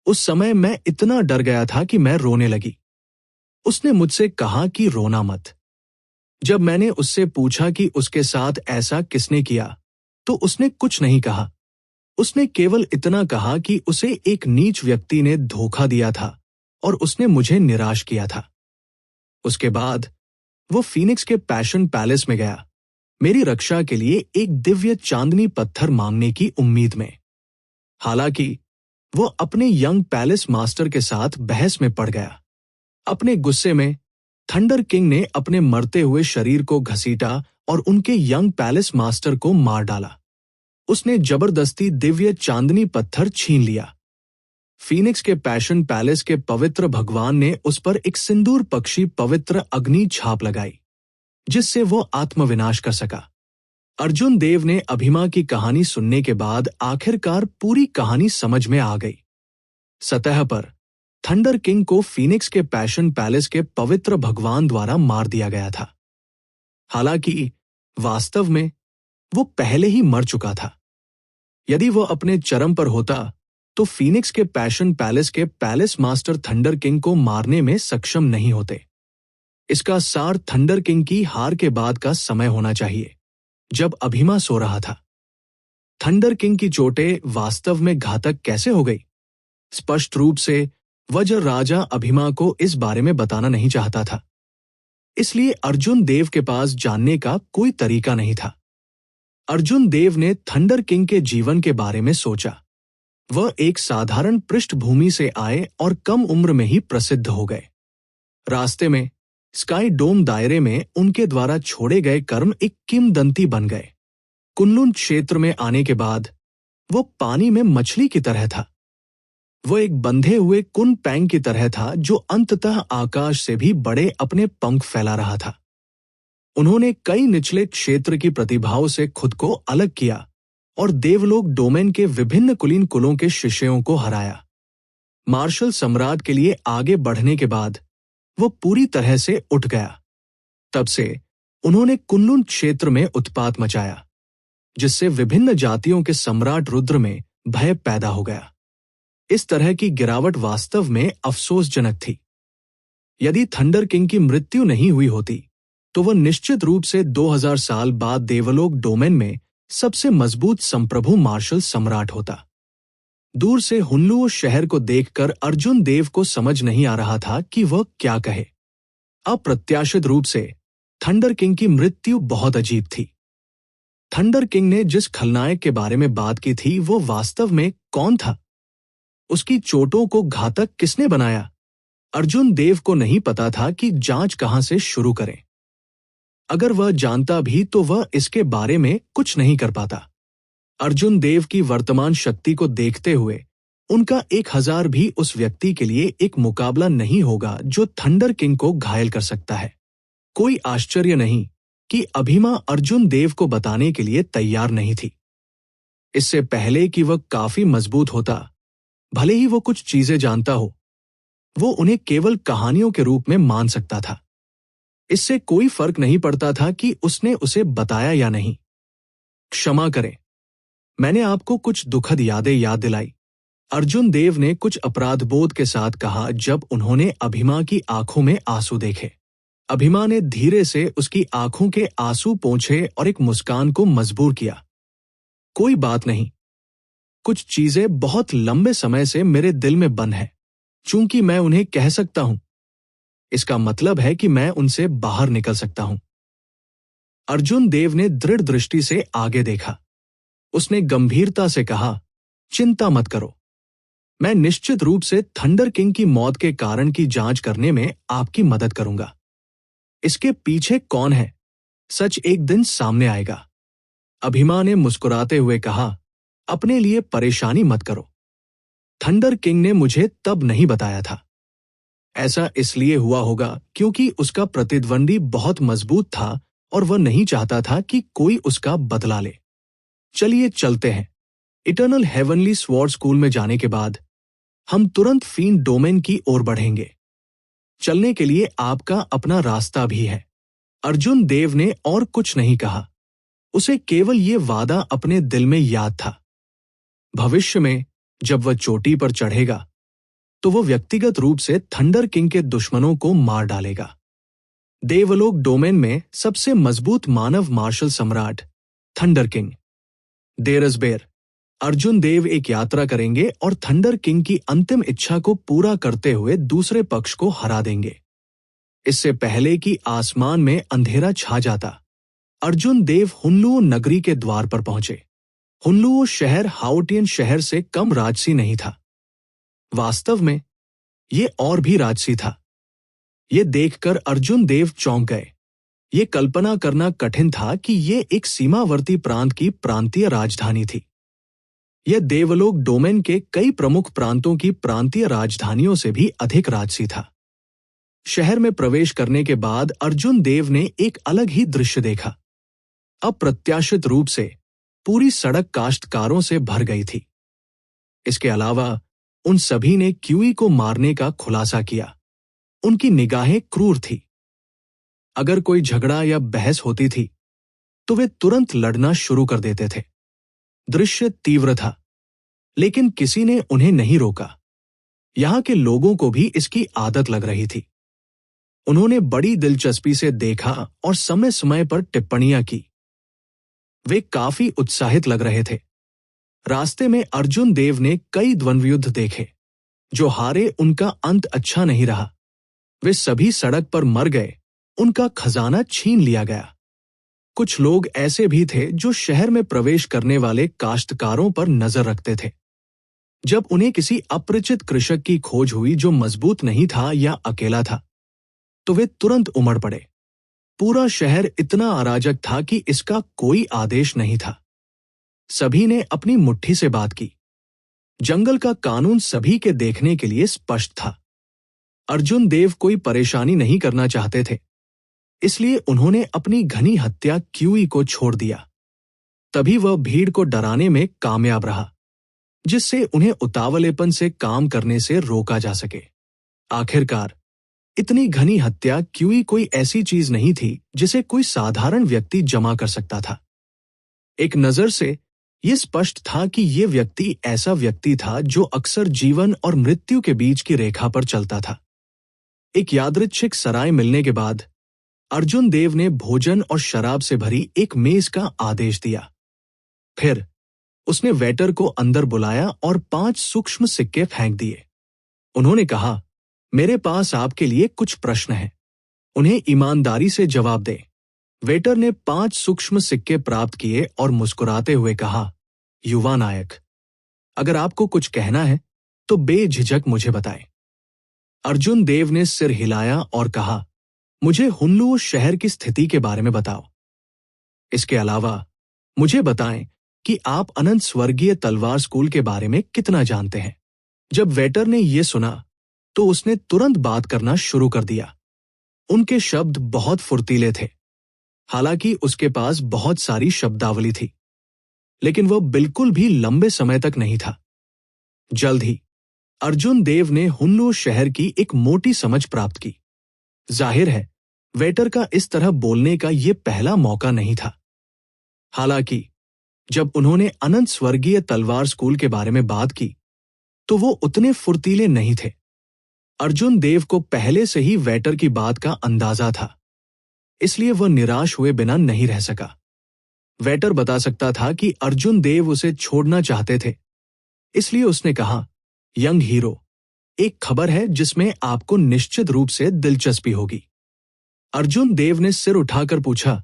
S1: उस समय मैं इतना डर गया था कि मैं रोने लगी। उसने मुझसे कहा कि रोना मत। जब मैंने उससे पूछा कि उसके साथ ऐसा किसने किया, तो उसने कुछ नहीं कहा। उसने केवल इतना कहा कि उसे एक नीच व्यक्ति ने धोखा दिया था और उसने मुझे निराश किया था। उसके बाद वो फीनिक्स के पैशन पैलेस में गया, मेरी रक्षा के लिए एक दिव्य चांदनी पत्थर मांगने की उम्मीद में। हालांकि वो अपने यंग पैलेस मास्टर के साथ बहस में पड़ गया। अपने गुस्से में थंडर किंग ने अपने मरते हुए शरीर को घसीटा और उनके यंग पैलेस मास्टर को मार डाला। उसने जबरदस्ती दिव्य चांदनी पत्थर छीन लिया। फीनिक्स के पैशन पैलेस के पवित्र भगवान ने उस पर एक सिंदूर पक्षी पवित्र अग्नि छाप लगाई, जिससे वो आत्मविनाश कर सका। अर्जुन देव ने अभिमा की कहानी सुनने के बाद आखिरकार पूरी कहानी समझ में आ गई। सतह पर थंडर किंग को फीनिक्स के पैशन पैलेस के पवित्र भगवान द्वारा मार दिया गया था। हालांकि वास्तव में वो पहले ही मर चुका था। यदि वो अपने चरम पर होता तो फीनिक्स के पैशन पैलेस के पैलेस मास्टर थंडर किंग को मारने में सक्षम नहीं होते। इसका सार थंडर किंग की हार के बाद का समय होना चाहिए, जब अभिमा सो रहा था। थंडर किंग की चोटें वास्तव में घातक कैसे हो गई? स्पष्ट रूप से वज्र राजा अभिमा को इस बारे में बताना नहीं चाहता था, इसलिए अर्जुन देव के पास जानने का कोई तरीका नहीं था। अर्जुन देव ने थंडर किंग के जीवन के बारे में सोचा। वह एक साधारण पृष्ठभूमि से आए और कम उम्र में ही प्रसिद्ध हो गए। रास्ते में स्काई डोम दायरे में उनके द्वारा छोड़े गए कर्म एक किंवदंती बन गए। कुनलुन क्षेत्र में आने के बाद वो पानी में मछली की तरह था। वो एक बंधे हुए कुन पैंग की तरह था जो अंततः आकाश से भी बड़े अपने पंख फैला रहा था। उन्होंने कई निचले क्षेत्र की प्रतिभाओं से खुद को अलग किया और देवलोक डोमेन के विभिन्न कुलीन कुलों के शिष्यों को हराया। मार्शल सम्राट के लिए आगे बढ़ने के बाद वो पूरी तरह से उठ गया। तब से उन्होंने कुनलुन क्षेत्र में उत्पात मचाया, जिससे विभिन्न जातियों के सम्राट रुद्र में भय पैदा हो गया। इस तरह की गिरावट वास्तव में अफसोसजनक थी। यदि थंडर किंग की मृत्यु नहीं हुई होती तो वह निश्चित रूप से 2000 साल बाद देवलोक डोमेन में सबसे मजबूत संप्रभु मार्शल सम्राट होता। दूर से हुनलुओ शहर को देखकर अर्जुन देव को समझ नहीं आ रहा था कि वह क्या कहे। अप्रत्याशित रूप से थंडर किंग की मृत्यु बहुत अजीब थी। थंडर किंग ने जिस खलनायक के बारे में बात की थी वो वास्तव में कौन था? उसकी चोटों को घातक किसने बनाया? अर्जुन देव को नहीं पता था कि जांच कहां से शुरू करें। अगर वह जानता भी तो वह इसके बारे में कुछ नहीं कर पाता। अर्जुन देव की वर्तमान शक्ति को देखते हुए उनका 1000 भी उस व्यक्ति के लिए एक मुकाबला नहीं होगा जो थंडर किंग को घायल कर सकता है। कोई आश्चर्य नहीं कि अभिमा अर्जुन देव को बताने के लिए तैयार नहीं थी। इससे पहले कि वह काफी मजबूत होता, भले ही वो कुछ चीजें जानता हो, वो उन्हें केवल कहानियों के रूप में मान सकता था। इससे कोई फर्क नहीं पड़ता था कि उसने उसे बताया या नहीं। क्षमा करें, मैंने आपको कुछ दुखद यादें याद दिलाई, अर्जुन देव ने कुछ अपराधबोध के साथ कहा जब उन्होंने अभिमा की आंखों में आंसू देखे। अभिमा ने धीरे से उसकी आंखों के आंसू पोंछे और एक मुस्कान को मजबूर किया। कोई बात नहीं, कुछ चीजें बहुत लंबे समय से मेरे दिल में बंद हैं, चूंकि मैं उन्हें कह सकता हूं, इसका मतलब है कि मैं उनसे बाहर निकल सकता हूं। अर्जुन देव ने दृढ़ दृष्टि से आगे देखा। उसने गंभीरता से कहा, चिंता मत करो, मैं निश्चित रूप से थंडर किंग की मौत के कारण की जांच करने में आपकी मदद करूंगा। इसके पीछे कौन है, सच एक दिन सामने आएगा। अभिमा ने मुस्कुराते हुए कहा, अपने लिए परेशानी मत करो। थंडर किंग ने मुझे तब नहीं बताया था। ऐसा इसलिए हुआ होगा क्योंकि उसका प्रतिद्वंदी बहुत मजबूत था और वह नहीं चाहता था कि कोई उसका बदला ले। चलिए चलते हैं। इटर्नल हेवनली स्वॉर्ड स्कूल में जाने के बाद हम तुरंत फीन डोमेन की ओर बढ़ेंगे। चलने के लिए आपका अपना रास्ता भी है। अर्जुन देव ने और कुछ नहीं कहा। उसे केवल ये वादा अपने दिल में याद था। भविष्य में जब वह चोटी पर चढ़ेगा तो वो व्यक्तिगत रूप से थंडर किंग के दुश्मनों को मार डालेगा। देवलोक डोमेन में सबसे मजबूत मानव मार्शल सम्राट थंडर किंग। देरसबेर अर्जुन देव एक यात्रा करेंगे और थंडर किंग की अंतिम इच्छा को पूरा करते हुए दूसरे पक्ष को हरा देंगे। इससे पहले कि आसमान में अंधेरा छा जाता, अर्जुन देव हुनलुओ नगरी के द्वार पर पहुंचे। हुनलुओ शहर हाओटियन शहर से कम राजसी नहीं था। वास्तव में ये और भी राजसी था। ये देखकर अर्जुन देव चौंक गए। ये कल्पना करना कठिन था कि ये एक सीमावर्ती प्रांत की प्रांतीय राजधानी थी। यह देवलोक डोमेन के कई प्रमुख प्रांतों की प्रांतीय राजधानियों से भी अधिक राजसी था। शहर में प्रवेश करने के बाद अर्जुन देव ने एक अलग ही दृश्य देखा। अप्रत्याशित रूप से पूरी सड़क काश्तकारों से भर गई थी। इसके अलावा उन सभी ने क्यूई को मारने का खुलासा किया। उनकी निगाहें क्रूर थी। अगर कोई झगड़ा या बहस होती थी तो वे तुरंत लड़ना शुरू कर देते थे। दृश्य तीव्र था, लेकिन किसी ने उन्हें नहीं रोका। यहाँ के लोगों को भी इसकी आदत लग रही थी। उन्होंने बड़ी दिलचस्पी से देखा और समय समय पर टिप्पणियां की। वे काफी उत्साहित लग रहे थे। रास्ते में अर्जुन देव ने कई द्वंद्वयुद्ध देखे। जो हारे उनका अंत अच्छा नहीं रहा। वे सभी सड़क पर मर गए, उनका खजाना छीन लिया गया। कुछ लोग ऐसे भी थे जो शहर में प्रवेश करने वाले काश्तकारों पर नजर रखते थे। जब उन्हें किसी अपरिचित कृषक की खोज हुई जो मजबूत नहीं था या अकेला था, तो वे तुरंत उमड़ पड़े। पूरा शहर इतना अराजक था कि इसका कोई आदेश नहीं था। सभी ने अपनी मुट्ठी से बात की। जंगल का कानून सभी के देखने के लिए स्पष्ट था। अर्जुन देव कोई परेशानी नहीं करना चाहते थे, इसलिए उन्होंने अपनी घनी हत्या क्यूई को छोड़ दिया। तभी वह भीड़ को डराने में कामयाब रहा, जिससे उन्हें उतावलेपन से काम करने से रोका जा सके। आखिरकार इतनी घनी हत्या क्यूई कोई ऐसी चीज नहीं थी जिसे कोई साधारण व्यक्ति जमा कर सकता था। एक नजर से यह स्पष्ट था कि यह व्यक्ति ऐसा व्यक्ति था जो अक्सर जीवन और मृत्यु के बीच की रेखा पर चलता था। एक यादृच्छिक सराय मिलने के बाद अर्जुन देव ने भोजन और शराब से भरी एक मेज का आदेश दिया। फिर उसने वेटर को अंदर बुलाया और 5 सूक्ष्म सिक्के फेंक दिए। उन्होंने कहा, मेरे पास आपके लिए कुछ प्रश्न हैं, उन्हें ईमानदारी से जवाब दें। वेटर ने 5 सूक्ष्म सिक्के प्राप्त किए और मुस्कुराते हुए कहा, युवा नायक, अगर आपको कुछ कहना है तो बेझिझक मुझे बताएं। अर्जुन देव ने सिर हिलाया और कहा, मुझे हुनलू शहर की स्थिति के बारे में बताओ। इसके अलावा मुझे बताएं कि आप अनंत स्वर्गीय तलवार स्कूल के बारे में कितना जानते हैं। जब वेटर ने यह सुना तो उसने तुरंत बात करना शुरू कर दिया। उनके शब्द बहुत फुर्तीले थे। हालांकि उसके पास बहुत सारी शब्दावली थी, लेकिन वह बिल्कुल भी लंबे समय तक नहीं था। जल्द ही अर्जुन देव ने हुनलू शहर की एक मोटी समझ प्राप्त की। जाहिर है, वेटर का इस तरह बोलने का यह पहला मौका नहीं था। हालांकि जब उन्होंने अनंत स्वर्गीय तलवार स्कूल के बारे में बात की, तो वो उतने फुर्तीले नहीं थे। अर्जुन देव को पहले से ही वेटर की बात का अंदाजा था, इसलिए वह निराश हुए बिना नहीं रह सका। वेटर बता सकता था कि अर्जुन देव उसे छोड़ना चाहते थे, इसलिए उसने कहा, यंग हीरो, एक खबर है जिसमें आपको निश्चित रूप से दिलचस्पी होगी। अर्जुन देव ने सिर उठाकर पूछा,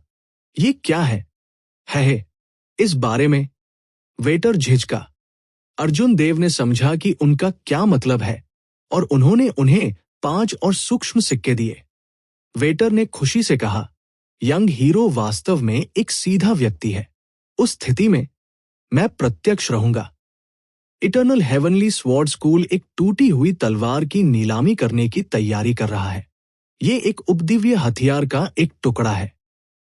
S1: ये क्या है? इस बारे में? वेटर झिझका। अर्जुन देव ने समझा कि उनका क्या मतलब है और उन्होंने उन्हें 5 और सूक्ष्म सिक्के दिए। वेटर ने खुशी से कहा, यंग हीरो वास्तव में एक सीधा व्यक्ति है। उस स्थिति में मैं प्रत्यक्ष रहूंगा। इटर्नल हेवनली स्वॉर्ड स्कूल एक टूटी हुई तलवार की नीलामी करने की तैयारी कर रहा है। ये एक उपदिव्य हथियार का एक टुकड़ा है।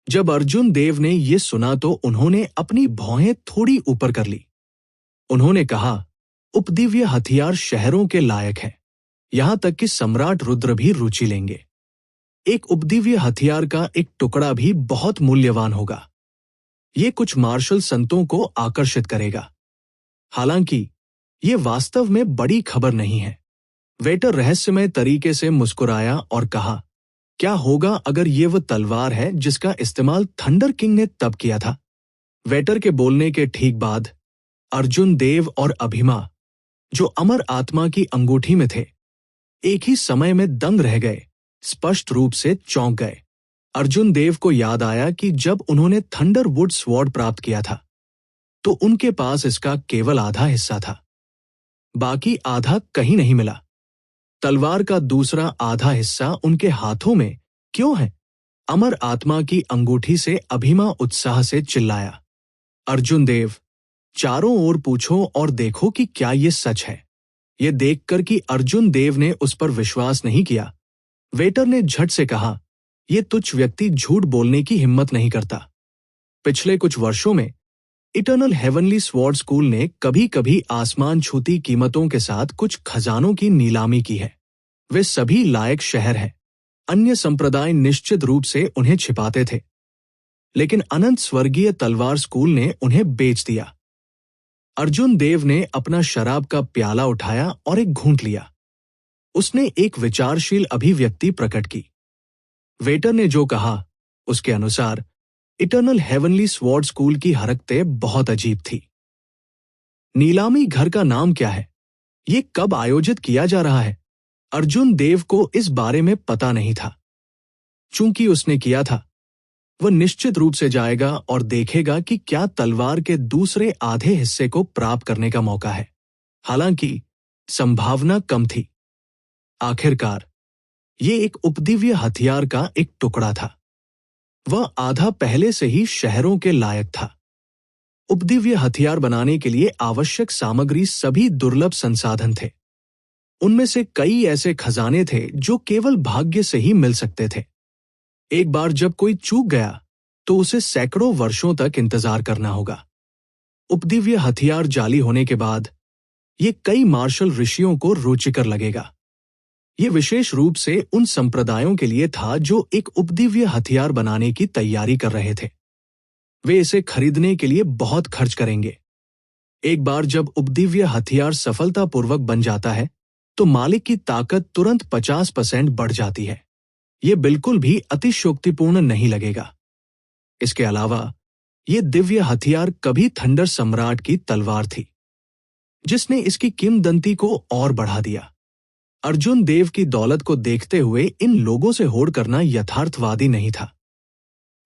S1: जब अर्जुन देव ने यह सुना तो उन्होंने अपनी भौहें थोड़ी ऊपर कर ली। उन्होंने कहा, उपदिव्य हथियार शहरों के लायक है, यहां तक कि सम्राट रुद्र भी रुचि लेंगे। एक उपदिव्य हथियार का एक टुकड़ा भी बहुत मूल्यवान होगा। ये कुछ मार्शल संतों को आकर्षित करेगा। हालांकि ये वास्तव में बड़ी खबर नहीं है। वेटर रहस्यमय तरीके से मुस्कुराया और कहा, क्या होगा अगर ये वो तलवार है जिसका इस्तेमाल थंडर किंग ने तब किया था? वेटर के बोलने के ठीक बाद अर्जुन देव और अभिमा, जो अमर आत्मा की अंगूठी में थे, एक ही समय में दंग रह गए, स्पष्ट रूप से चौंक गए। अर्जुन देव को याद आया कि जब उन्होंने थंडरवुड स्वॉर्ड प्राप्त किया था, तो उनके पास इसका केवल आधा हिस्सा था। बाकी आधा कहीं नहीं मिला। तलवार का दूसरा आधा हिस्सा उनके हाथों में क्यों है? अमर आत्मा की अंगूठी से अभिमा उत्साह से चिल्लाया, अर्जुन देव, चारों ओर पूछो और देखो कि क्या ये सच है। ये देखकर कि अर्जुन देव ने उस पर विश्वास नहीं किया, वेटर ने झट से कहा, ये तुच्छ व्यक्ति झूठ बोलने की हिम्मत नहीं करता। पिछले कुछ वर्षों में इटर्नल हेवनली स्वॉर्ड स्कूल ने कभी कभी आसमान छूती कीमतों के साथ कुछ खजानों की नीलामी की है। वे सभी लायक शहर हैं। अन्य संप्रदाय निश्चित रूप से उन्हें छिपाते थे, लेकिन अनंत स्वर्गीय तलवार स्कूल ने उन्हें बेच दिया। अर्जुन देव ने अपना शराब का प्याला उठाया और एक घूंट लिया। उसने एक विचारशील अभिव्यक्ति प्रकट की। वेटर ने जो कहा उसके अनुसार इटर्नल हेवनली स्वॉर्ड स्कूल की हरकतें बहुत अजीब थी। नीलामी घर का नाम क्या है? ये कब आयोजित किया जा रहा है? अर्जुन देव को इस बारे में पता नहीं था। चूंकि उसने किया था, वह निश्चित रूप से जाएगा और देखेगा कि क्या तलवार के दूसरे आधे हिस्से को प्राप्त करने का मौका है। हालांकि संभावना कम थी। आखिरकार ये एक उपदिव्य हथियार का एक टुकड़ा था। वह आधा पहले से ही शहरों के लायक था। उपदिव्य हथियार बनाने के लिए आवश्यक सामग्री सभी दुर्लभ संसाधन थे। उनमें से कई ऐसे खजाने थे जो केवल भाग्य से ही मिल सकते थे। एक बार जब कोई चूक गया तो उसे सैकड़ों वर्षों तक इंतजार करना होगा। उपदिव्य हथियार जाली होने के बाद ये कई मार्शल ऋषियों को रुचिकर लगेगा। ये विशेष रूप से उन संप्रदायों के लिए था जो एक उपदिव्य हथियार बनाने की तैयारी कर रहे थे। वे इसे खरीदने के लिए बहुत खर्च करेंगे। एक बार जब उपदिव्य हथियार सफलतापूर्वक बन जाता है तो मालिक की ताकत तुरंत 50% बढ़ जाती है। ये बिल्कुल भी अतिशयोक्तिपूर्ण नहीं लगेगा। इसके अलावा ये दिव्य हथियार कभी थंडर सम्राट की तलवार थी, जिसने इसकी किंवदंती को और बढ़ा दिया। अर्जुन देव की दौलत को देखते हुए इन लोगों से होड़ करना यथार्थवादी नहीं था।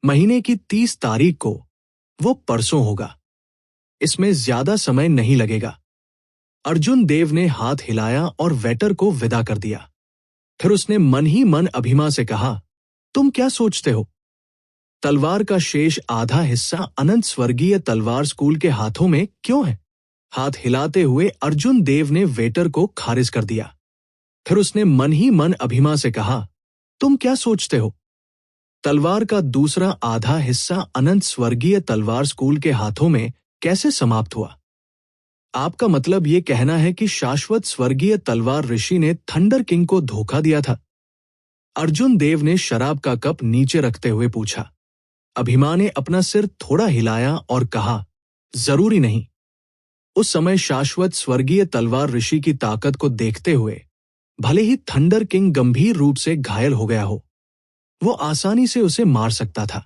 S1: महीने की 30 तारीख को वो परसों होगा। इसमें ज्यादा समय नहीं लगेगा। अर्जुन देव ने हाथ हिलाया और वेटर को विदा कर दिया। फिर उसने मन ही मन अभिमा से कहा, तुम क्या सोचते हो? तलवार का शेष आधा हिस्सा अनंत स्वर्गीय तलवार स्कूल के हाथों में क्यों है? हाथ हिलाते हुए अर्जुन देव ने वेटर को खारिज कर दिया। फिर उसने मन ही मन अभिमा से कहा, तुम क्या सोचते हो? तलवार का दूसरा आधा हिस्सा अनंत स्वर्गीय तलवार स्कूल के हाथों में कैसे समाप्त हुआ? आपका मतलब ये कहना है कि शाश्वत स्वर्गीय तलवार ऋषि ने थंडर किंग को धोखा दिया था? अर्जुन देव ने शराब का कप नीचे रखते हुए पूछा। अभिमा ने अपना सिर थोड़ा हिलाया और कहा, जरूरी नहीं। उस समय शाश्वत स्वर्गीय तलवार ऋषि की ताकत को देखते हुए भले ही थंडर किंग गंभीर रूप से घायल हो गया हो, वो आसानी से उसे मार सकता था।